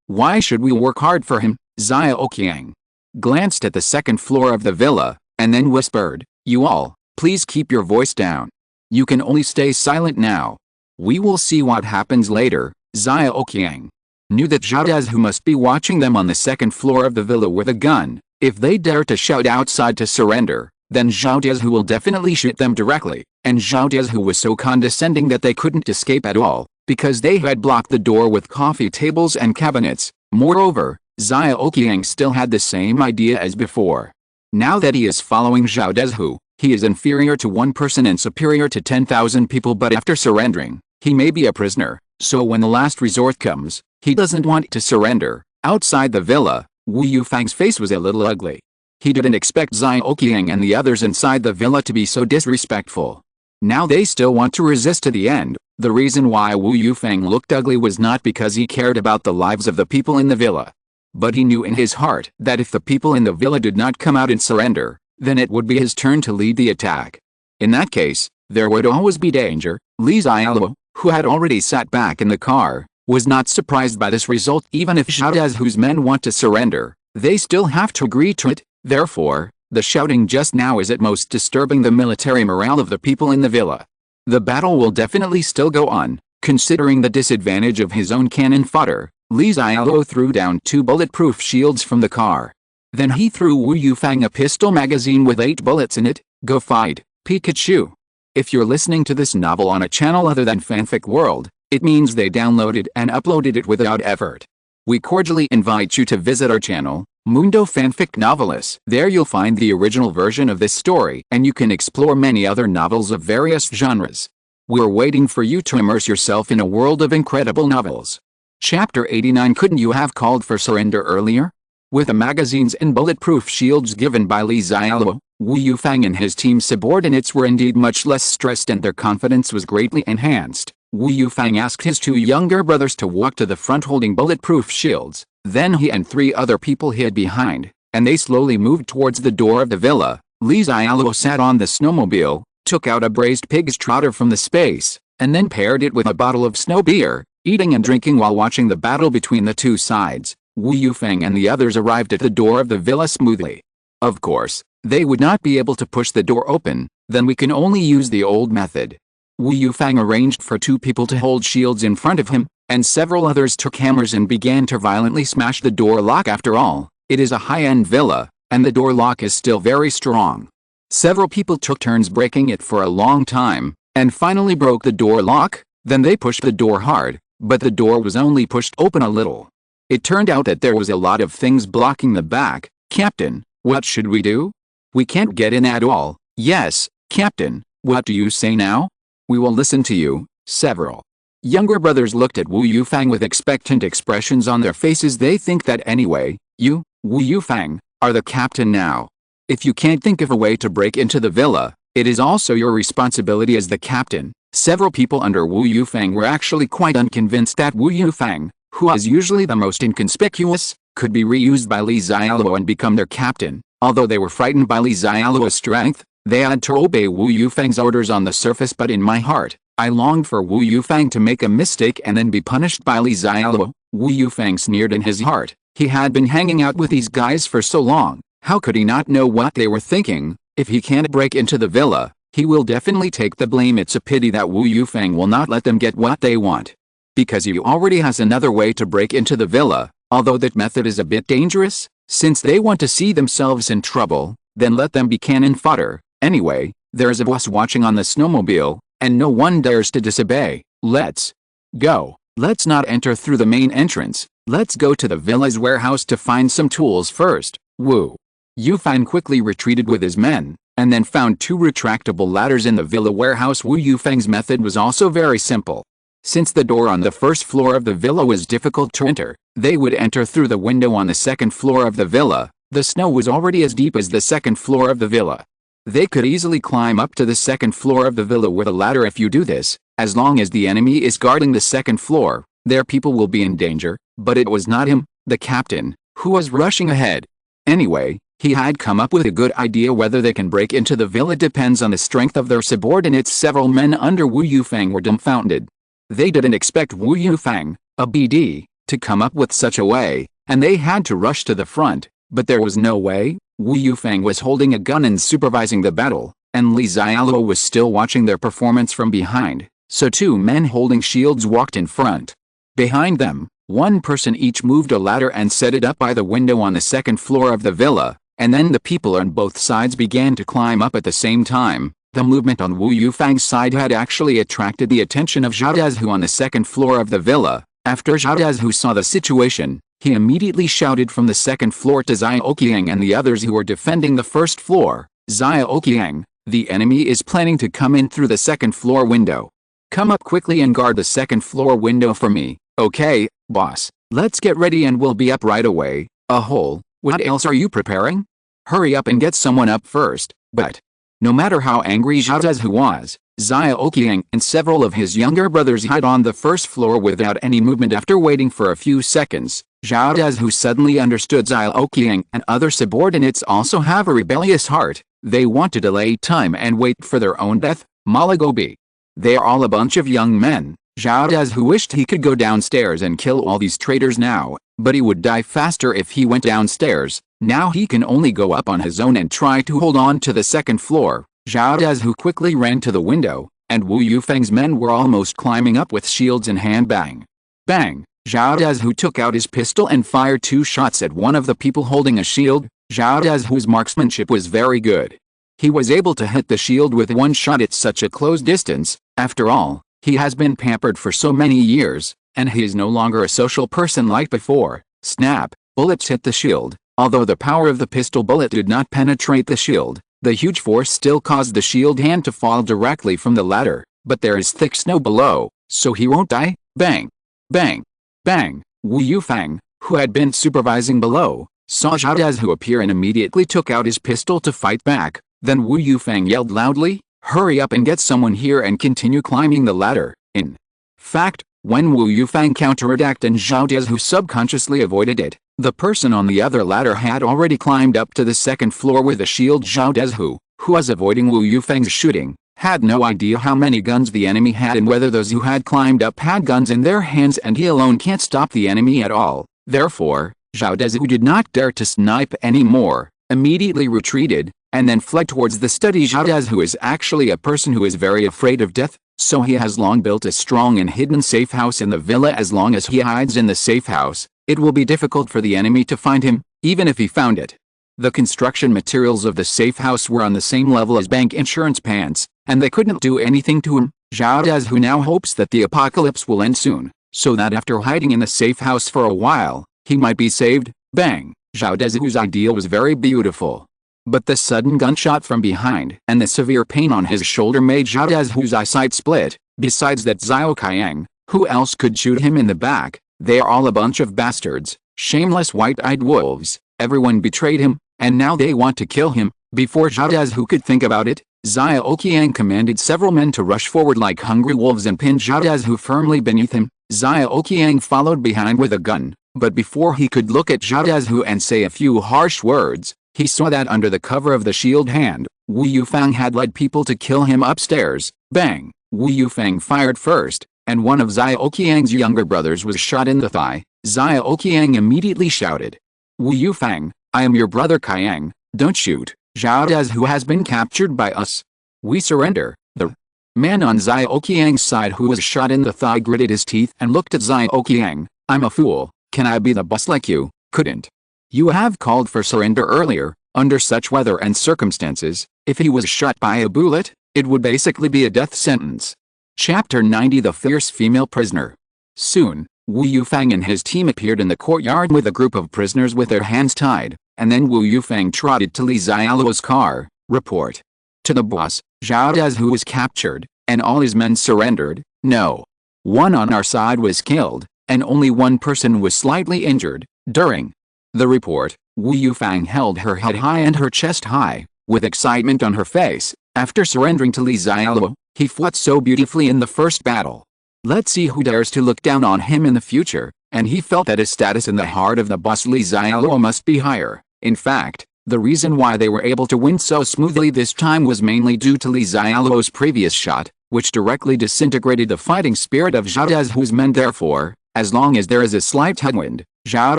Why should we work hard for him? Xiaoqiang glanced at the second floor of the villa, and then whispered, you all, please keep your voice down. You can only stay silent now. We will see what happens later. Xiaoqiang knew that Xialuo must be watching them on the second floor of the villa with a gun. If they dare to shout outside to surrender, then Xialuo will definitely shoot them directly. And Xialuo was so condescending that they couldn't escape at all, because they had blocked the door with coffee tables and cabinets. Moreover, Xiaoqiang still had the same idea as before. Now that he is following Xialuo, he is inferior to one person and superior to 10,000 people, but after surrendering, he may be a prisoner. So when the last resort comes, he doesn't want to surrender. Outside the villa, Wu Yufeng's face was a little ugly. He didn't expect Xiaoqiang and the others inside the villa to be so disrespectful. Now they still want to resist to the end. The reason why Wu Yufeng looked ugly was not because he cared about the lives of the people in the villa. But he knew in his heart that if the people in the villa did not come out and surrender, then it would be his turn to lead the attack. In that case, there would always be danger. Xialuo, who had already sat back in the car, was not surprised by this result. Even if Xialuo's men want to surrender, they still have to agree to it. Therefore, the shouting just now is at most disturbing the military morale of the people in the villa. The battle will definitely still go on. Considering the disadvantage of his own cannon fodder, Xialuo threw down 2 bulletproof shields from the car. Then he threw Wu Yufeng a pistol magazine with 8 bullets in it. Go fight, Pikachu. If you're listening to this novel on a channel other than Fanfic World, it means they downloaded and uploaded it without effort. We cordially invite you to visit our channel, Mundo Fanfic Novelist. There you'll find the original version of this story, and you can explore many other novels of various genres. We're waiting for you to immerse yourself in a world of incredible novels. Chapter 89. Couldn't you have called for surrender earlier? With the magazines and bulletproof shields given by Li Xiaoluo, Wu Yufang and his team's subordinates were indeed much less stressed and their confidence was greatly enhanced. Wu Yufang asked his two younger brothers to walk to the front holding bulletproof shields. Then he and three other people hid behind, and they slowly moved towards the door of the villa. Li Xiaoluo sat on the snowmobile, took out a braised pig's trotter from the space, and then paired it with a bottle of snow beer, eating and drinking while watching the battle between the two sides. Wu Yufang and the others arrived at the door of the villa smoothly. Of course, they would not be able to push the door open, then we can only use the old method. Wu Yufang arranged for two people to hold shields in front of him, and several others took hammers and began to violently smash the door lock. After all, it is a high-end villa, and the door lock is still very strong. Several people took turns breaking it for a long time, and finally broke the door lock. Then they pushed the door hard, but the door was only pushed open a little. It turned out that there was a lot of things blocking the back. Captain, what should we do? We can't get in at all. Yes, Captain, what do you say now? We will listen to you. Several younger brothers looked at Wu Yufang with expectant expressions on their faces. They think that anyway, you, Wu Yufang, are the captain now. If you can't think of a way to break into the villa, it is also your responsibility as the captain. Several people under Wu Yufang were actually quite unconvinced that Wu Yufang, who is usually the most inconspicuous, could be reused by Li Xiaoluo and become their captain. Although they were frightened by Li Xiaoluo's strength, they had to obey Wu Yufang's orders on the surface, but in my heart, I longed for Wu Yufang to make a mistake and then be punished by Li Xiaoluo. Wu Yufang sneered in his heart. He had been hanging out with these guys for so long, how could he not know what they were thinking? If he can't break into the villa, he will definitely take the blame. It's a pity that Wu Yufang will not let them get what they want. Because he already has another way to break into the villa, although that method is a bit dangerous, since they want to see themselves in trouble, then let them be cannon fodder. Anyway, there's a boss watching on the snowmobile, and no one dares to disobey. Let's go. Let's not enter through the main entrance. Let's go to the villa's warehouse to find some tools first. Wu Yufang quickly retreated with his men, and then found two retractable ladders in the villa warehouse. Wu Yufang's method was also very simple. Since the door on the first floor of the villa was difficult to enter, they would enter through the window on the second floor of the villa. The snow was already as deep as the second floor of the villa. They could easily climb up to the second floor of the villa with a ladder. If you do this, as long as the enemy is guarding the second floor, their people will be in danger. But it was not him, the captain, who was rushing ahead. Anyway, he had come up with a good idea. Whether they can break into the villa depends on the strength of their subordinates. Several men under Wu Yufang were dumbfounded. They didn't expect Wu Yufang, a BD, to come up with such a way, and they had to rush to the front. But there was no way. Wu Yufang was holding a gun and supervising the battle, and Li Xiaoluo was still watching their performance from behind. So two men holding shields walked in front. Behind them, one person each moved a ladder and set it up by the window on the second floor of the villa, and then the people on both sides began to climb up at the same time. The movement on Wu Yufang's side had actually attracted the attention of Xiaodazhu on the second floor of the villa. After Xiaodazhu saw the situation, he immediately shouted from the second floor to Xiaoqiang and the others who were defending the first floor, "Xiaoqiang, the enemy is planning to come in through the second floor window. Come up quickly and guard the second floor window for me." "Okay, boss. Let's get ready and we'll be up right away." "A hole? What else are you preparing? Hurry up and get someone up first." But no matter how angry Xiaodazhu was, Xiaoqiang and several of his younger brothers hid on the first floor without any movement. After waiting for a few seconds, Xiaodazhu suddenly understood Xiaoqiang and other subordinates also have a rebellious heart. They want to delay time and wait for their own death. Malagobi. They are all a bunch of young men. Xiaodazhu wished he could go downstairs and kill all these traitors now, but he would die faster if he went downstairs. Now he can only go up on his own and try to hold on to the second floor. Xiaodazhu quickly ran to the window, and Wu Yufang's men were almost climbing up with shields in hand. Bang! Bang! Xiaodazhu took out his pistol and fired 2 shots at one of the people holding a shield. Xiaodazhu's marksmanship was very good. He was able to hit the shield with 1 shot at such a close distance. After all, he has been pampered for so many years, and he is no longer a social person like before. Snap! Bullets hit the shield, Although the power of the pistol bullet did not penetrate the shield, the huge force still caused the shield hand to fall directly from the ladder. But there is thick snow below, so he won't die. Bang! Bang! Bang! Wu Yufang, who had been supervising below, saw Zhao Dazhu appear and immediately took out his pistol to fight back. Then Wu Yufang yelled loudly, "Hurry up and get someone here and continue climbing the ladder." In fact, when Wu Yufang counterattacked and Zhao Dazhu subconsciously avoided it, the person on the other ladder had already climbed up to the second floor with a shield. Zhao Dazhu, who was avoiding Wu Yufang's shooting, had no idea how many guns the enemy had and whether those who had climbed up had guns in their hands, and he alone can't stop the enemy at all. Therefore, Zhao Dazhu did not dare to snipe anymore, immediately retreated, and then fled towards the study. Zhao Dazhu is actually a person who is very afraid of death, so he has long built a strong and hidden safe house in the villa. As long as he hides in the safe house, it will be difficult for the enemy to find him, even if he found it. The construction materials of the safe house were on the same level as bank insurance pants, and they couldn't do anything to him. Zhao Dazhu now hopes that the apocalypse will end soon, so that after hiding in the safe house for a while, he might be saved. Bang! Zhao Dazhu's idea was very beautiful. But the sudden gunshot from behind and the severe pain on his shoulder made Zhao Dazhu's eyesight split. Besides that, Xiao Qiang, who else could shoot him in the back? They are all a bunch of bastards, shameless white-eyed wolves. Everyone betrayed him, and now they want to kill him. Before Zhao Dazhu could think about it, Xiao Qiang commanded several men to rush forward like hungry wolves and pin Zhao Dazhu firmly beneath him. Xiao Qiang followed behind with a gun, but before he could look at Zhao Dazhu and say a few harsh words, he saw that under the cover of the shield hand, Wu Yufang had led people to kill him upstairs. Bang! Wu Yufang fired first, and one of Xiao Qiang's younger brothers was shot in the thigh. Xiao Qiang immediately shouted, "Wu Yufang, I am your brother Qiang, don't shoot. Zhao Dazhu has been captured by us. We surrender." The man on Xiao Qiang's side who was shot in the thigh gritted his teeth and looked at Xiao Qiang. "I'm a fool. Can I be the boss like you? Couldn't you have called for surrender earlier? Under such weather and circumstances, if he was shot by a bullet, it would basically be a death sentence." Chapter 90: The Fierce Female Prisoner. Soon, Wu Yufang and his team appeared in the courtyard with a group of prisoners with their hands tied, and then Wu Yufang trotted to Li Xiaoluo's car. "Report to the boss, Zhao Dazhu was captured, and all his men surrendered. No one on our side was killed, and only one person was slightly injured." During the report, Wu Yufang held her head high and her chest high, with excitement on her face. After surrendering to Li Xiaoluo, he fought so beautifully in the first battle. Let's see who dares to look down on him in the future, and he felt that his status in the heart of the boss Li Xiaoluo must be higher. In fact, the reason why they were able to win so smoothly this time was mainly due to Li Xiaoluo's previous shot, which directly disintegrated the fighting spirit of Zhao Dazhu's men. Therefore, as long as there is a slight headwind, Zhao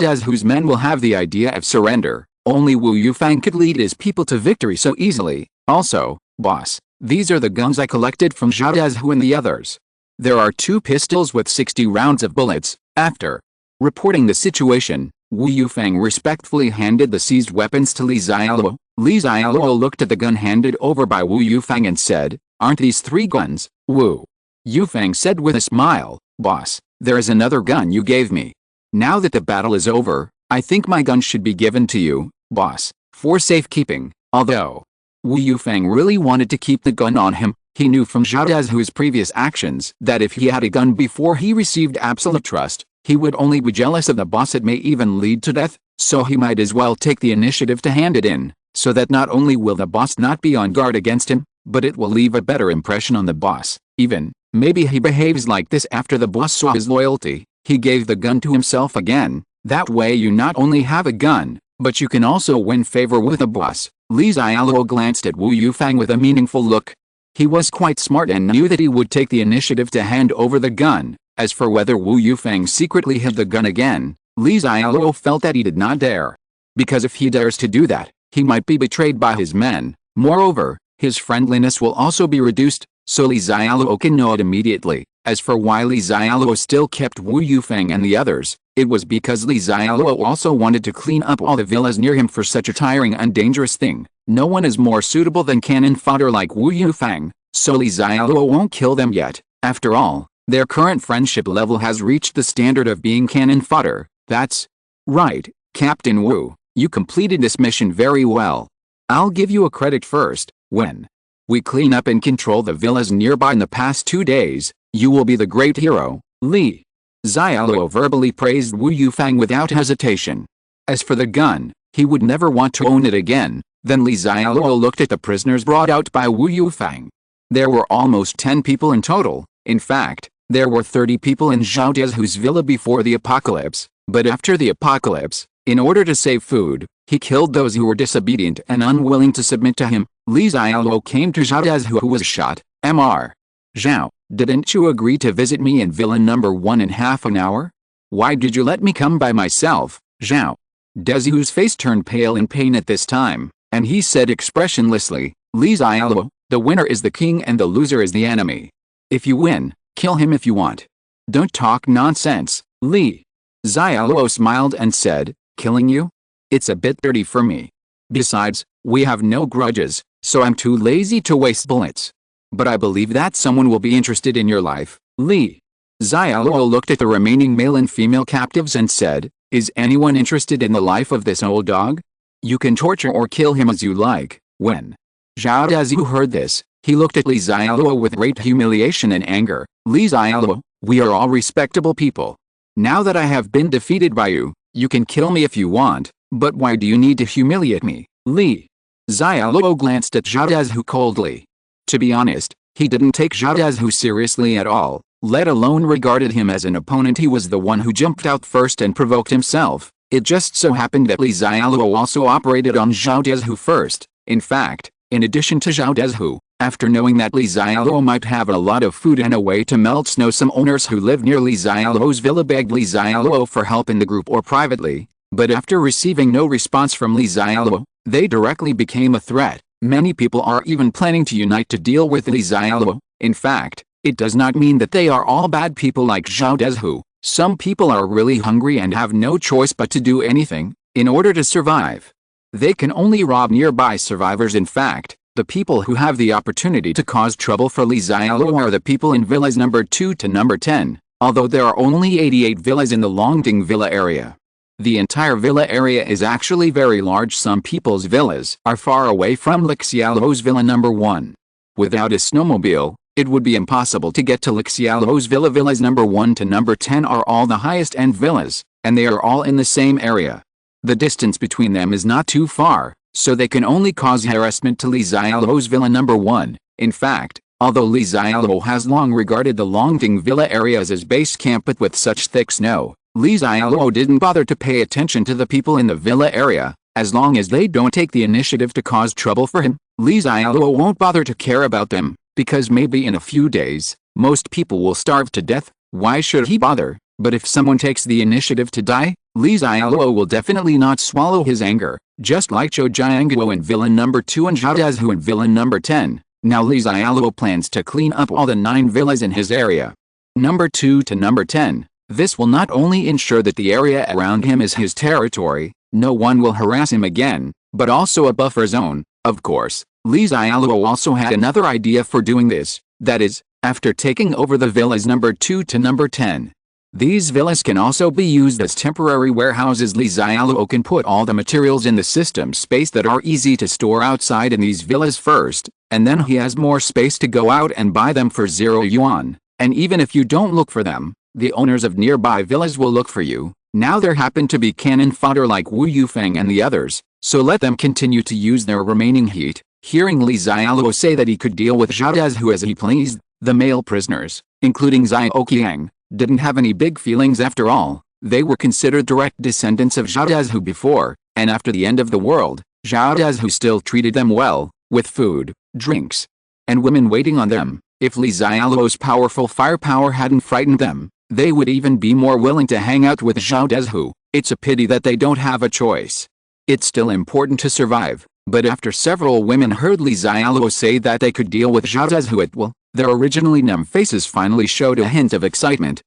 Dazhu's men will have the idea of surrender. Only Wu Yufang could lead his people to victory so easily. Also, boss, these are the guns I collected from Zhao Dazhu and the others. There are 2 pistols with 60 rounds of bullets. After reporting the situation, Wu Yufang respectfully handed the seized weapons to Li Xiaoluo. Li Xiaoluo looked at the gun handed over by Wu Yufang and said, "Aren't these 3 guns?" Wu Yufang said with a smile, "Boss, there is another gun you gave me. Now that the battle is over, I think my gun should be given to you, boss, for safekeeping." Although Wu Yufang really wanted to keep the gun on him, he knew from Zhao Dazhu's previous actions that if he had a gun before he received absolute trust, he would only be jealous of the boss. It may even lead to death, so he might as well take the initiative to hand it in, so that not only will the boss not be on guard against him, but it will leave a better impression on the boss. Even, maybe he behaves like this after the boss saw his loyalty. He gave the gun to himself again. That way you not only have a gun, but you can also win favor with the boss. Li Xiaoluo glanced at Wu Yufang with a meaningful look. He was quite smart and knew that he would take the initiative to hand over the gun. As for whether Wu Yufang secretly hid the gun again, Li Xiaoluo felt that he did not dare. Because if he dares to do that, he might be betrayed by his men. Moreover, his friendliness will also be reduced, so Li Xiaoluo can know it immediately. As for why Li Xiaoluo still kept Wu Yufang and the others, it was because Li Xiaoluo also wanted to clean up all the villas near him for such a tiring and dangerous thing. No one is more suitable than cannon fodder like Wu Yufang, so Li Xiaoluo won't kill them yet. After all, their current friendship level has reached the standard of being cannon fodder. That's right, Captain Wu. You completed this mission very well. I'll give you a credit first. When we clean up and control the villas nearby in the past 2 days, you will be the great hero, Li. Xialuo verbally praised Wu Yufang without hesitation. As for the gun, he would never want to own it again. Then Li Xiaoluo looked at the prisoners brought out by Wu Yufang. There were almost 10 people in total. In fact, there were 30 people in Zhao Dezhu's villa before the apocalypse, but after the apocalypse, in order to save food, he killed those who were disobedient and unwilling to submit to him. Li Xiaoluo came to Zhao Dezhu, who was shot. Mr. Zhao, didn't you agree to visit me in villa number 1 in half an hour? Why did you let me come by myself, Zhao? Dezhu's face turned pale in pain at this time, and he said expressionlessly, Li Xiaoluo, the winner is the king and the loser is the enemy. If you win, kill him if you want. Don't talk nonsense, Li. Xiaoluo smiled and said, killing you? It's a bit dirty for me. Besides, we have no grudges, so I'm too lazy to waste bullets. But I believe that someone will be interested in your life, Li. Xiaoluo looked at the remaining male and female captives and said, is anyone interested in the life of this old dog? You can torture or kill him as you like. When Zhao Dezhu heard this, he looked at Li Xiaoluo with great humiliation and anger. Li Xiaoluo, we are all respectable people. Now that I have been defeated by you, you can kill me if you want, but why do you need to humiliate me, Li? Xiaoluo glanced at Zhao Dezhu coldly. To be honest, he didn't take Zhao Dezhu seriously at all, let alone regarded him as an opponent. He was the one who jumped out first and provoked himself. It just so happened that Li Xiaoluo also operated on Zhao Dezhu first. In fact, in addition to Zhao Dezhu, after knowing that Li Xiaoluo might have a lot of food and a way to melt snow, some owners who lived near Li Xiaoluo's villa begged Li Xiaoluo for help in the group or privately, but after receiving no response from Li Xiaoluo, they directly became a threat. Many people are even planning to unite to deal with Li Xiaoluo. In fact, it does not mean that they are all bad people like Zhao Dezhu. Some people are really hungry and have no choice but to do anything in order to survive. They can only rob nearby survivors. In fact, the people who have the opportunity to cause trouble for Li Xiaoluo are the people in villas number 2 to number 10, although there are only 88 villas in the Longding villa area. The entire villa area is actually very large. Some people's villas are far away from Xialuo's villa number 1. Without a snowmobile, it would be impossible to get to Xialuo's villa. Villas number 1 to number 10 are all the highest end villas, and they are all in the same area. The distance between them is not too far, so they can only cause harassment to Li Xiaoluo's villa number 1. In fact, although Li Xiaoluo has long regarded the Longding villa area as his base camp, but with such thick snow, Li Xiaoluo didn't bother to pay attention to the people in the villa area. As long as they don't take the initiative to cause trouble for him, Li Xiaoluo won't bother to care about them, because maybe in a few days, most people will starve to death. Why should he bother? But if someone takes the initiative to die, Li Xiaoluo will definitely not swallow his anger, just like Zhou Jianguo in villa number 2 and Zhao Dezhu in villa number 10. Now Li Xiaoluo plans to clean up all the 9 villas in his area. Number 2 to number 10. This will not only ensure that the area around him is his territory, no one will harass him again, but also a buffer zone. Of course, Li Xiaoluo also had another idea for doing this, that is, after taking over the villas number 2 to number 10. These villas can also be used as temporary warehouses. Li Xiaoluo can put all the materials in the system space that are easy to store outside in these villas first, and then he has more space to go out and buy them for 0 yuan. And even if you don't look for them, the owners of nearby villas will look for you. Now there happen to be cannon fodder like Wu Yufang and the others, so let them continue to use their remaining heat. Hearing Li Xiaoluo say that he could deal with Zhao Dezhu as he pleased, the male prisoners, including Xiaoqiang, didn't have any big feelings. After all, they were considered direct descendants of Zhao Dezhu before, and after the end of the world, Zhao Dezhu still treated them well, with food, drinks, and women waiting on them. If Li Xiaoluo's powerful firepower hadn't frightened them, they would even be more willing to hang out with Zhao Dezhu. It's a pity that they don't have a choice. It's still important to survive, but after several women heard Li Xiaoluo say that they could deal with Zhao Dezhu at will, their originally numb faces finally showed a hint of excitement.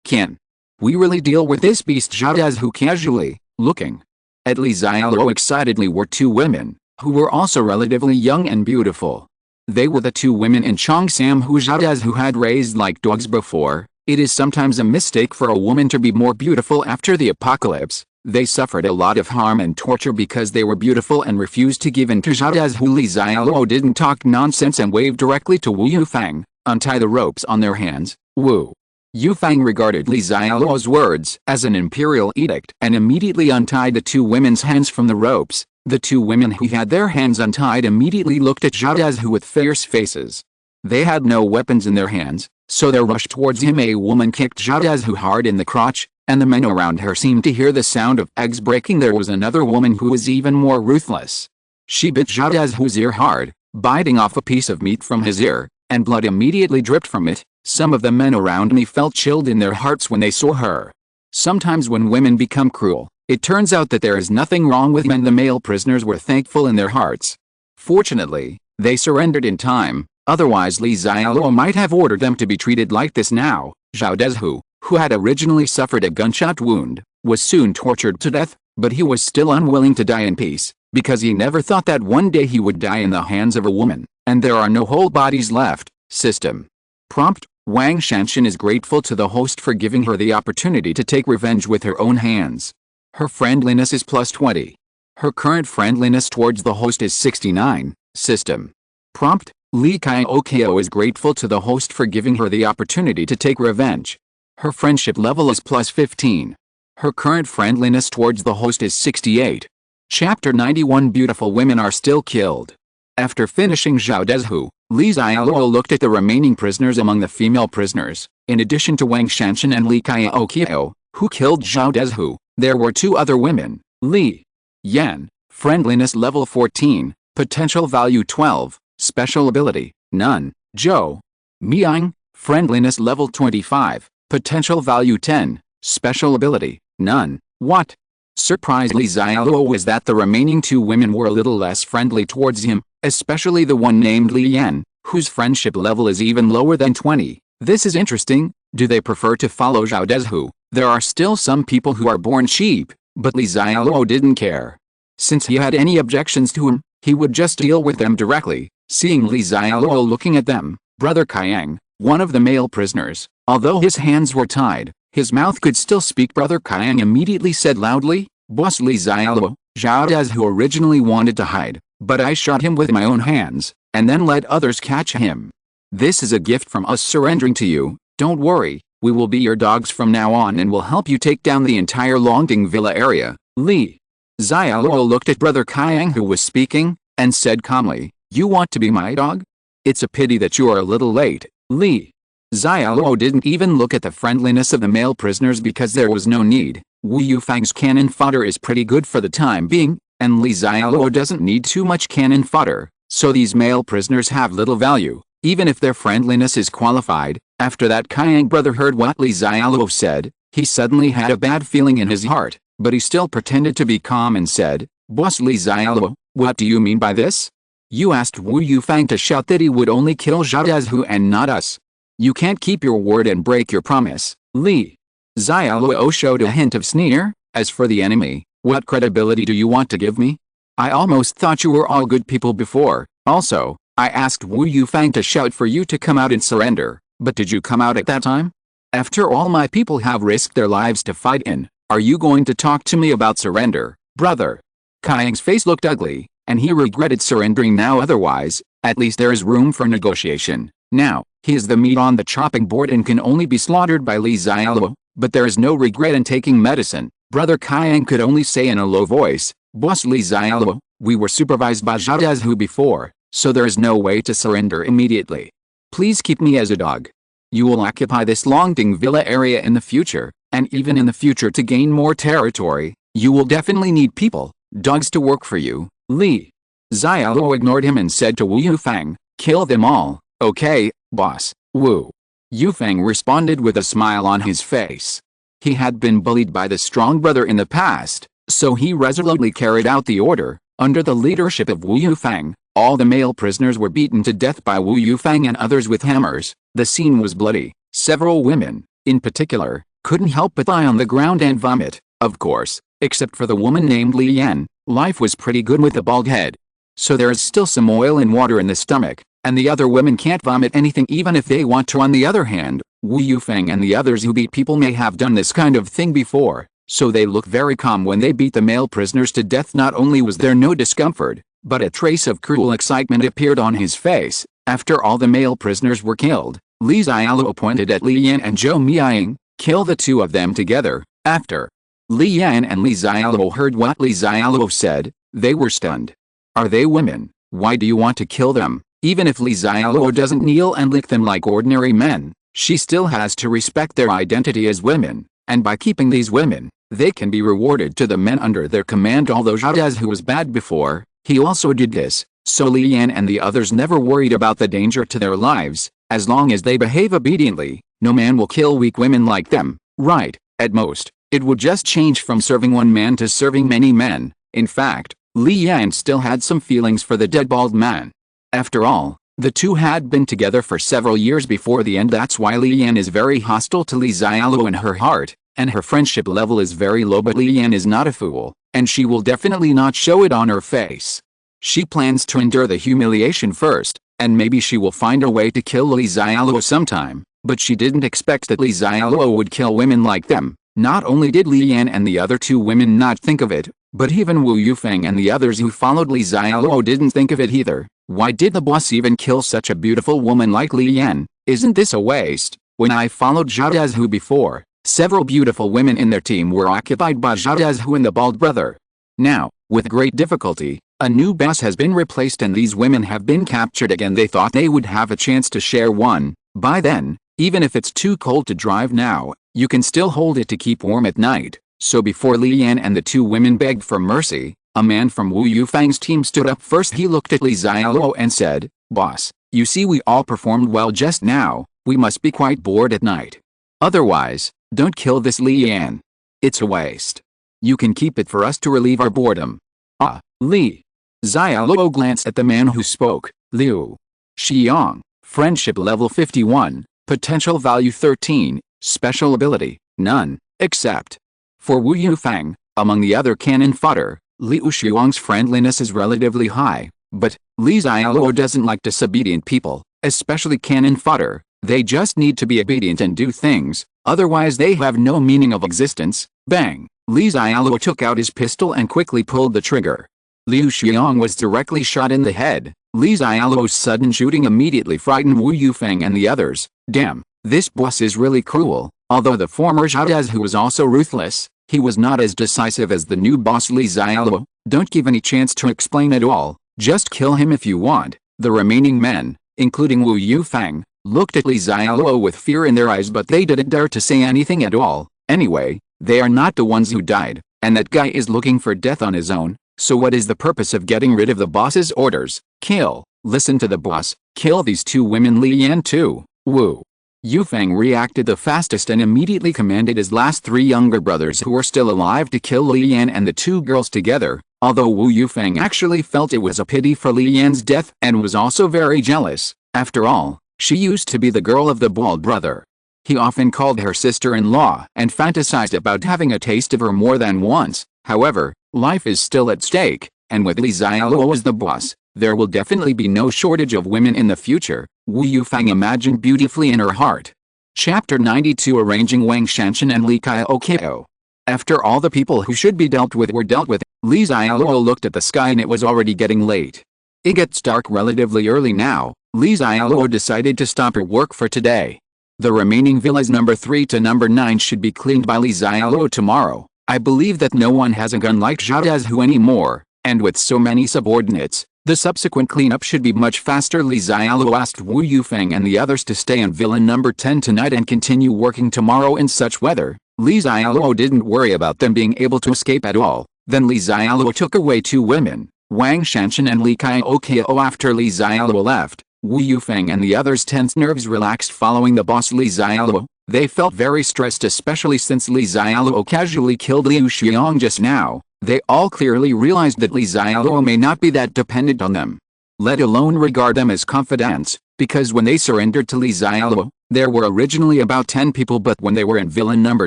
Can we really deal with this beast? Zhao Dezhu casually, looking at Li Xiaoluo excitedly, were 2 women, who were also relatively young and beautiful. They were the 2 women in Chongsam who Zhao Dezhu had raised like dogs before. It is sometimes a mistake for a woman to be more beautiful after the apocalypse, They suffered a lot of harm and torture because they were beautiful and refused to give in to Zhao Dazhu. Li Xiaoluo didn't talk nonsense and waved directly to Wu Yufang. Untie the ropes on their hands, Wu Yufang regarded Li Xiaoluo's words as an imperial edict and immediately untied the two women's hands from the ropes. The two women who had their hands untied immediately looked at Zhao Dazhu with fierce faces. They had no weapons in their hands, so they rushed towards him. A woman kicked Zhao Dazhu hard in the crotch, and the men around her seemed to hear the sound of eggs breaking. There was another woman who was even more ruthless. She bit Zhao Dazhu's ear hard, biting off a piece of meat from his ear, and blood immediately dripped from it. Some of the men around me felt chilled in their hearts when they saw her. Sometimes when women become cruel, it turns out that there is nothing wrong with men. The male prisoners were thankful in their hearts. Fortunately, they surrendered in time, otherwise Li Xiaoluo might have ordered them to be treated like this. Now, Zhao Dazhu, who had originally suffered a gunshot wound, was soon tortured to death, but he was still unwilling to die in peace, because he never thought that one day he would die in the hands of a woman, and there are no whole bodies left. System. Prompt: Wang Shanshan is grateful to the host for giving her the opportunity to take revenge with her own hands. Her friendliness is +20. Her current friendliness towards the host is 69. System. Prompt: Li Kaiokeo is grateful to the host for giving her the opportunity to take revenge. Her friendship level is +15. Her current friendliness towards the host is 68. Chapter 91. Beautiful women are still killed. After finishing Zhao Dazhu, Li Xiaoluo looked at the remaining prisoners. Among the female prisoners, in addition to Wang Shanshan and Li Kaiokeo, who killed Zhao Dazhu, there were two other women. Li Yan, friendliness level 14, potential value 12, special ability, none. Zhou Miang, friendliness level 25, potential value 10, special ability, none. What surprised Li Xiaoluo was that the remaining two women were a little less friendly towards him, especially the one named Li Yan, whose friendship level is even lower than 20. This is interesting. Do they prefer to follow Zhao Dazhu? There are still some people who are born sheep, but Li Xiaoluo didn't care. Since he had any objections to him, he would just deal with them directly. Seeing Li Xiaoluo looking at them, Brother Kayang, one of the male prisoners, although his hands were tied, his mouth could still speak. Brother Kayang immediately said loudly, "Boss Li Xiaoluo, Zhao Dazhu originally wanted to hide, but I shot him with my own hands, and then let others catch him. This is a gift from us surrendering to you. Don't worry, we will be your dogs from now on and will help you take down the entire Longding Villa area." Li Xiaoluo looked at Brother Kayang who was speaking, and said calmly, "You want to be my dog? It's a pity that you are a little late." Li Xiaoluo didn't even look at the friendliness of the male prisoners because there was no need. Wu Yufang's cannon fodder is pretty good for the time being, and Li Xiaoluo doesn't need too much cannon fodder, so these male prisoners have little value, even if their friendliness is qualified. After that Kayang brother heard what Li Xiaoluo said, he suddenly had a bad feeling in his heart, but he still pretended to be calm and said, "Boss Li Xiaoluo, what do you mean by this? You asked Wu Yufang to shout that he would only kill Zhao Dazhu and not us. You can't keep your word and break your promise." Li Xiaoluo showed a hint of sneer. "As for the enemy, what credibility do you want to give me? I almost thought you were all good people before. Also, I asked Wu Yufang to shout for you to come out and surrender, but did you come out at that time? After all my people have risked their lives to fight in, are you going to talk to me about surrender?" Brother Kayang's face looked ugly, and he regretted surrendering now. Otherwise, at least there is room for negotiation. Now, he is the meat on the chopping board and can only be slaughtered by Li Xiaoluo, but there is no regret in taking medicine. Brother Kayang could only say in a low voice, "Boss Li Xiaoluo, we were supervised by Zhao Dazhu before, so there is no way to surrender immediately. Please keep me as a dog. You will occupy this Longding Villa area in the future, and even in the future to gain more territory, you will definitely need people, dogs to work for you." Li Xiaoluo ignored him and said to Wu Yufang, "Kill them all." "Okay, boss." Wu Yufang responded with a smile on his face. He had been bullied by the strong brother in the past, so he resolutely carried out the order. Under the leadership of Wu Yufang, all the male prisoners were beaten to death by Wu Yufang and others with hammers. The scene was bloody. Several women, in particular, couldn't help but lie on the ground and vomit. Of course, except for the woman named Li Yan, life was pretty good with a bald head. So there is still some oil and water in the stomach, and the other women can't vomit anything even if they want to. On the other hand, Wu Yufang and the others who beat people may have done this kind of thing before, so they look very calm when they beat the male prisoners to death. Not only was there no discomfort, but a trace of cruel excitement appeared on his face. After all the male prisoners were killed, Li Xiaoluo pointed at Li Yan and Zhou Miaying. Kill the two of them together. After Li Yan and Li Xiaoluo heard what Li Xiaoluo said, they were stunned. Are they women? Why do you want to kill them? Even if Li Xiaoluo doesn't kneel and lick them like ordinary men, she still has to respect their identity as women, and by keeping these women, they can be rewarded to the men under their command. Although Zhao who was bad before, he also did this, so Li Yan and the others never worried about the danger to their lives. As long as they behave obediently, no man will kill weak women like them, right? At most, it would just change from serving one man to serving many men. In fact, Li Yan still had some feelings for the dead bald man. After all, the two had been together for several years before the end. That's why Li Yan is very hostile to Li Xiaoluo in her heart, and her friendship level is very low. But Li Yan is not a fool, and she will definitely not show it on her face. She plans to endure the humiliation first, and maybe she will find a way to kill Li Xiaoluo sometime, but she didn't expect that Li Xiaoluo would kill women like them. Not only did Li Yan and the other two women not think of it, but even Wu Yufeng and the others who followed Li Xiaoluo didn't think of it either. Why did the boss even kill such a beautiful woman like Li Yan? Isn't this a waste? When I followed Zhao before, several beautiful women in their team were occupied by Zhao and the bald brother. Now, with great difficulty, a new boss has been replaced and these women have been captured again. They thought they would have a chance to share one. By then, even if it's too cold to drive now, you can still hold it to keep warm at night. So before Li Yan and the two women begged for mercy, a man from Wu Yufeng's team stood up first. He looked at Li Xiaoluo and said, "Boss, you see we all performed well just now, we must be quite bored at night. Otherwise, don't kill this Li Yan. It's a waste. You can keep it for us to relieve our boredom." Ah, Li Xiaoluo glanced at the man who spoke. Liu Xiang, friendship level 51, potential value 13, special ability, none, except for Wu Yufeng. Among the other cannon fodder, Liu Xiang's friendliness is relatively high, but Li Xiaoluo doesn't like disobedient people, especially cannon fodder. They just need to be obedient and do things, otherwise they have no meaning of existence. Bang! Li Xiaoluo took out his pistol and quickly pulled the trigger. Liu Xiang was directly shot in the head. Li Xiaoluo's sudden shooting immediately frightened Wu Yufeng and the others. Damn, this boss is really cruel. Although the former Zhao was also ruthless, he was not as decisive as the new boss Li Xiaoluo. Don't give any chance to explain at all, just kill him if you want. The remaining men, including Wu Yufeng, looked at Li Xiaoluo with fear in their eyes, but they didn't dare to say anything at all. Anyway, they are not the ones who died, and that guy is looking for death on his own, so what is the purpose of getting rid of the boss's orders? Kill. Listen to the boss, kill these two women. Li Yan too. Wu Yufeng reacted the fastest and immediately commanded his last three younger brothers who were still alive to kill Li Yan and the two girls together. Although Wu Yufeng actually felt it was a pity for Li Yan's death and was also very jealous. After all, she used to be the girl of the bald brother. He often called her sister-in-law and fantasized about having a taste of her more than once. However, life is still at stake, and with Li Xiaoluo as the boss, there will definitely be no shortage of women in the future, Wu Yufeng imagined beautifully in her heart. Chapter 92 Arranging Wang Shanshan and Li Kaokao. After all the people who should be dealt with were dealt with, Li Xiaoluo looked at the sky and it was already getting late. It gets dark relatively early now. Li Xiaoluo decided to stop her work for today. The remaining villas number 3 to number 9 should be cleaned by Li Xiaoluo tomorrow. I believe that no one has a gun like Zhao anymore, and with so many subordinates, the subsequent cleanup should be much faster. Li Xiaoluo asked Wu Yufeng and the others to stay in villa number 10 tonight and continue working tomorrow in such weather. Li Xiaoluo didn't worry about them being able to escape at all. Then Li Xiaoluo took away two women, Wang Shanshan and Li Kaokao. After Li Xiaoluo left, Wu Yufeng and the others' tense nerves relaxed following the boss Li Xiaoluo. They felt very stressed, especially since Li Xiaoluo casually killed Liu Xiang just now. They all clearly realized that Li Xiaoluo may not be that dependent on them, let alone regard them as confidants, because when they surrendered to Li Xiaoluo, there were originally about 10 people, but when they were in villain number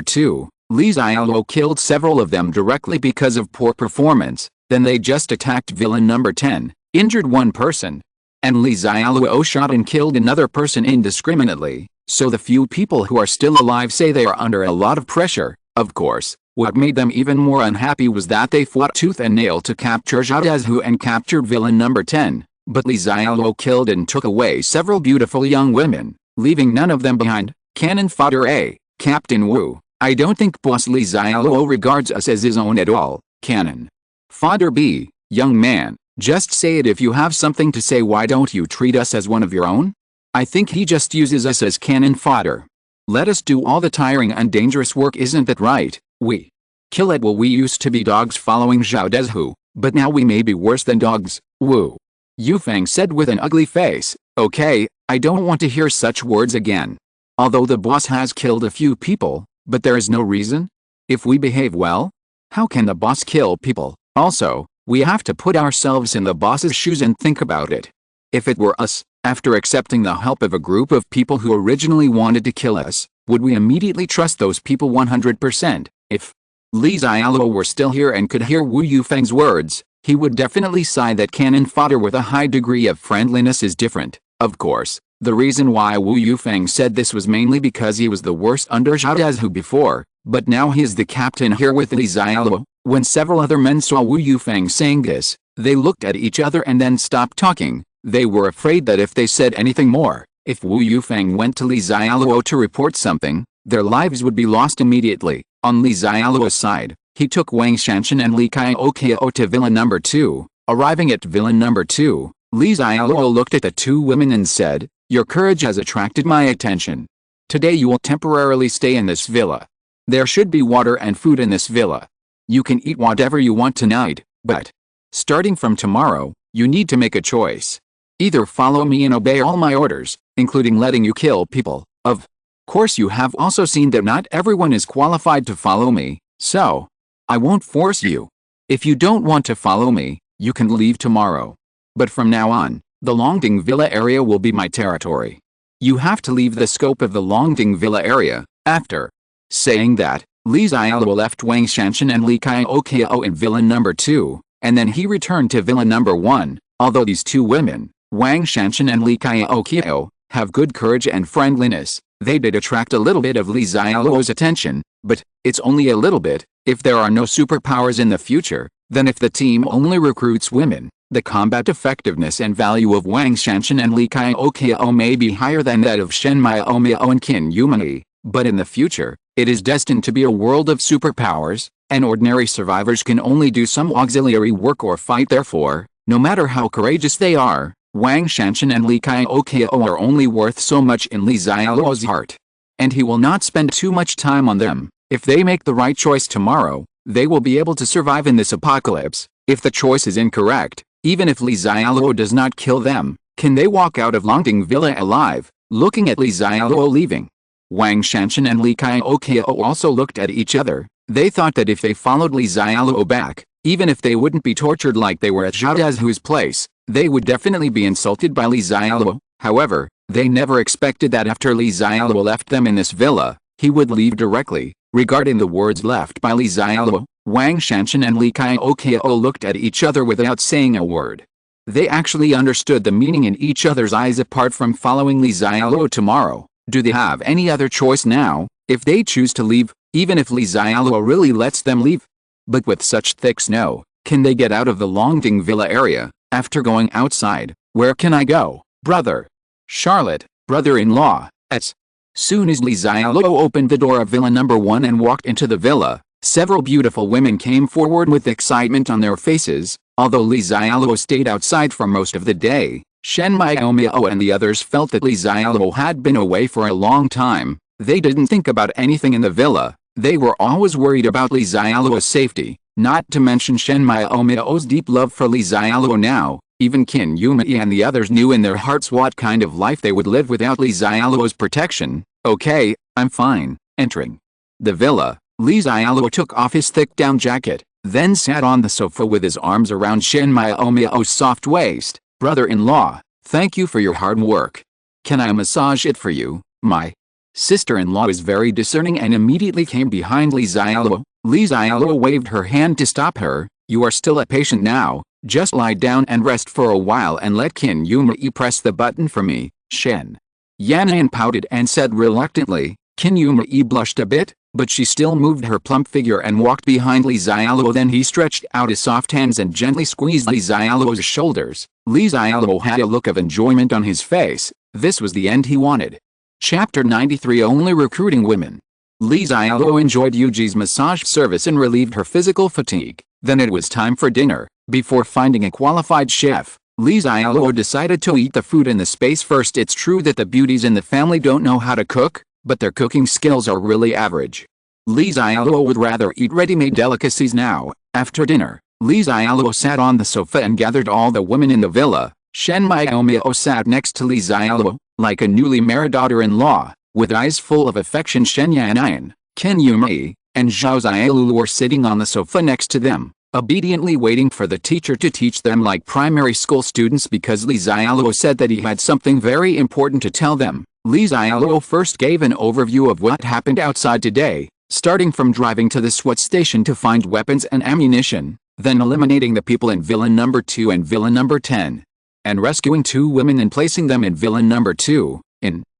2, Li Xiaoluo killed several of them directly because of poor performance. Then they just attacked villain number 10, injured one person, and Li Xiaoluo shot and killed another person indiscriminately. So the few people who are still alive say they are under a lot of pressure. Of course, What made them even more unhappy was that they fought tooth and nail to capture Xialuo and captured villain number 10, but Xialuo killed and took away several beautiful young women, leaving none of them behind. Cannon fodder A. Captain Wu, I don't think Boss Xialuo regards us as his own at all. Cannon fodder B. Young man, just say it if you have something to say. Why don't you treat us as one of your own? I think he just uses us as cannon fodder. Let us do all the tiring and dangerous work, isn't that right? We kill it. Well, we used to be dogs following Zhao Dezu, but now we may be worse than dogs. Wu Yufeng said with an ugly face. Okay, I don't want to hear such words again. Although the boss has killed a few people, but there is no reason. If we behave well, how can the boss kill people? Also, we have to put ourselves in the boss's shoes and think about it. If it were us, after accepting the help of a group of people who originally wanted to kill us, would we immediately trust those people 100%? If Xialuo were still here and could hear Wu Yufeng's words, he would definitely sigh that cannon fodder with a high degree of friendliness is different. Of course, the reason why Wu Yufeng said this was mainly because he was the worst under Zhao Dezu before, but now he is the captain here with Xialuo. When several other men saw Wu Yufeng saying this, they looked at each other and then stopped talking. They were afraid that if they said anything more, if Wu Yufeng went to Xialuo to report something, their lives would be lost immediately. On Xialuo's side, he took Wang Shanshan and Li Kaiokio to villain number 2. Arriving at villain number 2, Xialuo looked at the two women and said, "Your courage has attracted my attention. Today you will temporarily stay in this villa. There should be water and food in this villa. You can eat whatever you want tonight, but starting from tomorrow, you need to make a choice. Either follow me and obey all my orders, including letting you kill people. Of course you have also seen that not everyone is qualified to follow me, so I won't force you. If you don't want to follow me, you can leave tomorrow. But from now on, the Longding Villa area will be my territory. You have to leave the scope of the Longding Villa area." After saying that, Xialuo left Wang Shanshan and Li Kaiokio in villain number 2, and then he returned to villain number 1. Although these two women, Wang Shanshan and Li Kaiokio, have good courage and friendliness, they did attract a little bit of Xialuo's attention, but it's only a little bit. If there are no superpowers in the future, then if the team only recruits women, the combat effectiveness and value of Wang Shanshan and Li Kaiokio may be higher than that of Shen Miaomio and Qin Yumei, but in the future, it is destined to be a world of superpowers, and ordinary survivors can only do some auxiliary work or fight. Therefore, no matter how courageous they are, Wang Shanshan and Li Kaiokio are only worth so much in Xialuo's heart. And he will not spend too much time on them. If they make the right choice tomorrow, they will be able to survive in this apocalypse. If the choice is incorrect, even if Xialuo does not kill them, can they walk out of Longding Villa alive? Looking at Xialuo leaving, Wang Shanshan and Li Kaiokio also looked at each other. They thought that if they followed Xialuo back, even if they wouldn't be tortured like they were at Zhao Dezu's place, they would definitely be insulted by Xialuo. However, they never expected that after Xialuo left them in this villa, he would leave directly. Regarding the words left by Xialuo, Wang Shanshan and Li Kaiokio looked at each other without saying a word. They actually understood the meaning in each other's eyes. Apart from following Xialuo tomorrow, do they have any other choice now? If they choose to leave, even if Xialuo really lets them leave? But with such thick snow, can they get out of the Longding Villa area? After going outside, where can I go? Brother Charlotte, brother-in-law. As soon as Xialuo opened the door of villa number 1 and walked into the villa, several beautiful women came forward with excitement on their faces. Although Xialuo stayed outside for most of the day, Shen Miaomio and the others felt that Xialuo had been away for a long time. They didn't think about anything in the villa. They were always worried about Xialuo's safety, not to mention Shen Miaomio's deep love for Xialuo now. Even Qin Yumei and the others knew in their hearts what kind of life they would live without Xialuo's protection. Okay, I'm fine. Entering the villa, Xialuo took off his thick down jacket, then sat on the sofa with his arms around Shen Miaomio's soft waist. Brother-in-law, thank you for your hard work. Can I massage it for you? My sister-in-law is very discerning and immediately came behind Xialuo. Xialuo waved her hand to stop her. You are still a patient now. Just lie down and rest for a while and let Qin Yumei press the button for me. Shen Yan'an pouted and said reluctantly. Qin Yumei blushed a bit. but she still moved her plump figure and walked behind Li Xiaoluo. Then he stretched out his soft hands and gently squeezed Li Xiaoluo's shoulders. Li Xiaoluo had a look of enjoyment on his face. This was the end he wanted. Chapter 93 Only Recruiting Women. Li Xiaoluo enjoyed Yuji's massage service and relieved her physical fatigue. Then it was time for dinner. Before finding a qualified chef, Li Xiaoluo decided to eat the food in the space first. It's true that the beauties in the family don't know how to cook, but their cooking skills are really average. Li Xiaoluo would rather eat ready-made delicacies now. After dinner, Li Xiaoluo sat on the sofa and gathered all the women in the villa. Shen Miaomiao sat next to Li Xiaoluo, like a newly married daughter-in-law. With eyes full of affection, Shen Yannian, Qin Yumei, and Zhao Xiaolu were sitting on the sofa next to them, obediently waiting for the teacher to teach them like primary school students because Li Xiaoluo said that he had something very important to tell them. Li Xiaoluo first gave an overview of what happened outside today, starting from driving to the SWAT station to find weapons and ammunition, then eliminating the people in Villa Number 2 and Villa Number 10, and rescuing 2 women and placing them in Villa Number 2.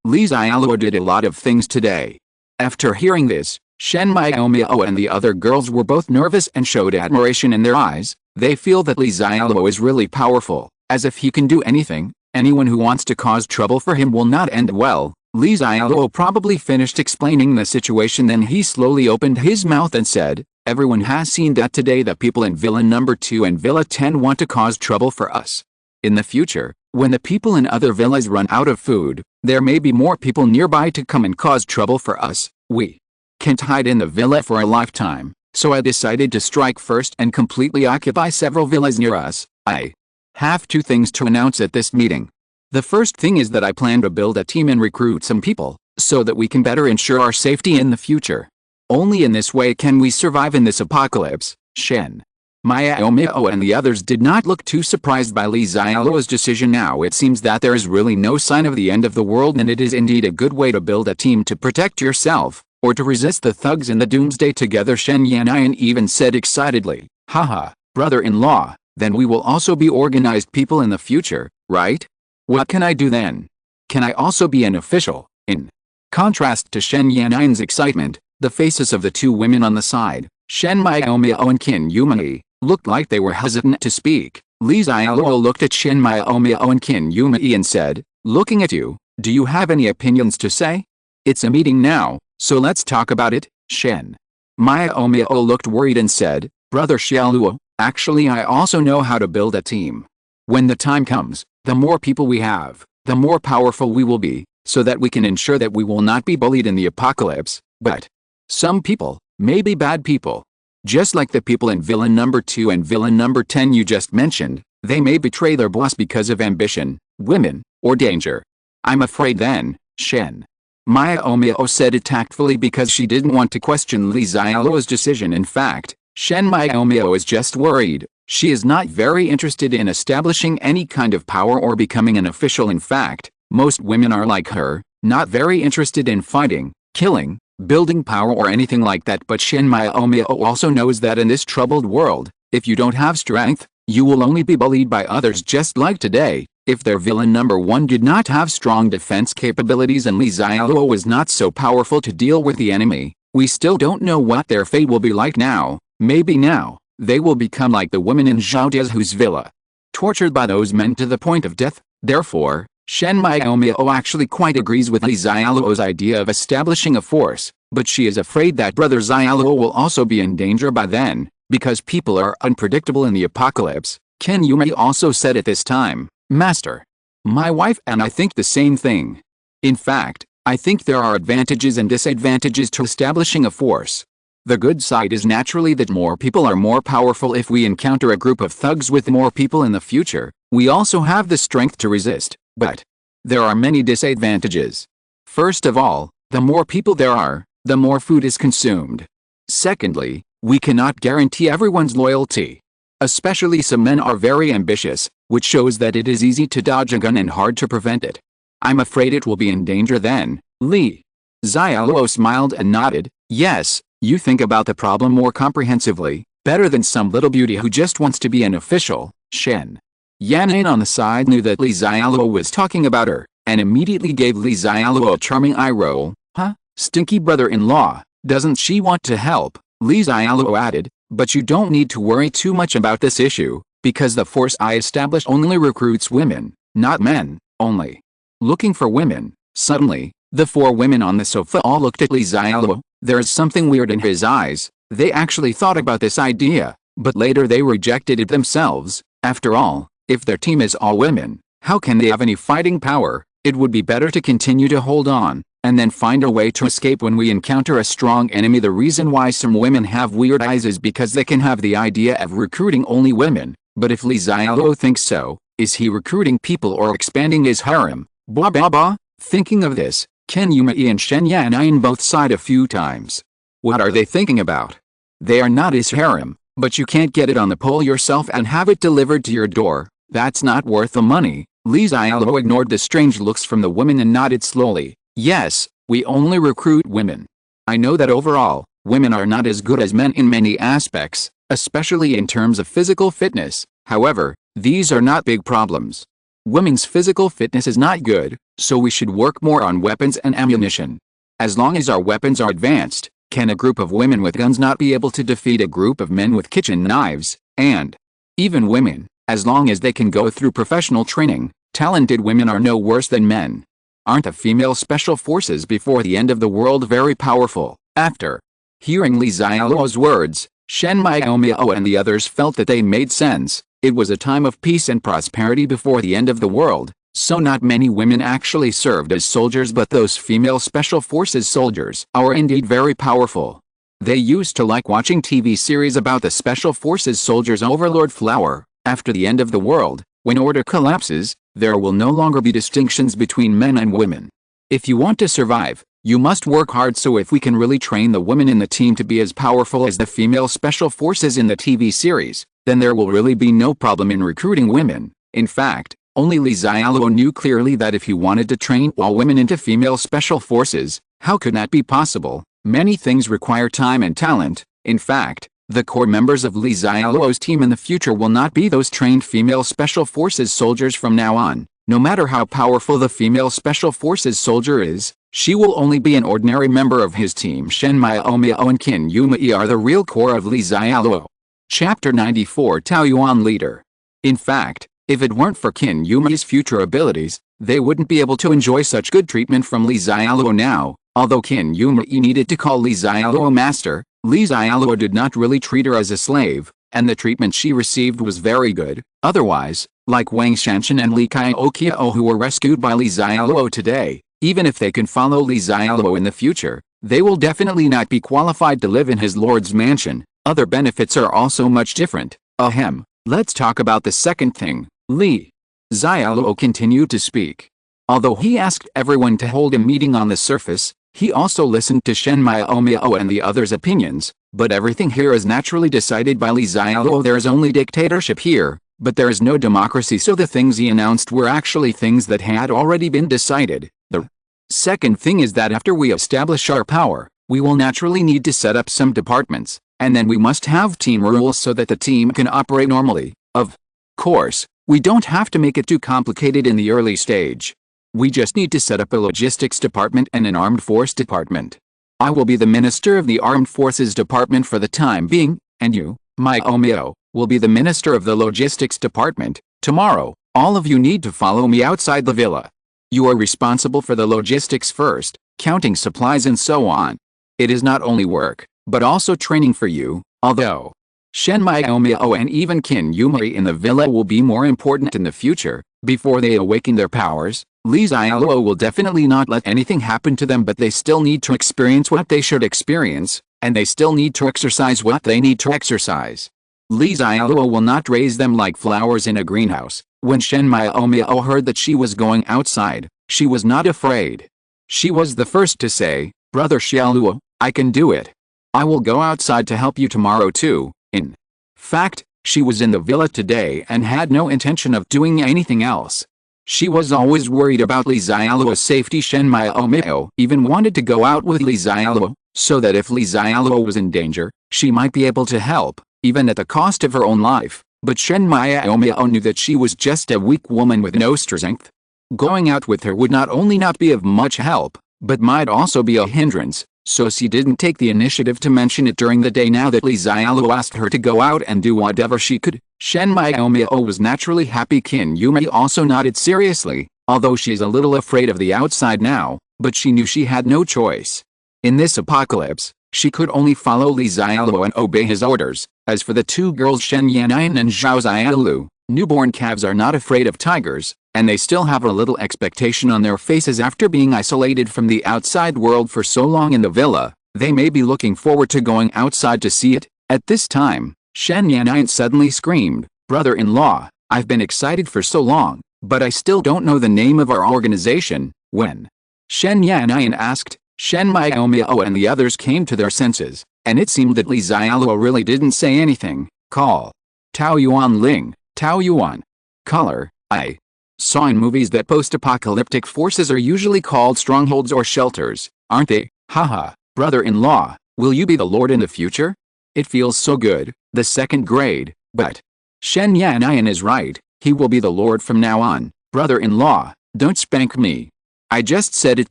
Li Xiaoluo did a lot of things today. After hearing this, Shen Miaomiao and the other girls were both nervous and showed admiration in their eyes. They feel that Li Xiaoluo is really powerful, as if he can do anything. Anyone who wants to cause trouble for him will not end well. Li Xiaoluo probably finished explaining the situation, then he slowly opened his mouth and said, "Everyone has seen that today the people in Villa Number 2 and Villa 10 want to cause trouble for us. In the future, when the people in other villas run out of food, there may be more people nearby to come and cause trouble for us. We can't hide in the villa for a lifetime, so I decided to strike first and completely occupy several villas near us. I have 2 things to announce at this meeting. The first thing is that I plan to build a team and recruit some people, so that we can better ensure our safety in the future. Only in this way can we survive in this apocalypse." Shen Miaomiao and the others did not look too surprised by Li Xiaoluo's decision. Now it seems that there is really no sign of the end of the world, and it is indeed a good way to build a team to protect yourself, or to resist the thugs in the doomsday together. Shen Yannian even said excitedly, "Haha, brother-in-law, then we will also be organized people in the future, right? What can I do then? Can I also be an official?" In contrast to Shen Yannian's excitement, the faces of the 2 women on the side, Shen Miaomiao and Qin Yumei, looked like they were hesitant to speak. Li Xiaoluo looked at Shen Miaomiao and Qin Yumei and said, "Looking at you, do you have any opinions to say? It's a meeting now, so let's talk about it." Shen Miaomiao looked worried and said, "Brother Xialuo, actually I also know how to build a team. When the time comes, the more people we have, the more powerful we will be, so that we can ensure that we will not be bullied in the apocalypse. But some people may be bad people. Just like the people in Villa Number 2 and Villa Number 10 you just mentioned, they may betray their boss because of ambition, women, or danger. I'm afraid then," Shen Miaomiao said it tactfully because she didn't want to question Li Xiaoluo's decision. In fact, Shen Miaomiao is just worried. She is not very interested in establishing any kind of power or becoming an official. In fact, most women are like her, not very interested in fighting, killing, building power or anything like that. But Shen Miaomiao also knows that in this troubled world, if you don't have strength, you will only be bullied by others. Just like today, if their villain number 1 did not have strong defense capabilities and Li Xiaoluo was not so powerful to deal with the enemy, we still don't know what their fate will be like now. Maybe now, they will become like the women in Zhao Diahu's villa, tortured by those men to the point of death. Therefore, Shen Miaomiao actually quite agrees with Li Xiaoluo's idea of establishing a force, but she is afraid that brother Xialuo will also be in danger by then, because people are unpredictable in the apocalypse. Qin Yumei also said at this time, "Master, my wife and I think the same thing. In fact, I think there are advantages and disadvantages to establishing a force. The good side is naturally that more people are more powerful. If we encounter a group of thugs with more people in the future, we also have the strength to resist. But there are many disadvantages. First of all, the more people there are, the more food is consumed. Secondly, we cannot guarantee everyone's loyalty. Especially some men are very ambitious, which shows that it is easy to dodge a gun and hard to prevent it. I'm afraid it will be in danger then." Li Xiaoluo smiled and nodded. "Yes, you think about the problem more comprehensively, better than some little beauty who just wants to be an official." Shen Yannian on the side knew that Li Xiaoluo was talking about her, and immediately gave Li Xiaoluo a charming eye roll. "Huh? Stinky brother-in-law, Doesn't she want to help? Li Xiaoluo added, but you don't need to worry too much about this issue, because the force I established only recruits women, not men, only. Looking for women. Suddenly, the four women on the sofa all looked at Li Xiaoluo. There is something weird in his eyes. They actually thought about this idea, but later they rejected it themselves. After all, if their team is all women, how can they have any fighting power? It would be better to continue to hold on, and then find a way to escape when we encounter a strong enemy. The reason why some women have weird eyes is because they can have the idea of recruiting only women, but if Li Xiaoluo thinks so, is he recruiting people or expanding his harem? Blah blah blah. Thinking of this, Qin Yumei and Shen Yan'an both sighed a few times. What are they thinking about? They are not his harem, but you can't get it on the pole yourself and have it delivered to your door. That's not worth the money. Li Xiaoluo ignored the strange looks from the women and nodded slowly. Yes, we only recruit women. I know that overall, women are not as good as men in many aspects, especially in terms of physical fitness. However, these are not big problems. Women's physical fitness is not good, so we should work more on weapons and ammunition. As long as our weapons are advanced, can a group of women with guns not be able to defeat a group of men with kitchen knives? And even women, as long as they can go through professional training, talented women are no worse than men. Aren't the female special forces before the end of the world very powerful? After hearing Li Xiaoluo's words, Shen Miao and the others felt that they made sense. It was a time of peace and prosperity before the end of the world, so not many women actually served as soldiers, but those female special forces soldiers are indeed very powerful. They used to like watching TV series about the special forces soldiers. Overlord Flower. After the end of the world, when order collapses, there will no longer be distinctions between men and women. If you want to survive, you must work hard. So if we can really train the women in the team to be as powerful as the female special forces in the TV series, then there will really be no problem in recruiting women. In fact, only Li Xiaoluo knew clearly that if he wanted to train all women into female special forces, how could that be possible? Many things require time and talent. In fact, the core members of Li Xiaoluo's team in the future will not be those trained female special forces soldiers from now on. No matter how powerful the female special forces soldier is, she will only be an ordinary member of his team. Shen Miao and Qin Yumei are the real core of Li Xiaoluo. Chapter 94 Taoyuan Leader. In fact, if it weren't for Qin Yumei's future abilities, they wouldn't be able to enjoy such good treatment from Li Xiaoluo now. Although Qin Yumei needed to call Li Xiaoluo master, Li Xiaoluo did not really treat her as a slave, and the treatment she received was very good. Otherwise, like Wang Shanshan and Li Kaiokio who were rescued by Li Xiaoluo today, even if they can follow Li Xiaoluo in the future, they will definitely not be qualified to live in his lord's mansion. Other benefits are also much different. Ahem. Let's talk about the second thing. Li Xiaoluo continued to speak. Although he asked everyone to hold a meeting on the surface, he also listened to Shen Miao and the others' opinions, but everything here is naturally decided by Li Xiaoluo. There is only dictatorship here, but there is no democracy, so the things he announced were actually things that had already been decided. The second thing is that after we establish our power, we will naturally need to set up some departments, and then we must have team rules so that the team can operate normally. Of course, we don't have to make it too complicated in the early stage. We just need to set up a logistics department and an armed force department. I will be the minister of the armed forces department for the time being, and you, Miao, will be the minister of the logistics department. Tomorrow, all of you need to follow me outside the villa. You are responsible for the logistics first, counting supplies and so on. It is not only work, but also training for you, although Shen Miao and even Qin Yumei in the villa will be more important in the future. Before they awaken their powers, Li Xiaoluo will definitely not let anything happen to them, but they still need to experience what they should experience, and they still need to exercise what they need to exercise. Li Xiaoluo will not raise them like flowers in a greenhouse. When Shen Miao heard that she was going outside, she was not afraid. She was the first to say, "Brother Xialuo, I can do it. I will go outside to help you tomorrow too." In fact, she was in the villa today and had no intention of doing anything else. She was always worried about Li Xiaoluo's safety. Shen Miao even wanted to go out with Li Xiaoluo, so that if Li Xiaoluo was in danger, she might be able to help, even at the cost of her own life. But Shen Miao knew that she was just a weak woman with no strength. Going out with her would not only not be of much help, but might also be a hindrance. so she didn't take the initiative to mention it during the day now that Li Xiaoluo asked her to go out and do whatever she could. Shen Miaomiao was naturally happy. Qin Yumei also nodded seriously, although she is a little afraid of the outside now, but she knew she had no choice. In this apocalypse, she could only follow Li Xiaoluo and obey his orders. As for the two girls Shen Yanyan and Zhao Xiaolu, newborn calves are not afraid of tigers, and they still have a little expectation on their faces after being isolated from the outside world for so long in the villa. They may be looking forward to going outside to see it. At this time, Shen Yanyan suddenly screamed, "Brother-in-law, I've been excited for so long, but I still don't know the name of our organization." When Shen Yanyan asked, Shen Miaomiao and the others came to their senses, and it seemed that Li Xiaoluo really didn't say anything. Call. Tao Yuan Ling, Tao Yuan. Color. I saw in movies that post-apocalyptic forces are usually called strongholds or shelters, aren't they? Haha, brother-in-law, will you be the lord in the future? It feels so good, the second grade, but Shen Yanyan is right, he will be the lord from now on. Brother-in-law, don't spank me. I just said it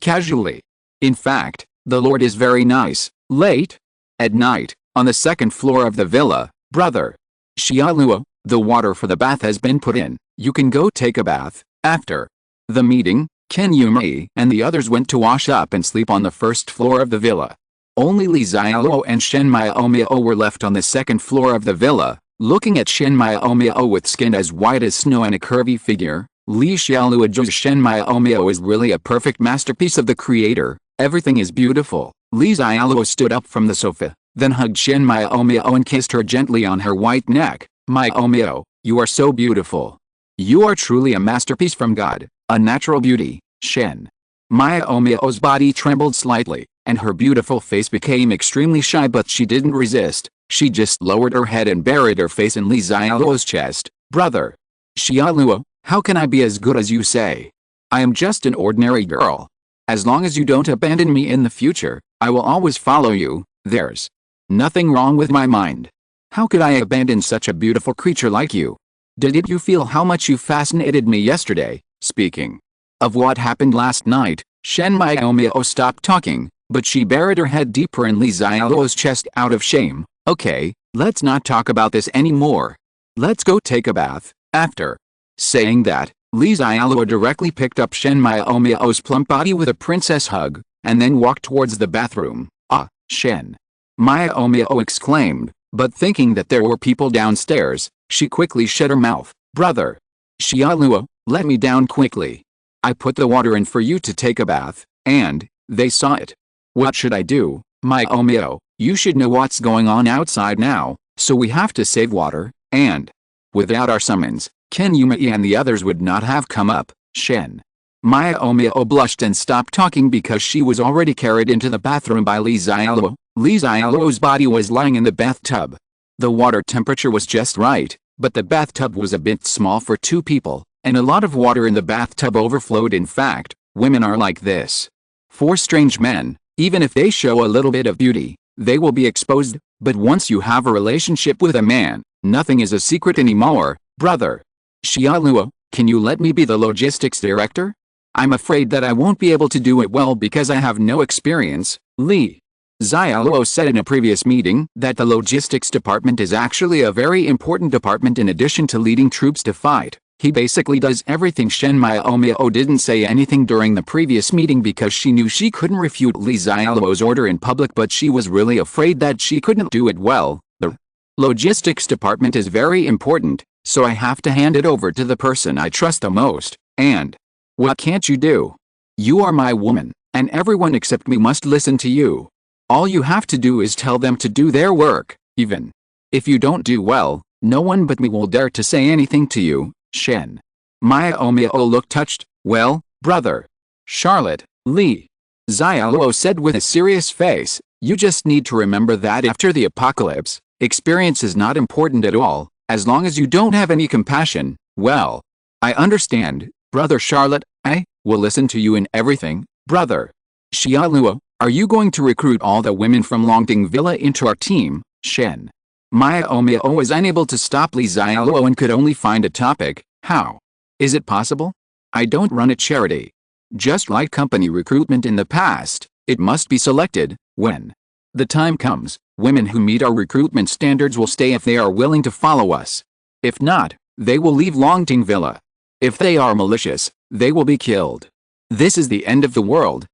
casually. In fact, the lord is very nice. Late at night, on the second floor of the villa, brother Xialuo, the water for the bath has been put in. You can go take a bath. After the meeting, Qin Yumei and the others went to wash up and sleep on the first floor of the villa. Only Li Xiaoluo and Shen Miaomiao were left on the second floor of the villa, looking at Shen Miaomiao with skin as white as snow and a curvy figure. Li Xiaoluo adores Shen Miaomiao is really a perfect masterpiece of the creator. Everything is beautiful. Li Xiaoluo stood up from the sofa, then hugged Shen Miaomiao and kissed her gently on her white neck. Miaomiao, you are so beautiful. You are truly a masterpiece from God, a natural beauty. Shen Miaomiao's body trembled slightly, and her beautiful face became extremely shy, but she didn't resist. She just lowered her head and buried her face in Li Xiaoluo's chest. Brother Xialuo, how can I be as good as you say? I am just an ordinary girl. As long as you don't abandon me in the future, I will always follow you. There's nothing wrong with my mind. How could I abandon such a beautiful creature like you? Did you feel how much you fascinated me yesterday? Speaking of what happened last night, Shen Miaomiao stopped talking, but she buried her head deeper in Li Xiaoluo's chest out of shame. Okay, let's not talk about this anymore. Let's go take a bath. After saying that, Li Xiaoluo directly picked up Shen Miaomiao's plump body with a princess hug, and then walked towards the bathroom. Ah, Shen Miaomiao exclaimed, but thinking that there were people downstairs, she quickly shut her mouth. Brother Xialuo, let me down quickly. I put the water in for you to take a bath, and they saw it. What should I do? Miaomiao, you should know what's going on outside now, so we have to save water, and without our summons, Qin Yumei and the others would not have come up. Shen Miaomiao blushed and stopped talking because she was already carried into the bathroom by Li Xiaoluo. Li Xiaoluo's body was lying in the bathtub. The water temperature was just right, but the bathtub was a bit small for two people, and a lot of water in the bathtub overflowed. In fact, women are like this. For strange men, even if they show a little bit of beauty, they will be exposed, but once you have a relationship with a man, nothing is a secret anymore. Brother Xialuo, can you let me be the logistics director? I'm afraid that I won't be able to do it well because I have no experience. Li Xiaoluo said in a previous meeting that the logistics department is actually a very important department in addition to leading troops to fight. He basically does everything. Shen Miaomiao didn't say anything during the previous meeting because she knew she couldn't refute Li Xiaoluo's order in public, but she was really afraid that she couldn't do it well. The logistics department is very important, so I have to hand it over to the person I trust the most. And what can't you do? You are my woman, and everyone except me must listen to you. All you have to do is tell them to do their work. Even if you don't do well, no one but me will dare to say anything to you. Shen Miaomiao looked touched. Well, brother Charlotte, Li Xiaoluo said with a serious face, you just need to remember that after the apocalypse, experience is not important at all, as long as you don't have any compassion. Well, I understand, brother Charlotte, I will listen to you in everything. Brother Xialuo, are you going to recruit all the women from Longting Villa into our team? Shen Miaomiao was unable to stop Li Xiaoluo and could only find a topic. How is it possible? I don't run a charity. Just like company recruitment in the past, It must be selected. When the time comes, women who meet our recruitment standards will stay if they are willing to follow us. If not, they will leave Longting Villa. If they are malicious, they will be killed. This is the end of the world.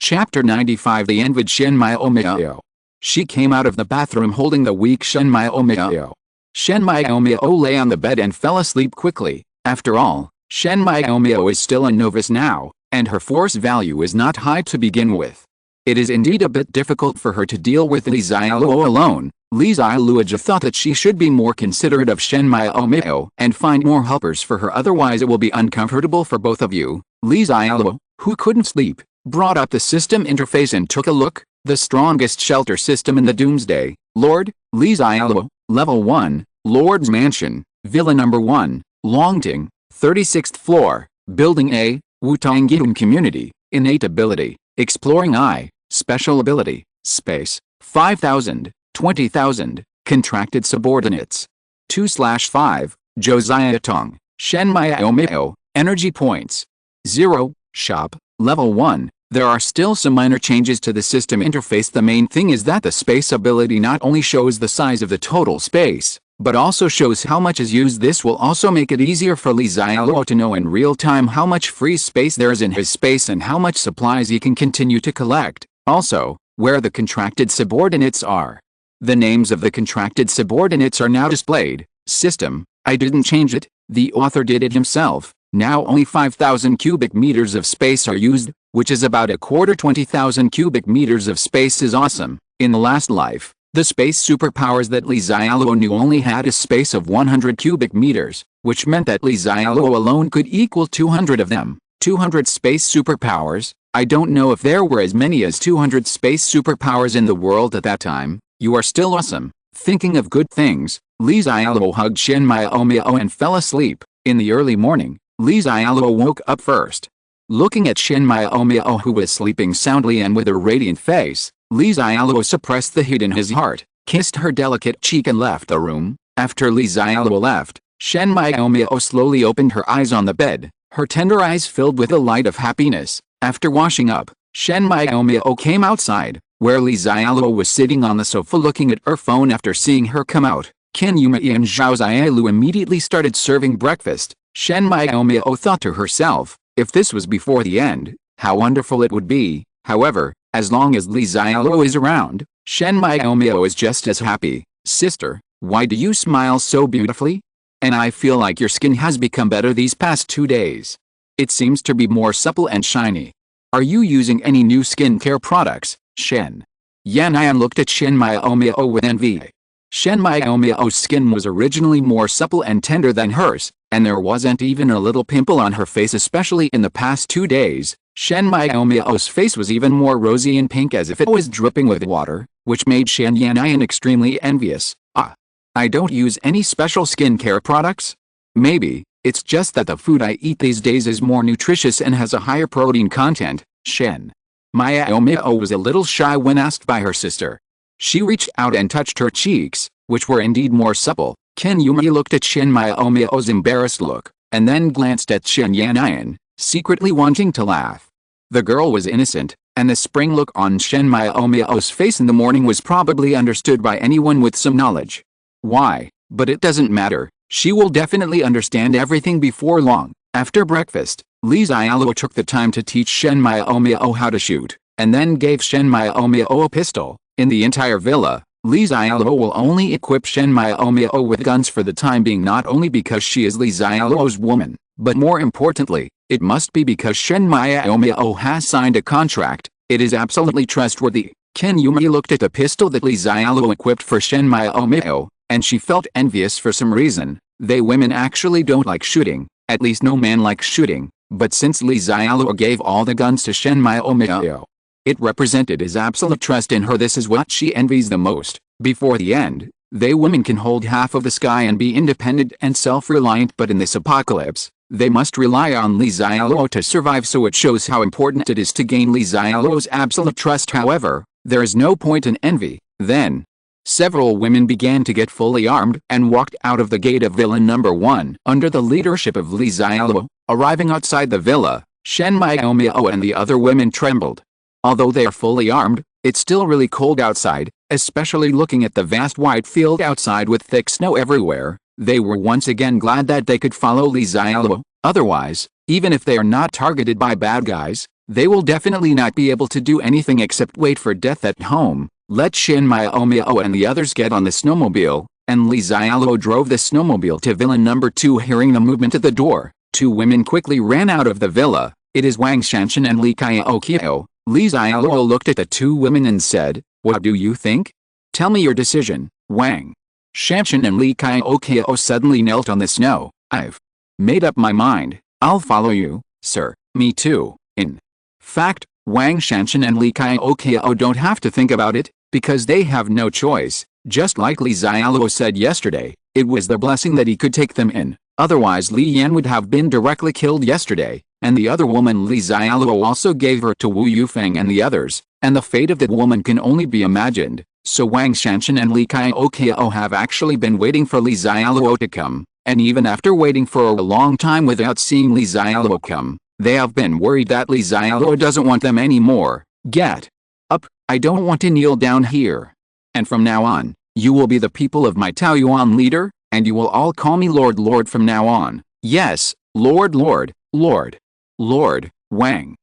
Chapter 95. The end with Shen Miao. She came out of the bathroom holding the weak Shen Miao. Shen Miao lay on the bed and fell asleep quickly. After all, Shen Miao is still a novice now, and her force value is not high to begin with. It is indeed a bit difficult for her to deal with Li Xiaoluo alone. Li Xiaoluo thought that she should be more considerate of Shen Miao and find more helpers for her, otherwise it will be uncomfortable for both of you. Li Xiaoluo, who couldn't sleep, brought up the system interface and took a look. The strongest shelter system in the Doomsday. Lord, Li Xiaoluo, Level 1, Lord's Mansion, Villa Number 1, Longting, 36th floor, Building A, Wutangyeong Community, Innate Ability, Exploring Eye, Special Ability, Space, 5,000, 20,000, Contracted Subordinates. 2/5, Josiah Tong, Shen Miao, Energy Points. 0, Shop, Level 1. There are still some minor changes to the system interface. The main thing is that the space ability not only shows the size of the total space, but also shows how much is used. This will also make it easier for Li Xiaoluo to know in real time how much free space there is in his space and how much supplies he can continue to collect. Also, where the contracted subordinates are. The names of the contracted subordinates are now displayed. System, I didn't change it, the author did it himself. Now only 5,000 cubic meters of space are used, which is about a quarter. 20,000 cubic meters of space is awesome. In the last life, the space superpowers that Li Xiaoluo knew only had a space of 100 cubic meters, which meant that Li Xiaoluo alone could equal 200 of them. 200 space superpowers. I don't know if there were as many as 200 space superpowers in the world at that time. You are still awesome. Thinking of good things, Li Xiaoluo hugged Shen Miao and fell asleep. In the early morning, Li Xiaoluo woke up first. Looking at Shen Miao who was sleeping soundly and with a radiant face, Li Xiaoluo suppressed the heat in his heart, kissed her delicate cheek and left the room. After Li Xiaoluo left, Shen Miao slowly opened her eyes on the bed, her tender eyes filled with a light of happiness. After washing up, Shen Miao came outside, where Li Xiaoluo was sitting on the sofa looking at her phone. After seeing her come out, Qin Yumei and Zhao Xiaolu immediately started serving breakfast. Shen Miao thought to herself, if this was before the end, how wonderful it would be. However, as long as Li Xiaoluo is around, Shen Miao is just as happy. Sister, why do you smile so beautifully? And I feel like your skin has become better these past 2 days. It seems to be more supple and shiny. Are you using any new skincare products, Shen? Yanayan looked at Shen Miao with envy. Shen Miao's skin was originally more supple and tender than hers, and there wasn't even a little pimple on her face, especially in the past 2 days. Shen Miao's face was even more rosy and pink, as if it was dripping with water, which made Shen Yanayan extremely envious. I don't use any special skincare products? Maybe, it's just that the food I eat these days is more nutritious and has a higher protein content. Shen Miao was a little shy when asked by her sister. She reached out and touched her cheeks, which were indeed more supple. Qin Yumei looked at Shen Miao's embarrassed look, and then glanced at Shen Yanayan, secretly wanting to laugh. The girl was innocent, and the spring look on Shen Miao's face in the morning was probably understood by anyone with some knowledge. Why? But it doesn't matter. She will definitely understand everything before long. After breakfast, Li Xiaoluo took the time to teach Shen Miao how to shoot, and then gave Shen Miao a pistol. In the entire villa, Li Xiaoluo will only equip Shen Miao with guns for the time being, not only because she is Li Xiaoluo's woman, but more importantly, it must be because Shen Miao has signed a contract. It is absolutely trustworthy. Qin Yumei looked at the pistol that Li Xiaoluo equipped for Shen Miao, and she felt envious for some reason. They women actually don't like shooting, at least no man likes shooting, but since Li Xiaoluo gave all the guns to Shen Miao, it represented his absolute trust in her. This is what she envies the most. Before the end, they women can hold half of the sky and be independent and self-reliant, but in this apocalypse, they must rely on Li Xiaoluo to survive, so it shows how important it is to gain Li Xiaoluo's absolute trust. However, there is no point in envy. Then, several women began to get fully armed and walked out of the gate of Villa Number 1 under the leadership of Li Xiaoluo. Arriving outside the villa, Shen Miao and the other women trembled. Although they are fully armed, it's still really cold outside, especially looking at the vast white field outside with thick snow everywhere. They were once again glad that they could follow Xialuo. Otherwise, even if they are not targeted by bad guys, they will definitely not be able to do anything except wait for death at home. Let Shin Miao and the others get on the snowmobile, and Xialuo drove the snowmobile to villa number 2. Hearing the movement at the door, 2 women quickly ran out of the villa. It is Wang Shanshan and Li Xiaokio. Xialuo looked at the 2 women and said, "What do you think? Tell me your decision." Wang Shanshan and Li Xiaokio suddenly knelt on the snow. "I've made up my mind. I'll follow you, sir." "Me too." In fact, Wang Shanshan and Li Xiaokio don't have to think about it, because they have no choice. Just like Li Xialuo said yesterday, it was the blessing that he could take them in. Otherwise Li Yan would have been directly killed yesterday, and the other woman Li Xialuo also gave her to Wu Yufeng and the others, and the fate of that woman can only be imagined. So Wang Shanshan and Li Xiaokio have actually been waiting for Li Xialuo to come, and even after waiting for a long time without seeing Li Xialuo come, they have been worried that Li Xialuo doesn't want them anymore. "Get up, I don't want to kneel down here. And from now on, you will be the people of my Taoyuan leader, and you will all call me Lord Lord from now on." "Yes, Lord Lord, Lord, Lord." Wang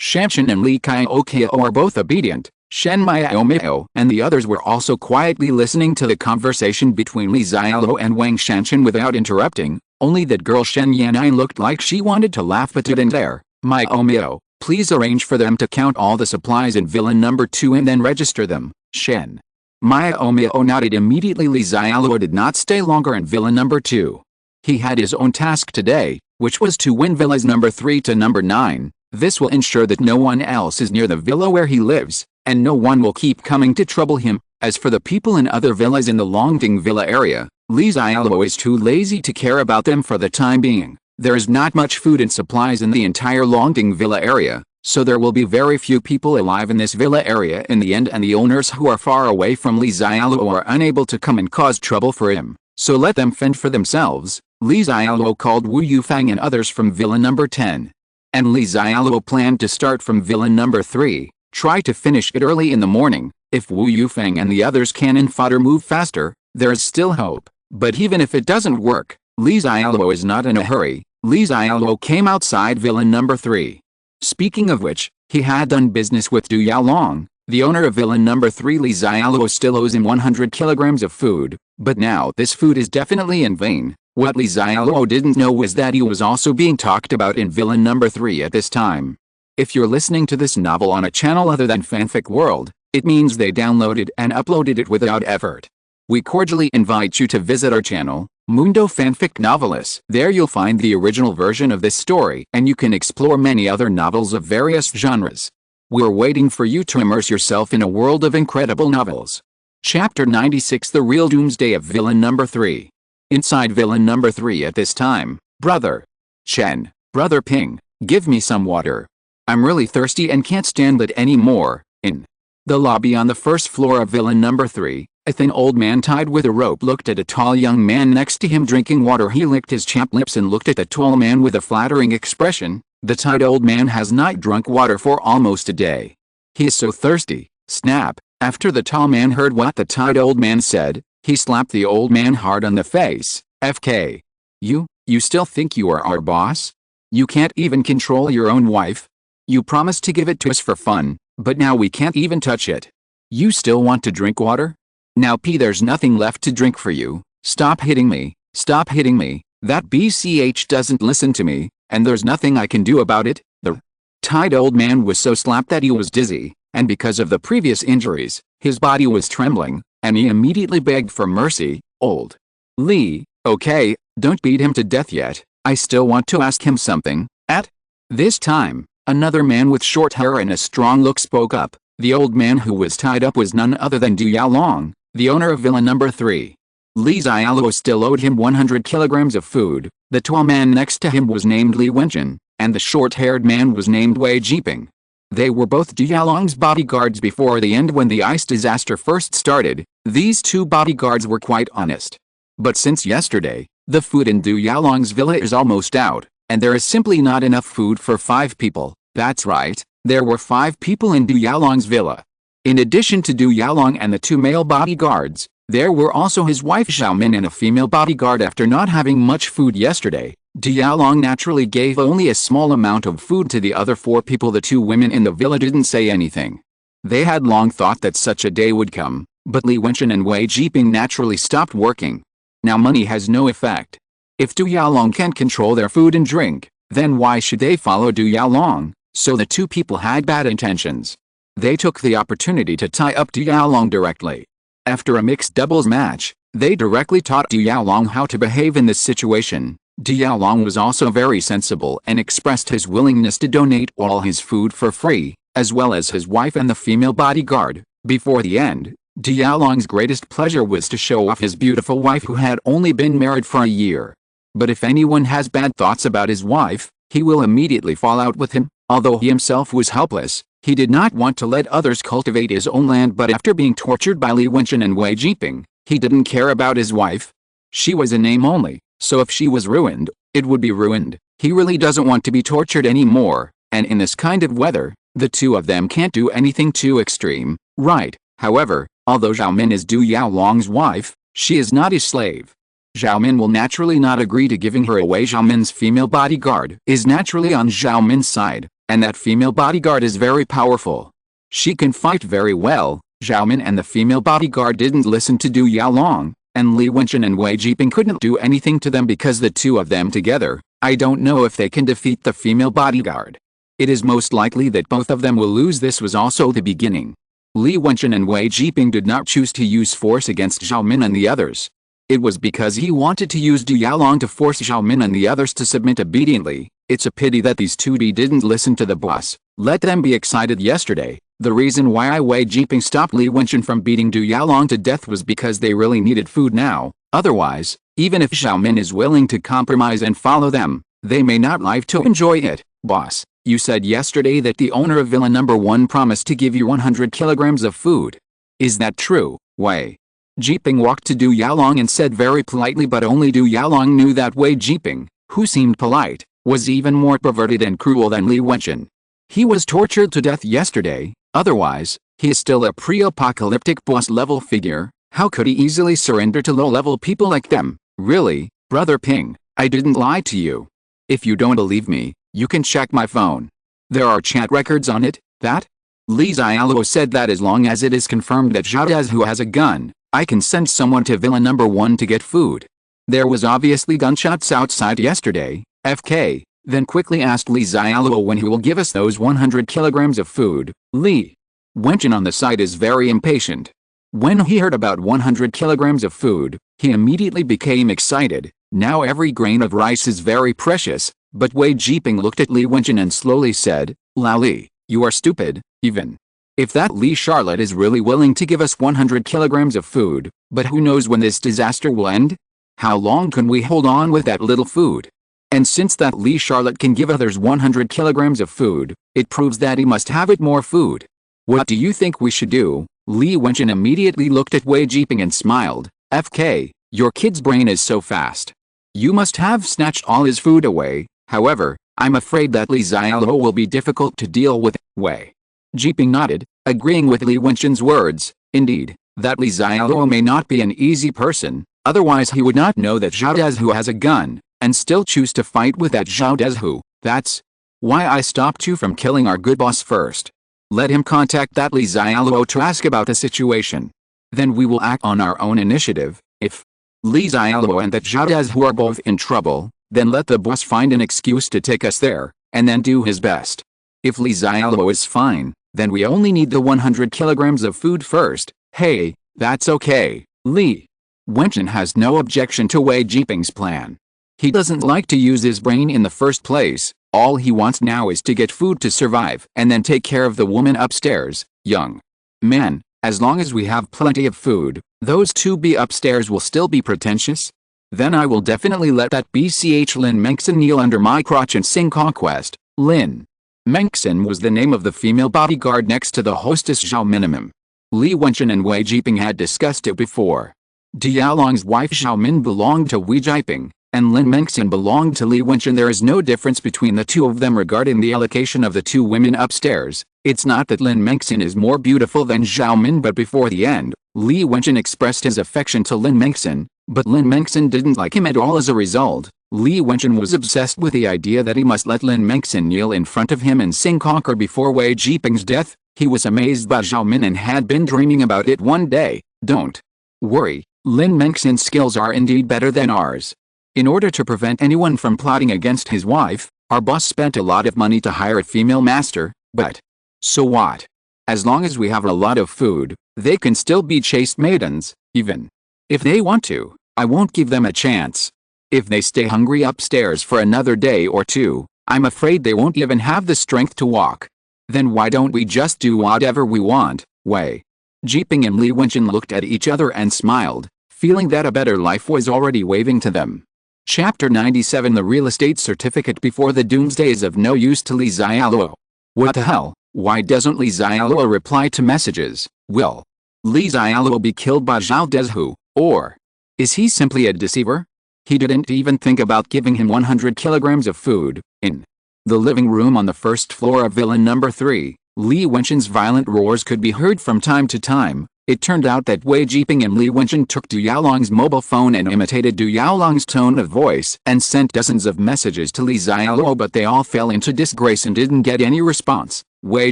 Shanshan and Li Xiaokio are both obedient. Shen Miao and the others were also quietly listening to the conversation between Li Xialuo and Wang Shanshan without interrupting. Only that girl Shen Yanai looked like she wanted to laugh but didn't dare. "Miao, please arrange for them to count all the supplies in villa number 2 and then register them." Shen Miao nodded immediately. Li Xialuo did not stay longer in villa number 2. He had his own task today, which was to win villas number 3 to number 9. This will ensure that no one else is near the villa where he lives, and no one will keep coming to trouble him. As for the people in other villas in the Longding Villa area, Li Xialuo is too lazy to care about them for the time being. There is not much food and supplies in the entire Longding Villa area, so there will be very few people alive in this villa area in the end, and the owners who are far away from Li Xialuo are unable to come and cause trouble for him, so let them fend for themselves. Li Xialuo called Wu Yufeng and others from villa number 10. And Li Xialuo planned to start from villa number 3, try to finish it early in the morning. If Wu Yufeng and the others cannon fodder move faster, there is still hope. But even if it doesn't work, Li Xialuo is not in a hurry. Li Xialuo came outside villa number 3. Speaking of which, he had done business with Du Yaolong, the owner of villa number 3. Li Xialuo still owes him 100 kilograms of food, but now this food is definitely in vain. What Li Xialuo didn't know was that he was also being talked about in villa number 3 at this time. If you're listening to this novel on a channel other than Fanfic World, it means they downloaded and uploaded it without effort. We cordially invite you to visit our channel, Mundo Fanfic Novelist. There you'll find the original version of this story, and you can explore many other novels of various genres. We're waiting for you to immerse yourself in a world of incredible novels. Chapter 96: The Real Doomsday of Villain Number 3. Inside Villain Number 3 at this time, Brother Chen, Brother Ping, give me some water. I'm really thirsty and can't stand it anymore. In the lobby on the first floor of Villain Number 3, a thin old man tied with a rope looked at a tall young man next to him drinking water. He licked his chapped lips and looked at the tall man with a flattering expression. The tied old man has not drunk water for almost a day. He is so thirsty. Snap! After the tall man heard what the tied old man said, he slapped the old man hard on the face. FK. You still think you are our boss? You can't even control your own wife? You promised to give it to us for fun, but now we can't even touch it. You still want to drink water? Now there's nothing left to drink for you. Stop hitting me. Stop hitting me. That BCH doesn't listen to me, and there's nothing I can do about it. The tied old man was so slapped that he was dizzy, and because of the previous injuries, his body was trembling, and he immediately begged for mercy. Old Lee, okay, don't beat him to death yet. I still want to ask him something. At this time, another man with short hair and a strong look spoke up. The old man who was tied up was none other than Du Yaolong, the owner of Villa Number 3. Li Xialuo still owed him 100 kilograms of food. The tall man next to him was named Li Wenjin, and the short-haired man was named Wei Jiping. They were both Du Yaolong's bodyguards before the end when the ice disaster first started. These two bodyguards were quite honest. But since yesterday, the food in Du Yaolong's villa is almost out, and there is simply not enough food for 5 people. That's right, There were 5 people in Du Yaolong's villa. In addition to Du Yaolong and the 2 male bodyguards, there were also his wife Xiaomin and a female bodyguard. After not having much food yesterday, Du Yaolong naturally gave only a small amount of food to the other 4 people. The 2 women in the villa didn't say anything. They had long thought that such a day would come, but Li Wenchen and Wei Jiping naturally stopped working. Now money has no effect. If Du Yaolong can't control their food and drink, then why should they follow Du Yaolong? So the 2 people had bad intentions. They took the opportunity to tie up Du Yaolong directly. After a mixed doubles match, they directly taught Du Yaolong how to behave in this situation. Du Yaolong was also very sensible and expressed his willingness to donate all his food for free, as well as his wife and the female bodyguard. Before the end, Du Yaolong's greatest pleasure was to show off his beautiful wife who had only been married for a year. But if anyone has bad thoughts about his wife, he will immediately fall out with him. Although he himself was helpless, he did not want to let others cultivate his own land. But after being tortured by Li Wenchen and Wei Jiping, he didn't care about his wife. She was a name only, so if she was ruined, it would be ruined. He really doesn't want to be tortured anymore, and in this kind of weather, the 2 of them can't do anything too extreme, right? However, although Xiaomin is Du Yaolong's wife, she is not his slave. Xiaomin will naturally not agree to giving her away. Xiaomin's female bodyguard is naturally on Xiaomin's side, and that female bodyguard is very powerful. She can fight very well. Xiaomin and the female bodyguard didn't listen to Du Yaolong, and Li Wenchen and Wei Jiping couldn't do anything to them because the 2 of them together, I don't know if they can defeat the female bodyguard. It is most likely that both of them will lose. This was also the beginning. Li Wenchen and Wei Jiping did not choose to use force against Xiaomin and the others. It was because he wanted to use Du Yaolong to force Xiaomin and the others to submit obediently. It's a pity that these 2 didn't listen to the boss. Let them be excited yesterday. The reason why Wei Jiping stopped Li Wenchen from beating Du Yaolong to death was because they really needed food now. Otherwise, even if Xiaomin is willing to compromise and follow them, they may not live to enjoy it. Boss, you said yesterday that the owner of Villa Number 1 promised to give you 100 kilograms of food. Is that true, Wei? Jiping walked to Du Yaolong and said very politely, but only Du Yaolong knew that Wei Jiping, who seemed polite, was even more perverted and cruel than Li Wenchen. He was tortured to death yesterday. Otherwise, he is still a pre-apocalyptic boss-level figure. How could he easily surrender to low-level people like them? Really, Brother Ping, I didn't lie to you. If you don't believe me, you can check my phone. There are chat records on it. That? Li Xialuo said that as long as it is confirmed that Zhao Dezhu has a gun, I can send someone to Villa Number 1 to get food. There was obviously gunshots outside yesterday. FK, then quickly asked Li Xiaoluo when he will give us those 100 kilograms of food. Li Wenchen on the side is very impatient. When he heard about 100 kilograms of food, he immediately became excited. Now every grain of rice is very precious, but Wei Jiping looked at Li Wenchen and slowly said, Lao Li, you are stupid, even. If that Li Charlotte is really willing to give us 100 kilograms of food, but who knows when this disaster will end? How long can we hold on with that little food? And since that Li Charlotte can give others 100 kilograms of food, it proves that he must have it more food. What do you think we should do? Li Wenchen immediately looked at Wei Jiping and smiled. FK, your kid's brain is so fast. You must have snatched all his food away. However, I'm afraid that Li Xiaoluo will be difficult to deal with. Wei Jiping nodded, agreeing with Li Wenchen's words. Indeed, that Li Xiaoluo may not be an easy person, otherwise he would not know that Zhao Dezhu has a gun, and still choose to fight with that Zhao Dezhu. That's why I stopped you from killing our good boss first. Let him contact that Li Xiaoluo to ask about the situation. Then we will act on our own initiative. If Li Xiaoluo and that Zhao Dezhu are both in trouble, then let the boss find an excuse to take us there, and then do his best. If Li Xiaoluo is fine, then we only need the 100 kilograms of food first. Hey, that's okay. Li Wenchen has no objection to Wei Jiping's plan. He doesn't like to use his brain in the first place. All he wants now is to get food to survive and then take care of the woman upstairs. Young man, as long as we have plenty of food, those 2B upstairs will still be pretentious. Then I will definitely let that BCH Lin Mengxin kneel under my crotch and sing Conquest. Lin Mengxin was the name of the female bodyguard next to the hostess Zhao Minimum. Li Wenchen and Wei Jiping had discussed it before. Du Yaolong's wife Xiaomin belonged to Wei Jiping, and Lin Mengxian belonged to Li Wenchen. There is no difference between the two of them regarding the allocation of the two women upstairs. It's not that Lin Mengxian is more beautiful than Zhao Min, but before the end, Li Wenchen expressed his affection to Lin Mengxian, but Lin Mengxian didn't like him at all. As a result, Li Wenchen was obsessed with the idea that he must let Lin Mengxian kneel in front of him and sing conquer before Wei Jiping's death. He was amazed by Zhao Min and had been dreaming about it one day. Don't worry, Lin Mengxian's skills are indeed better than ours. In order to prevent anyone from plotting against his wife, our boss spent a lot of money to hire a female master, but so what? As long as we have a lot of food, they can still be chaste maidens, even if they want to. I won't give them a chance. If they stay hungry upstairs for another day or two, I'm afraid they won't even have the strength to walk. Then why don't we just do whatever we want? Wei Jiping and Li Wenchen looked at each other and smiled, feeling that a better life was already waving to them. Chapter 97. The real estate certificate. Before the doomsday is of no use to Li Xiaoluo. What the hell? Why doesn't Li Xiaoluo reply to messages? Will Li Xiaoluo be killed by Zhao Dezhu, or is he simply a deceiver? He didn't even think about giving him 100 kilograms of food. In the living room on the first floor of Villa Number 3, Li Wenchen's violent roars could be heard from time to time. It turned out that Wei Jiping and Li Wenchen took Du Yaolong's mobile phone and imitated Du Yaolong's tone of voice and sent dozens of messages to Li Xiaoluo, but they all fell into disgrace and didn't get any response. Wei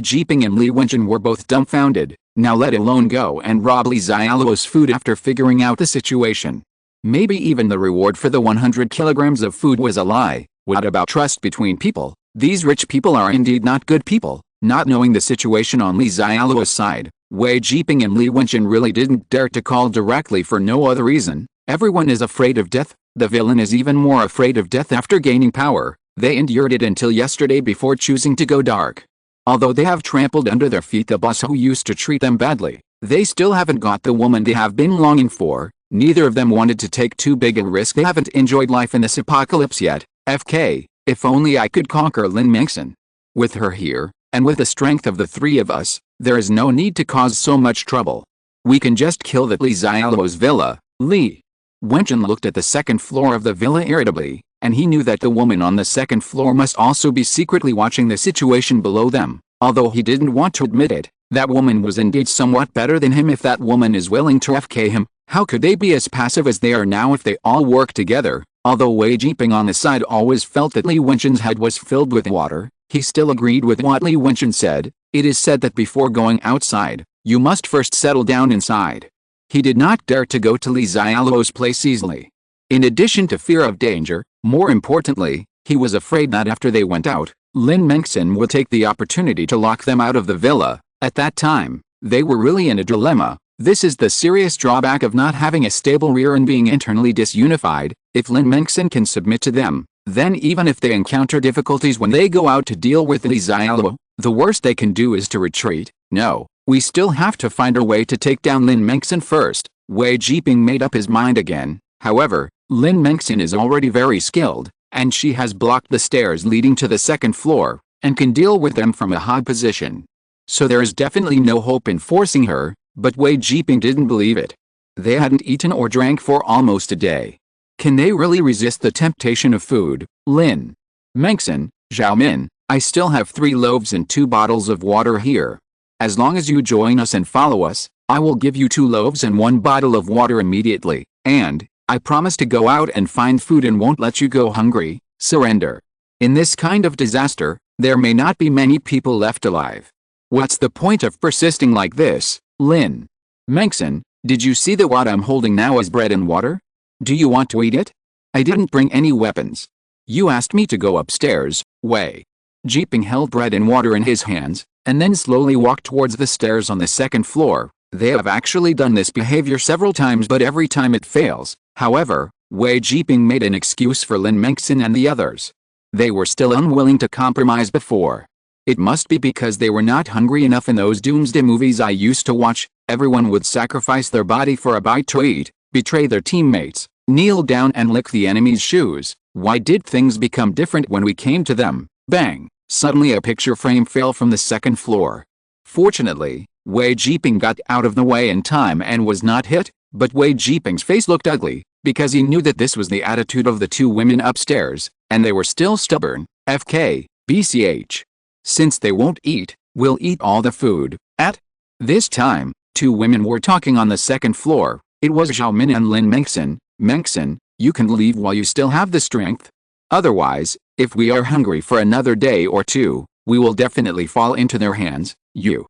Jiping and Li Wenchen were both dumbfounded, now let alone go and rob Li Xiaoluo's food after figuring out the situation. Maybe even the reward for the 100 kilograms of food was a lie. What about trust between people? These rich people are indeed not good people. Not knowing the situation on Li Xiaoluo's side, Wei Jiping and Li Wenchen really didn't dare to call directly for no other reason. Everyone is afraid of death. The villain is even more afraid of death after gaining power. They endured it until yesterday before choosing to go dark. Although they have trampled under their feet the boss who used to treat them badly, they still haven't got the woman they have been longing for. Neither of them wanted to take too big a risk. They haven't enjoyed life in this apocalypse yet. FK, if only I could conquer Lin Mengxian. With her here, and with the strength of the three of us, there is no need to cause so much trouble. We can just kill the Li Xiaoluo's villa. Li Wenchen looked at the second floor of the villa irritably, and he knew that the woman on the second floor must also be secretly watching the situation below them. Although he didn't want to admit it, that woman was indeed somewhat better than him. If that woman is willing to FK him, how could they be as passive as they are now if they all work together? Although Wei Jiping on the side always felt that Li Wenchen's head was filled with water, he still agreed with what Li Wenchen said. It is said that before going outside, you must first settle down inside. He did not dare to go to Li Xiaoluo's place easily. In addition to fear of danger, more importantly, he was afraid that after they went out, Lin Mengxian would take the opportunity to lock them out of the villa. At that time, they were really in a dilemma. This is the serious drawback of not having a stable rear and being internally disunified. If Lin Mengxian can submit to them, then even if they encounter difficulties when they go out to deal with Li Xiaoluo, the worst they can do is to retreat. No, we still have to find a way to take down Lin Mengxian first. Wei Jiping made up his mind again. However, Lin Mengxian is already very skilled, and she has blocked the stairs leading to the second floor, and can deal with them from a high position. So there is definitely no hope in forcing her, but Wei Jiping didn't believe it. They hadn't eaten or drank for almost a day. Can they really resist the temptation of food? Lin Mengxian, Zhao Min, I still have 3 loaves and 2 bottles of water here. As long as you join us and follow us, I will give you 2 loaves and 1 bottle of water immediately, and I promise to go out and find food and won't let you go hungry. Surrender. In this kind of disaster, there may not be many people left alive. What's the point of persisting like this? Lin Mengxian, did you see that what I'm holding now is bread and water? Do you want to eat it? I didn't bring any weapons. You asked me to go upstairs. Wei Jiping held bread and water in his hands, and then slowly walked towards the stairs on the second floor. They have actually done this behavior several times, but every time it fails. However, Wei Jiping made an excuse for Lin Mengxian and the others. They were still unwilling to compromise before. It must be because they were not hungry enough. In those doomsday movies I used to watch, everyone would sacrifice their body for a bite to eat, betray their teammates, kneel down and lick the enemy's shoes. Why did things become different when we came to them? Bang! Suddenly a picture frame fell from the second floor. Fortunately, Wei Jiping got out of the way in time and was not hit, but Wei Jiping's face looked ugly, because he knew that this was the attitude of the two women upstairs, and they were still stubborn. FK, BCH. Since they won't eat, we'll eat all the food. At this time, two women were talking on the second floor. It was Xiaomin and Lin Mengxin. Mengxin, you can leave while you still have the strength. Otherwise, if we are hungry for another day or two, we will definitely fall into their hands. You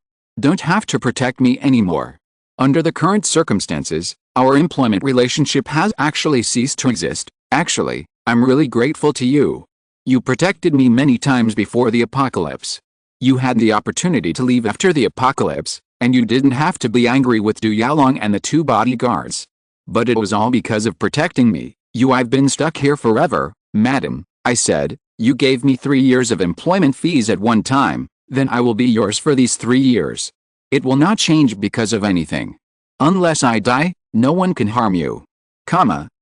don't have to protect me anymore. Under the current circumstances, our employment relationship has actually ceased to exist. Actually, I'm really grateful to you. You protected me many times before the apocalypse. You had the opportunity to leave after the apocalypse, and you didn't have to be angry with Du Yaolong and the two bodyguards. But it was all because of protecting me. I've been stuck here forever, madam, I said. You gave me 3 years of employment fees at one time, then I will be yours for these 3 years. It will not change because of anything. Unless I die, no one can harm you.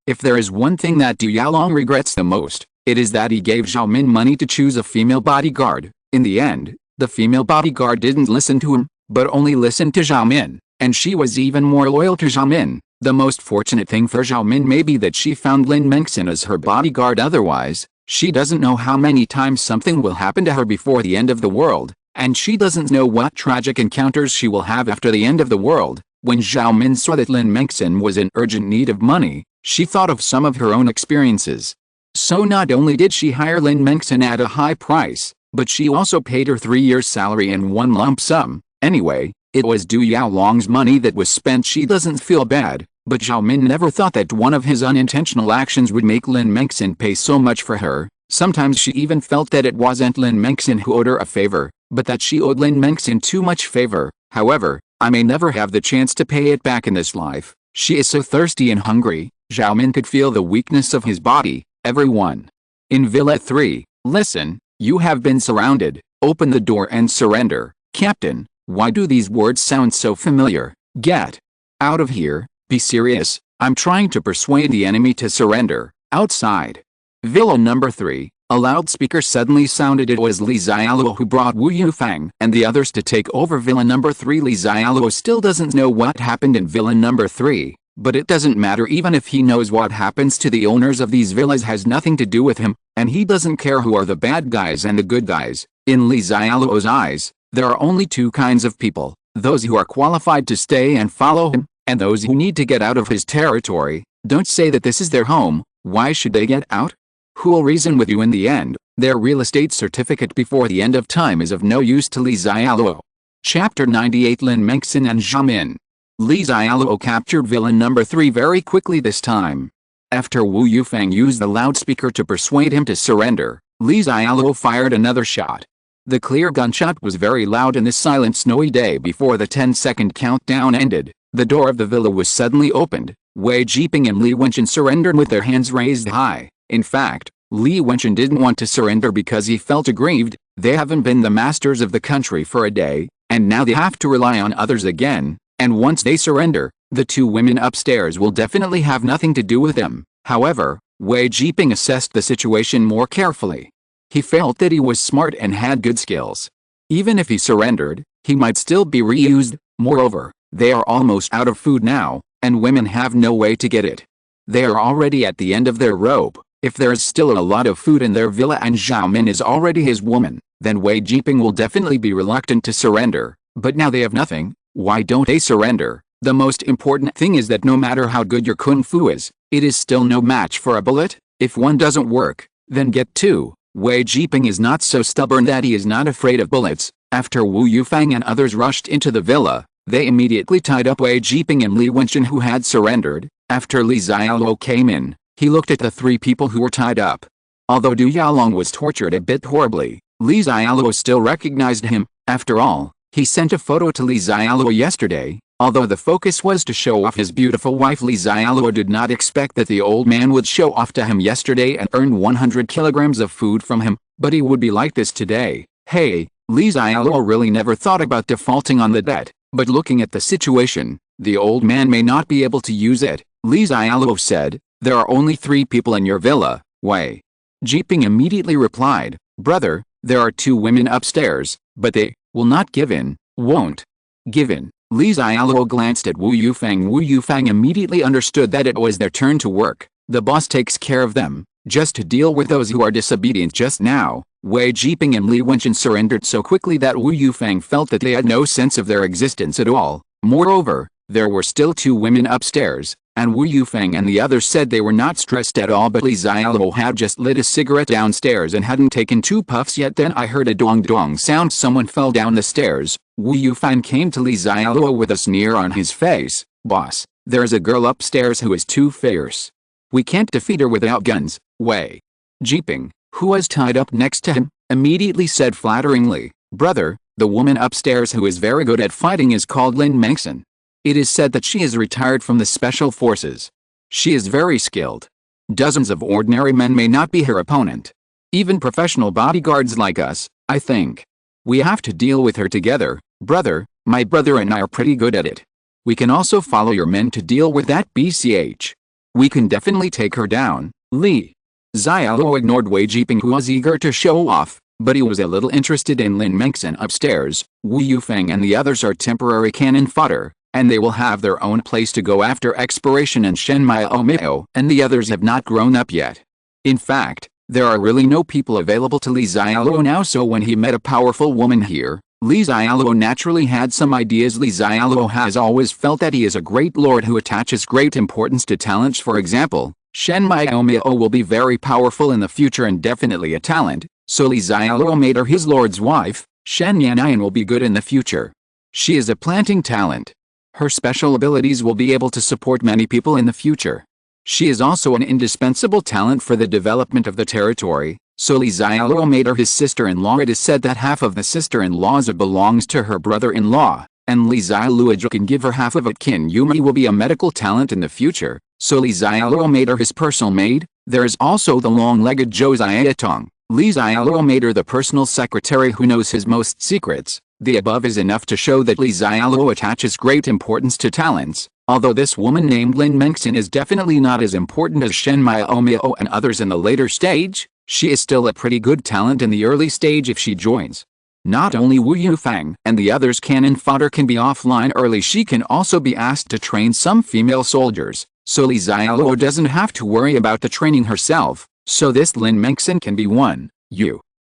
If there is one thing that Du Yaolong regrets the most, it is that he gave Xiaomin money to choose a female bodyguard. In the end, the female bodyguard didn't listen to him, but only listened to Xiaomin, and she was even more loyal to Xiaomin. The most fortunate thing for Xiaomin may be that she found Lin Mengxin as her bodyguard. Otherwise, she doesn't know how many times something will happen to her before the end of the world, and she doesn't know what tragic encounters she will have after the end of the world. When Xiaomin saw that Lin Mengxin was in urgent need of money, she thought of some of her own experiences. So not only did she hire Lin Mengxin at a high price, but she also paid her 3 years' salary in one lump sum. Anyway, it was Du Yaolong's money that was spent. She doesn't feel bad, but Xiaomin never thought that one of his unintentional actions would make Lin Mengxin pay so much for her. Sometimes she even felt that it wasn't Lin Mengxin who owed her a favor, but that she owed Lin Mengxin too much favor. However, I may never have the chance to pay it back in this life. She is so thirsty and hungry. Xiaomin could feel the weakness of his body. Everyone in Villa 3, listen, you have been surrounded. Open the door and surrender. Captain, why do these words sound so familiar? Get out of here. Be serious. I'm trying to persuade the enemy to surrender. Outside Villa number 3, a loudspeaker suddenly sounded. It was Li Xiaoluo who brought Wu Yufang and the others to take over Villa number 3. Li Xiaoluo still doesn't know what happened in Villa number 3, but it doesn't matter. Even if he knows, what happens to the owners of these villas has nothing to do with him, and he doesn't care who are the bad guys and the good guys. In Li Xiaoluo's eyes, there are only two kinds of people: those who are qualified to stay and follow him, and those who need to get out of his territory. Don't say that this is their home. Why should they get out? Who'll reason with you in the end? Their real estate certificate before the end of time is of no use to Li Xiaoluo. Chapter 98. Lin Mengxin and Xiaomin. Li Xiaoluo captured Villa number 3 very quickly this time. After Wu Yufang used the loudspeaker to persuade him to surrender, Li Xiaoluo fired another shot. The clear gunshot was very loud in this silent snowy day. Before the 10-second countdown ended, the door of the villa was suddenly opened. Wei Jiping and Li Wenchen surrendered with their hands raised high. In fact, Li Wenchen didn't want to surrender because he felt aggrieved. They haven't been the masters of the country for a day, and now they have to rely on others again, and once they surrender, the two women upstairs will definitely have nothing to do with them. However, Wei Jiping assessed the situation more carefully. He felt that he was smart and had good skills. Even if he surrendered, he might still be reused. Moreover, they are almost out of food now, and women have no way to get it. They are already at the end of their rope. If there is still a lot of food in their villa and Xiaomin is already his woman, then Wei Jiping will definitely be reluctant to surrender. But now they have nothing. Why don't they surrender? The most important thing is that no matter how good your kung fu is, it is still no match for a bullet. If one doesn't work, then get two. Wei Jiping is not so stubborn that he is not afraid of bullets. After Wu Yufang and others rushed into the villa, they immediately tied up Wei Jiping and Li Wenchen, who had surrendered. After Li Xiaoluo came in, he looked at the three people who were tied up. Although Du Yaolong was tortured a bit horribly, Li Xiaoluo still recognized him. After all, he sent a photo to Li Xiaoluo yesterday. Although the focus was to show off his beautiful wife, Li Xiaoluo did not expect that the old man would show off to him yesterday and earn 100 kilograms of food from him, but he would be like this today. Hey, Li Xiaoluo really never thought about defaulting on the debt, but looking at the situation, the old man may not be able to use it. Li Xiaoluo said, "There are only 3 people in your villa." Wei Jiping immediately replied, "Brother, there are 2 women upstairs, but they will not give in, won't give in. Li Xiaoluo glanced at Wu Yufeng. Wu Yufeng immediately understood that it was their turn to work. The boss takes care of them, just to deal with those who are disobedient. Just now, Wei Jiping and Li Wenjin surrendered so quickly that Wu Yufeng felt that they had no sense of their existence at all. Moreover, there were still 2 women upstairs, and Wu Yufeng and the others said they were not stressed at all. But Li Xiaoluo had just lit a cigarette downstairs and hadn't taken 2 puffs yet. Then I heard a dong-dong sound. Someone fell down the stairs. Wu Yufeng came to Li Xiaoluo with a sneer on his face. "Boss, there's a girl upstairs who is too fierce. We can't defeat her without guns." Wei Jiping, who was tied up next to him, immediately said flatteringly, "Brother, the woman upstairs who is very good at fighting is called Lin Mengxin. It is said that she is retired from the special forces. She is very skilled. Dozens of ordinary men may not be her opponent. Even professional bodyguards like us, I think. We have to deal with her together, brother. My brother and I are pretty good at it. We can also follow your men to deal with that BCH. We can definitely take her down." Li Xiaoluo ignored Wei Jiping, who was eager to show off, but he was a little interested in Lin Mengxin upstairs. Wu Yufeng and the others are temporary cannon fodder, and they will have their own place to go after expiration, and Shen Miao and the others have not grown up yet. In fact, there are really no people available to Li Xiaoluo now, so when he met a powerful woman here, Li Xiaoluo naturally had some ideas. Li Xiaoluo has always felt that he is a great lord who attaches great importance to talents. For example, Shen Miao will be very powerful in the future and definitely a talent, so Li Xiaoluo made her his lord's wife. Shen Yanyan will be good in the future. She is a planting talent. Her special abilities will be able to support many people in the future. She is also an indispensable talent for the development of the territory, so Li Xiaoluo made her his sister-in-law. It is said that half of the sister-in-laws belongs to her brother-in-law, and Li Xiaoluo can give her half of it. Qin Yumi will be a medical talent in the future, so Li Xiaoluo made her his personal maid. There is also the long-legged Zhou Xiaotong. Li Xiaoluo made her the personal secretary who knows his most secrets. The above is enough to show that Li Xiaoluo attaches great importance to talents. Although this woman named Lin Mengxin is definitely not as important as Shen Miao and others in the later stage, she is still a pretty good talent in the early stage if she joins. Not only Wu Yufeng and the others cannon fodder can be offline early, she can also be asked to train some female soldiers, so Li Xiaoluo doesn't have to worry about the training herself, so this Lin Mengxin can be one.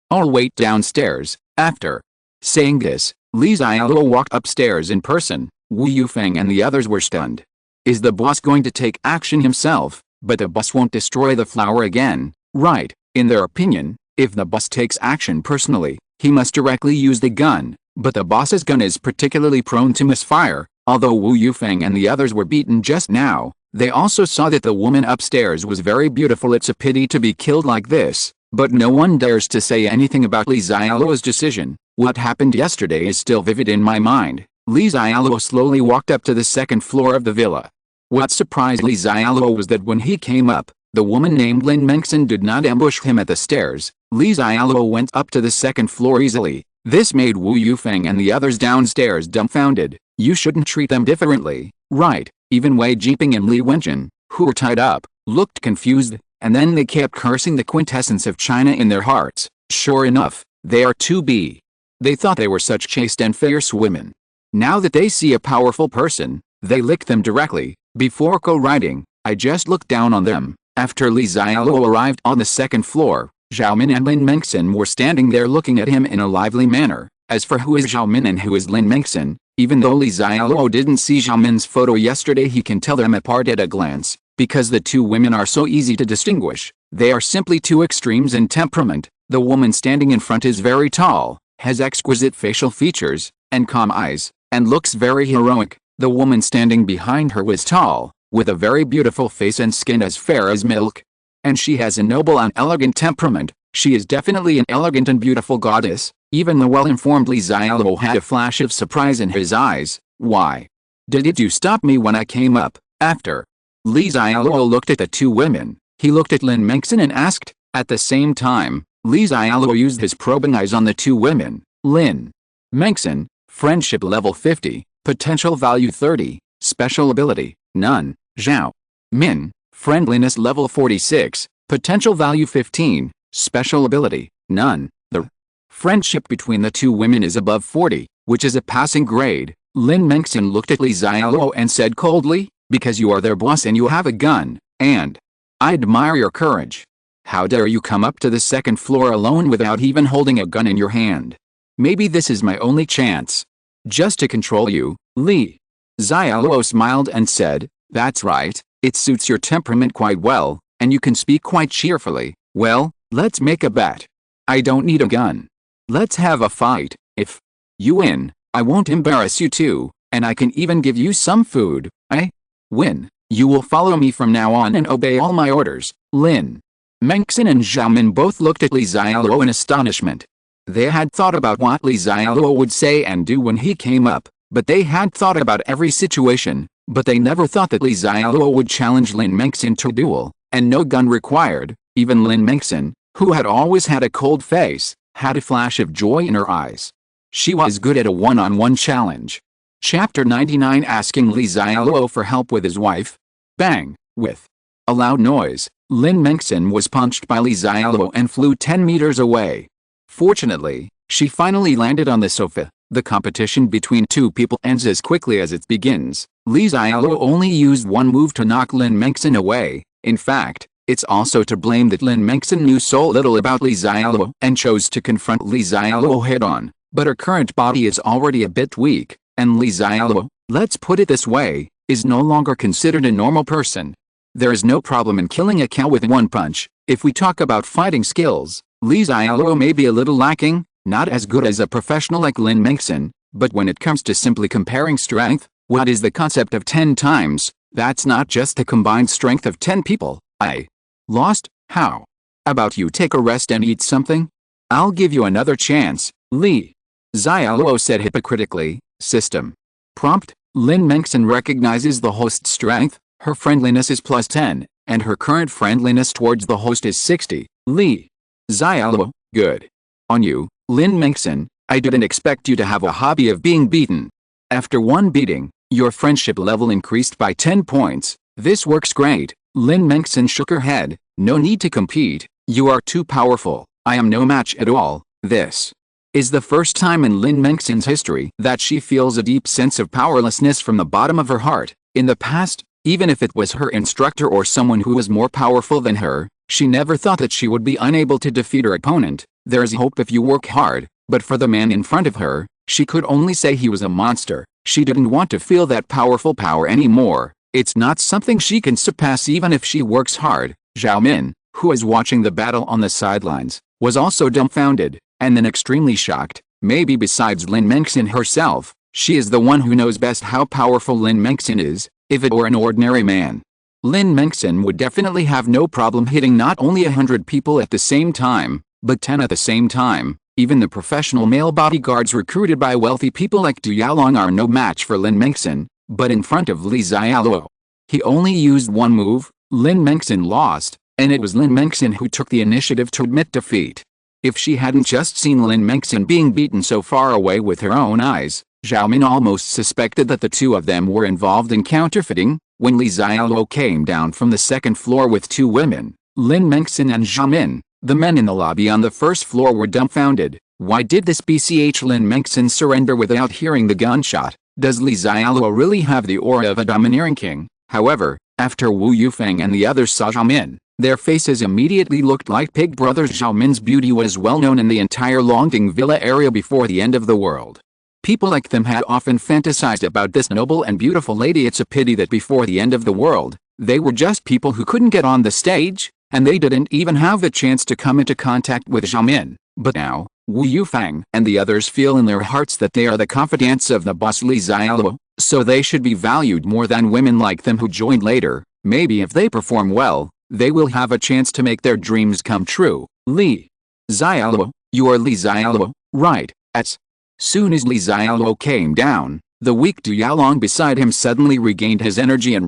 I'll wait downstairs. After saying this, Li Xiaoluo walked upstairs in person. Wu Yufeng and the others were stunned. Is the boss going to take action himself? But the boss won't destroy the flower again, right? In their opinion, if the boss takes action personally, he must directly use the gun, but the boss's gun is particularly prone to misfire. Although Wu Yufeng and the others were beaten just now, they also saw that the woman upstairs was very beautiful. It's a pity to be killed like this, but no one dares to say anything about Li Xiaoluo's decision. What happened yesterday is still vivid in my mind. Li Xiaoluo slowly walked up to the second floor of the villa. What surprised Li Xiaoluo was that when he came up, the woman named Lin Mengxin did not ambush him at the stairs. Li Xiaoluo went up to the second floor easily. This made Wu Yufeng and the others downstairs dumbfounded. You shouldn't treat them differently, right? Even Wei Jiping and Li Wenjin, who were tied up, looked confused, and then they kept cursing the quintessence of China in their hearts. Sure enough, they are to be. They thought they were such chaste and fierce women. Now that they see a powerful person, they lick them directly. Before co-riding, I just looked down on them. After Li Xiaoluo arrived on the second floor, Xiaomin and Lin Mengxin were standing there looking at him in a lively manner. As for who is Xiaomin and who is Lin Mengxin, even though Li Xiaoluo didn't see Xiaomin's photo yesterday, he can tell them apart at a glance, because the two women are so easy to distinguish. They are simply two extremes in temperament. The woman standing in front is very tall, has exquisite facial features, and calm eyes, and looks very heroic. The woman standing behind her was tall, with a very beautiful face and skin as fair as milk. And she has a noble and elegant temperament. She is definitely an elegant and beautiful goddess. Even the well-informed Li Xiaoluo had a flash of surprise in his eyes. Why did you stop me when I came up? After Li Xiaoluo looked at the two women, he looked at Lin Mengxin and asked. At the same time, Li Xiaoluo used his probing eyes on the two women. Lin Mengxin, friendship level 50, potential value 30, special ability, none. Zhao Min, friendliness level 46, potential value 15, special ability, none. The friendship between the two women is above 40, which is a passing grade. Lin Mengxin looked at Li Xiaoluo and said coldly, because you are their boss and you have a gun, and I admire your courage. How dare you come up to the second floor alone without even holding a gun in your hand? Maybe this is my only chance. Just to control you, Li. Xiaoluo smiled and said, that's right, it suits your temperament quite well, and you can speak quite cheerfully. Well, let's make a bet. I don't need a gun. Let's have a fight. If you win, I won't embarrass you too, and I can even give you some food. I win. You will follow me from now on and obey all my orders. Lin Mengxin and Xiaomin both looked at Li Xiaoluo in astonishment. They had thought about what Li Xiaoluo would say and do when he came up, but they had thought about every situation, but they never thought that Li Xiaoluo would challenge Lin Mengxin to a duel, and no gun required. Even Lin Mengxin, who had always had a cold face, had a flash of joy in her eyes. She was good at a one-on-one challenge. Chapter 99, asking Li Xiaoluo for help with his wife. Bang! With a loud noise, Lin Mengxin was punched by Li Xiaoluo and flew 10 meters away. Fortunately, she finally landed on the sofa. The competition between two people ends as quickly as it begins. Li Xiaoluo only used one move to knock Lin Mengxin away. In fact, it's also to blame that Lin Mengxin knew so little about Li Xiaoluo and chose to confront Li Xiaoluo head-on. But her current body is already a bit weak, and Li Xiaoluo, let's put it this way, is no longer considered a normal person. There is no problem in killing a cow with one punch. If we talk about fighting skills, Li Xiaoluo may be a little lacking, not as good as a professional like Lin Mengxin, but when it comes to simply comparing strength, what is the concept of 10 times? That's not just the combined strength of 10 people. I lost? How about you take a rest and eat something? I'll give you another chance, Li Xiaoluo said hypocritically. System. Prompt. Lin Mengxin recognizes the host's strength. Her friendliness is +10, and her current friendliness towards the host is 60. Li Xiaoluo, good on you, Lin Mengxin. I didn't expect you to have a hobby of being beaten. After one beating, your friendship level increased by 10 points. This works great. Lin Mengxin shook her head. No need to compete. You are too powerful. I am no match at all. This is the first time in Lin Mengxin's history that she feels a deep sense of powerlessness from the bottom of her heart. In the past, even if it was her instructor or someone who was more powerful than her, she never thought that she would be unable to defeat her opponent. There's hope if you work hard, but for the man in front of her, she could only say he was a monster. She didn't want to feel that powerful power anymore. It's not something she can surpass even if she works hard. Xiaomin, who is watching the battle on the sidelines, was also dumbfounded, and then extremely shocked. Maybe besides Lin Mengxin herself, she is the one who knows best how powerful Lin Mengxin is. If it were an ordinary man, Lin Mengxin would definitely have no problem hitting not only 100 people at the same time, but 10 at the same time. Even the professional male bodyguards recruited by wealthy people like Du Yaolong are no match for Lin Mengxin, but in front of Li Xiaoluo, he only used one move. Lin Mengxin lost, and it was Lin Mengxin who took the initiative to admit defeat. If she hadn't just seen Lin Mengxin being beaten so far away with her own eyes, Xiaomin almost suspected that the two of them were involved in counterfeiting. When Li Xiaoluo came down from the second floor with two women, Lin Mengxin and Xiaomin, the men in the lobby on the first floor, were dumbfounded. Why did this BCH Lin Mengxin surrender without hearing the gunshot? Does Li Xiaoluo really have the aura of a domineering king? However, after Wu Yufeng and the others saw Xiaomin, their faces immediately looked like pig brothers. Xiaomin's beauty was well known in the entire Longding Villa area before the end of the world. People like them had often fantasized about this noble and beautiful lady. It's a pity that before the end of the world, they were just people who couldn't get on the stage, and they didn't even have the chance to come into contact with Xiaomin. But now, Wu Yufeng and the others feel in their hearts that they are the confidants of the boss Li Xiaoluo, so they should be valued more than women like them who joined later. Maybe if they perform well, they will have a chance to make their dreams come true. Li Xiaoluo, you are Li Xiaoluo, right? As soon as Li Xiaoluo came down, the weak Du Yaolong beside him suddenly regained his energy. Du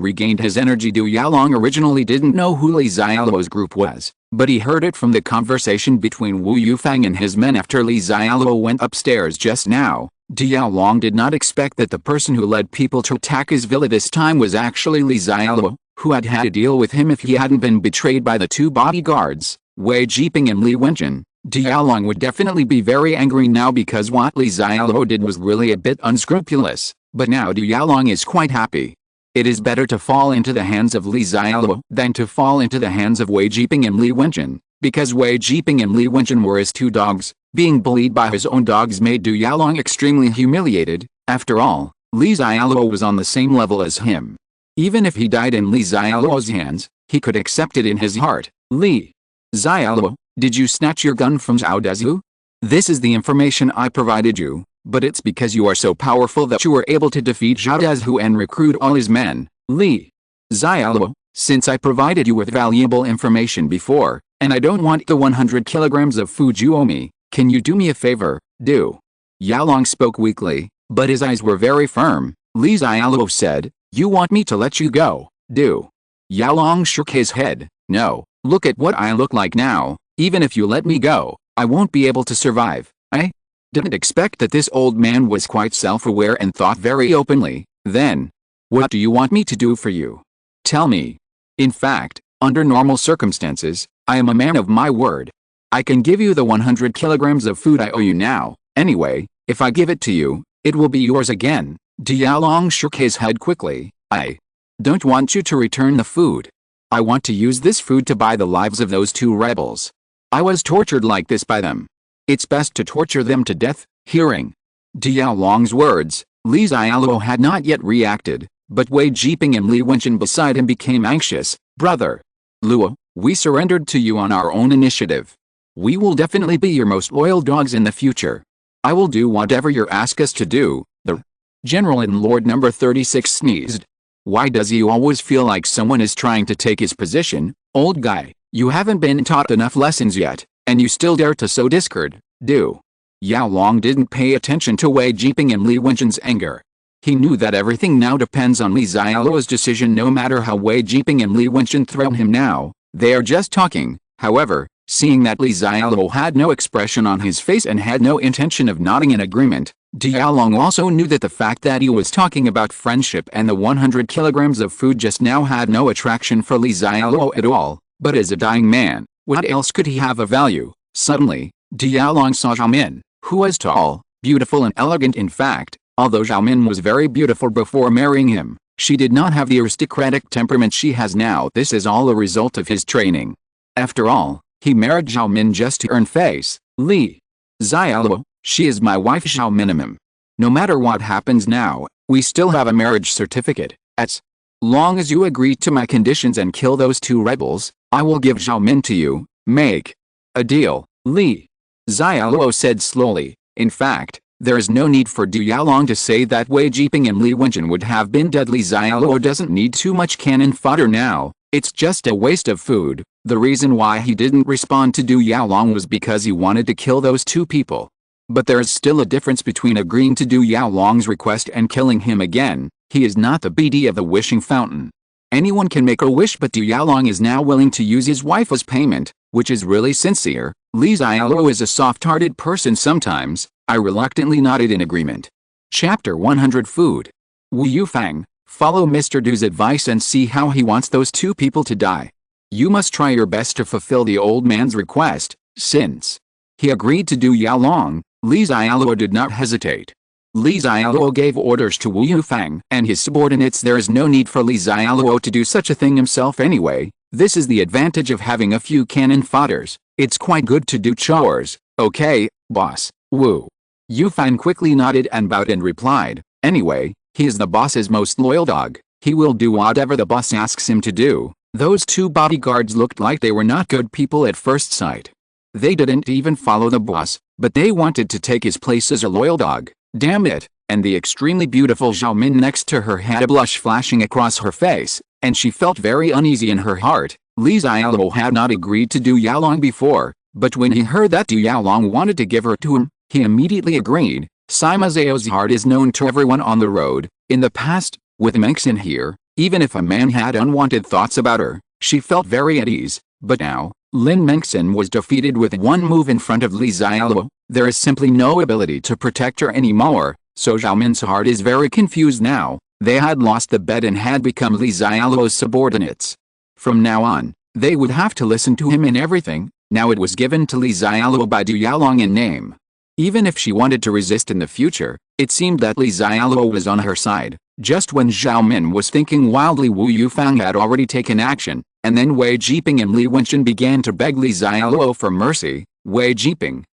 Yaolong originally didn't know who Li Xiaoluo's group was, but he heard it from the conversation between Wu Yufeng and his men after Li Xiaoluo went upstairs just now. Du Yaolong did not expect that the person who led people to attack his villa this time was actually Li Xiaoluo, who had had to deal with him if he hadn't been betrayed by the two bodyguards, Wei Jiping and Li Wenjin. Du Yaolong would definitely be very angry now because what Li Xiaoluo did was really a bit unscrupulous, But now Du Yaolong is quite happy. It is better to fall into the hands of Li Xiaoluo than to fall into the hands of Wei Jiping and Li Wenjun, because Wei Jiping and Li Wenjun were his two dogs. Being bullied by his own dogs made Du Yaolong extremely humiliated. After all, Li Xiaoluo was on the same level as him. Even if he died in Li Xiaoluo's hands, he could accept it in his heart. Li Xiaoluo, did you snatch your gun from Zhao Dezu? This is the information I provided you, but it's because you are so powerful that you were able to defeat Zhao Dezu and recruit all his men. Li Xiaoluo, since I provided you with valuable information before, and I don't want the 100 kilograms of food you owe me, can you do me a favor? Du Yaolong spoke weakly, but his eyes were very firm. Li Xiaoluo said, you want me to let you go? Du Yaolong shook his head. No, look at what I look like now. Even if you let me go, I won't be able to survive. I didn't expect that this old man was quite self-aware and thought very openly. Then, what do you want me to do for you? Tell me. In fact, under normal circumstances, I am a man of my word. I can give you the 100 kilograms of food I owe you now. Anyway, if I give it to you, it will be yours again. Du Yaolong shook his head quickly. I don't want you to return the food. I want to use this food to buy the lives of those two rebels. I was tortured like this by them. It's best to torture them to death. Hearing Du Yaolong's words, Li Xiaoluo had not yet reacted, but Wei Jiping and Li Wenjun beside him became anxious. Brother Luo, we surrendered to you on our own initiative. We will definitely be your most loyal dogs in the future. I will do whatever you ask us to do. The General in Lord Number 36 sneezed. Why does he always feel like someone is trying to take his position? Old guy, you haven't been taught enough lessons yet, and you still dare to sow discord. Du Yaolong didn't pay attention to Wei Jiping and Li Wenjun's anger. He knew that everything now depends on Li Xiaoluo's decision. No matter how Wei Jiping and Li Wenjun threaten him now, they are just talking. However, seeing that Li Xiaoluo had no expression on his face and had no intention of nodding in agreement, Du Yaolong also knew that the fact that he was talking about friendship and the 100 kilograms of food just now had no attraction for Li Xiaoluo at all. But as a dying man, what else could he have of value? Suddenly, Du Yaolong saw Xiaomin, who was tall, beautiful and elegant. In fact, although Xiaomin was very beautiful before marrying him, she did not have the aristocratic temperament she has now. This is all a result of his training. After all, he married Xiaomin just to earn face. Li Xiaoluo, she is my wife Xiaomin. No matter what happens now, we still have a marriage certificate. As long as you agree to my conditions and kill those two rebels, I will give Xiaomin to you. Make a deal. Li Xiaoluo said slowly. In fact, there is no need for Du Yaolong to say that Wei Jiping and Li Wenjun would have been dead. Li Xiaoluo doesn't need too much cannon fodder now. It's just a waste of food. The reason why he didn't respond to Du Yaolong was because he wanted to kill those two people. But there is still a difference between agreeing to Du Yaolong's request and killing him again. He is not the BD of the wishing fountain. Anyone can make a wish, but Du Yaolong is now willing to use his wife as payment, which is really sincere. Li Xiaoluo is a soft-hearted person sometimes. I reluctantly nodded in agreement. Chapter 100 Food. Wu Yufang, follow Mr. Du's advice and see how he wants those two people to die. You must try your best to fulfill the old man's request. Since he agreed to Du Yaolong, Li Xiaoluo did not hesitate. Li Xiaoluo gave orders to Wu Yufang and his subordinates. There is no need for Li Xiaoluo to do such a thing himself anyway. This is the advantage of having a few cannon fodders. It's quite good to do chores. Okay, boss. Wu Yufang quickly nodded and bowed and replied, anyway, he is the boss's most loyal dog. He will do whatever the boss asks him to do. Those two bodyguards looked like they were not good people at first sight. They didn't even follow the boss, but they wanted to take his place as a loyal dog. Damn it. And the extremely beautiful Xiaomin next to her had a blush flashing across her face, and she felt very uneasy in her heart. Li Xiaoluo had not agreed to Du Yaolong before, but when he heard that Du Yaolong wanted to give her to him, he immediately agreed. Sima Zhao's heart is known to everyone on the road. In the past, with Mengxin here, even if a man had unwanted thoughts about her, she felt very at ease. But now, Lin Mengxin was defeated with one move in front of Li Xiaoluo. There is simply no ability to protect her anymore, so Xiaomin's heart is very confused now. They had lost the bet and had become Li Xiaoluo's subordinates. From now on, they would have to listen to him in everything. Now it was given to Li Xiaoluo by Du Yaolong in name. Even if she wanted to resist in the future, it seemed that Li Xiaoluo was on her side. Just when Zhao Min was thinking wildly, Wu Yufang had already taken action, and then Wei Jiping and Li Wenchen began to beg Li Xiaoluo for mercy. Wei Jiping,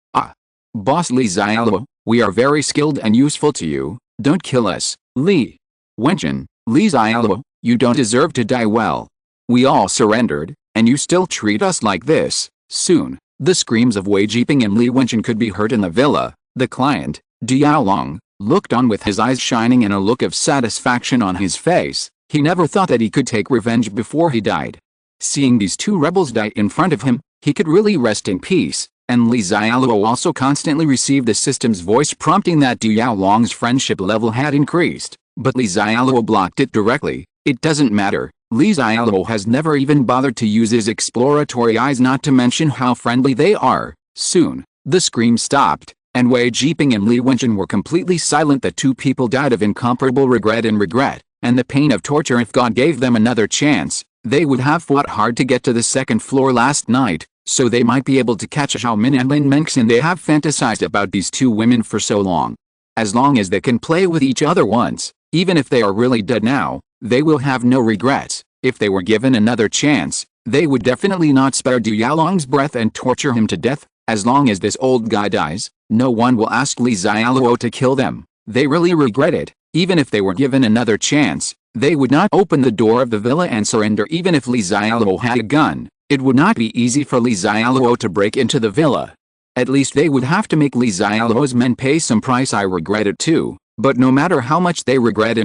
Boss Li Xiaoluo, we are very skilled and useful to you, don't kill us. Li Wenchen, Li Xiaoluo, you don't deserve to die. Well, we all surrendered, and you still treat us like this. Soon, the screams of Wei Jiping and Li Wenchen could be heard in the villa. The client, Diaolong, looked on with his eyes shining and a look of satisfaction on his face. He never thought that he could take revenge before he died. Seeing these two rebels die in front of him, he could really rest in peace. And Li Xiaoluo also constantly received the system's voice prompting that Diaolong's friendship level had increased. But Li Xiaoluo blocked it directly. It doesn't matter. Li Xiaoluo has never even bothered to use his exploratory eyes, not to mention how friendly they are. Soon, the scream stopped, and Wei Jiping and Li Wenchen were completely silent. The two people died of incomparable regret and the pain of torture. If God gave them another chance, they would have fought hard to get to the second floor last night, so they might be able to catch Zhao Min and Lin Mengxin. They have fantasized about these two women for so long. As long as they can play with each other once, even if they are really dead now, they will have no regrets. If they were given another chance, they would definitely not spare Diaolong's breath and torture him to death. As long as this old guy dies, no one will ask Li Xiaoluo to kill them. They really regret it. Even if they were given another chance, they would not open the door of the villa and surrender. Even if Li Xiaoluo had a gun, it would not be easy for Li Xiaoluo to break into the villa. At least they would have to make Li Xiaoluo's men pay some price. I regret it too, but no matter how much they regret,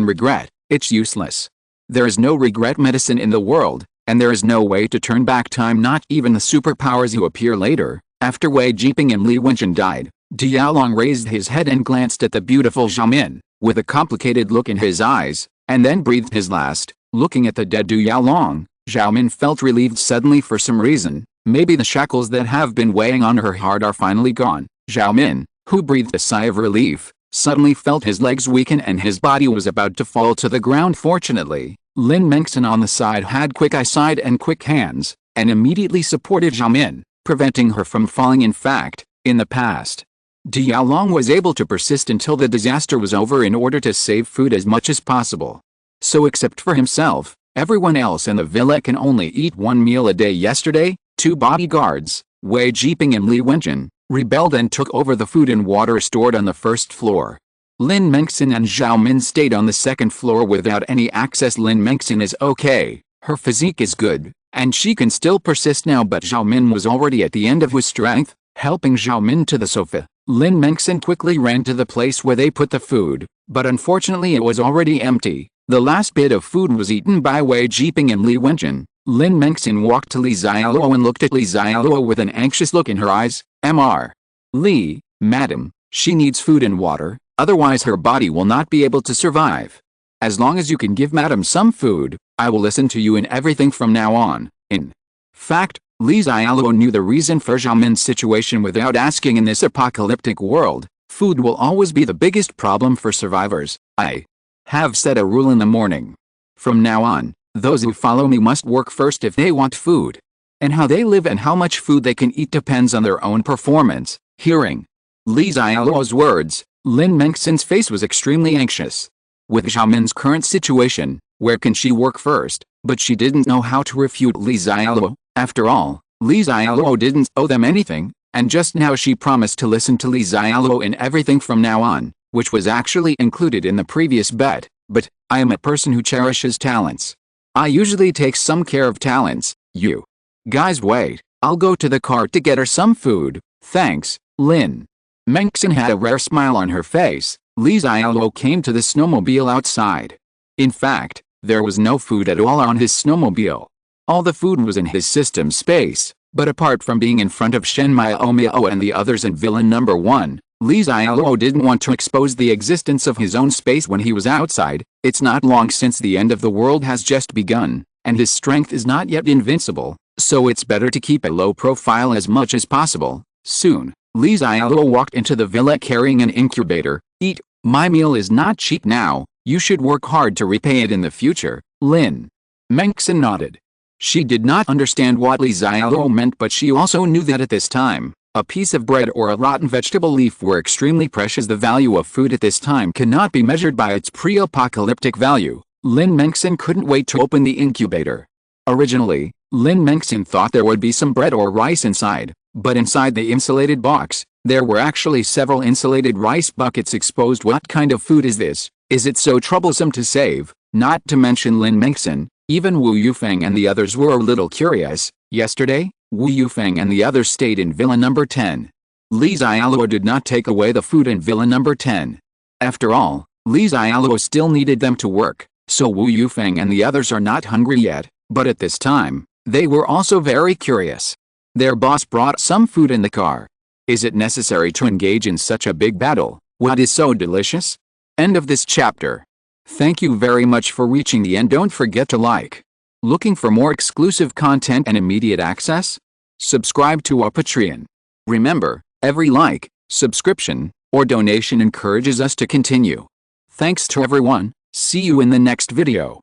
it's useless. There is no regret medicine in the world, and there is no way to turn back time, not even the superpowers who appear later. After Wei Jiping and Li Wenchen died, Diaolong raised his head and glanced at the beautiful Zhao Min, with a complicated look in his eyes, and then breathed his last. Looking at the dead Diaolong, Zhao Min felt relieved suddenly for some reason. Maybe the shackles that have been weighing on her heart are finally gone. Zhao Min, who breathed a sigh of relief, suddenly felt his legs weaken and his body was about to fall to the ground. Fortunately, Lin Mengxin on the side had quick eyesight and quick hands, and immediately supported Zhao Min, preventing her from falling. In fact, in the past, Diaolong was able to persist until the disaster was over in order to save food as much as possible. So except for himself, everyone else in the villa can only eat one meal a day. Yesterday, two bodyguards, Wei Jiping and Li Wenchen, rebelled and took over the food and water stored on the first floor. Lin Mengxin and Zhao Min stayed on the second floor without any access. Lin Mengxin is okay, her physique is good, and she can still persist now, but Zhao Min was already at the end of his strength. Helping Zhao Min to the sofa, Lin Mengxin quickly ran to the place where they put the food, but unfortunately it was already empty. The last bit of food was eaten by Wei Jiping and Li Wenchen. Lin Mengxin walked to Li Xiaoluo and looked at Li Xiaoluo with an anxious look in her eyes. Mr. Li, madam, she needs food and water, otherwise her body will not be able to survive. As long as you can give madam some food, I will listen to you in everything from now on. In fact, Li Xiaoluo knew the reason for Zhao Min's situation without asking. In this apocalyptic world, food will always be the biggest problem for survivors. I have set a rule in the morning. From now on, those who follow me must work first if they want food. And how they live and how much food they can eat depends on their own performance. Hearing Li Xiaoluo's words, Lin Mengxin's face was extremely anxious. With Zhao Min's current situation, where can she work first? But she didn't know how to refute Li Xiaoluo. After all, Li Xiaoluo didn't owe them anything, and just now she promised to listen to Li Xiaoluo in everything from now on, which was actually included in the previous bet. But I am a person who cherishes talents. I usually take some care of talents. You guys wait, I'll go to the cart to get her some food. Thanks, Lin. Mengxin had a rare smile on her face. Li Xiaoluo came to the snowmobile outside. In fact, there was no food at all on his snowmobile. All the food was in his system space, but apart from being in front of Shen Miao and the others in Villa Number 1, Li Xiaoluo didn't want to expose the existence of his own space when he was outside. It's not long since the end of the world has just begun, and his strength is not yet invincible, so it's better to keep a low profile as much as possible. Soon, Li Xiaoluo walked into the villa carrying an incubator. Eat, my meal is not cheap now, you should work hard to repay it in the future. Lin Mengxin nodded. She did not understand what Li Xiaoluo meant, but she also knew that at this time, A piece of bread or a rotten vegetable leaf were extremely precious. The value of food at this time cannot be measured by its pre-apocalyptic value. Lin Mengxin couldn't wait to open the incubator. Originally, Lin Mengxin thought there would be some bread or rice inside, but inside the insulated box, there were actually several insulated rice buckets exposed. What kind of food is this? Is it so troublesome to save? Not to mention Lin Mengxin, even Wu Yufeng and the others were a little curious. Yesterday, Wu Yufeng and the others stayed in Villa number 10. Li Xialuo did not take away the food in Villa number 10. After all, Li Xialuo still needed them to work, so Wu Yufeng and the others are not hungry yet, but at this time, they were also very curious. Their boss brought some food in the car. Is it necessary to engage in such a big battle? What is so delicious? End of this chapter. Thank you very much for reaching the end. Don't forget to like. Looking for more exclusive content and immediate access? Subscribe to our Patreon. Remember, every like, subscription, or donation encourages us to continue. Thanks to everyone. See you in the next video.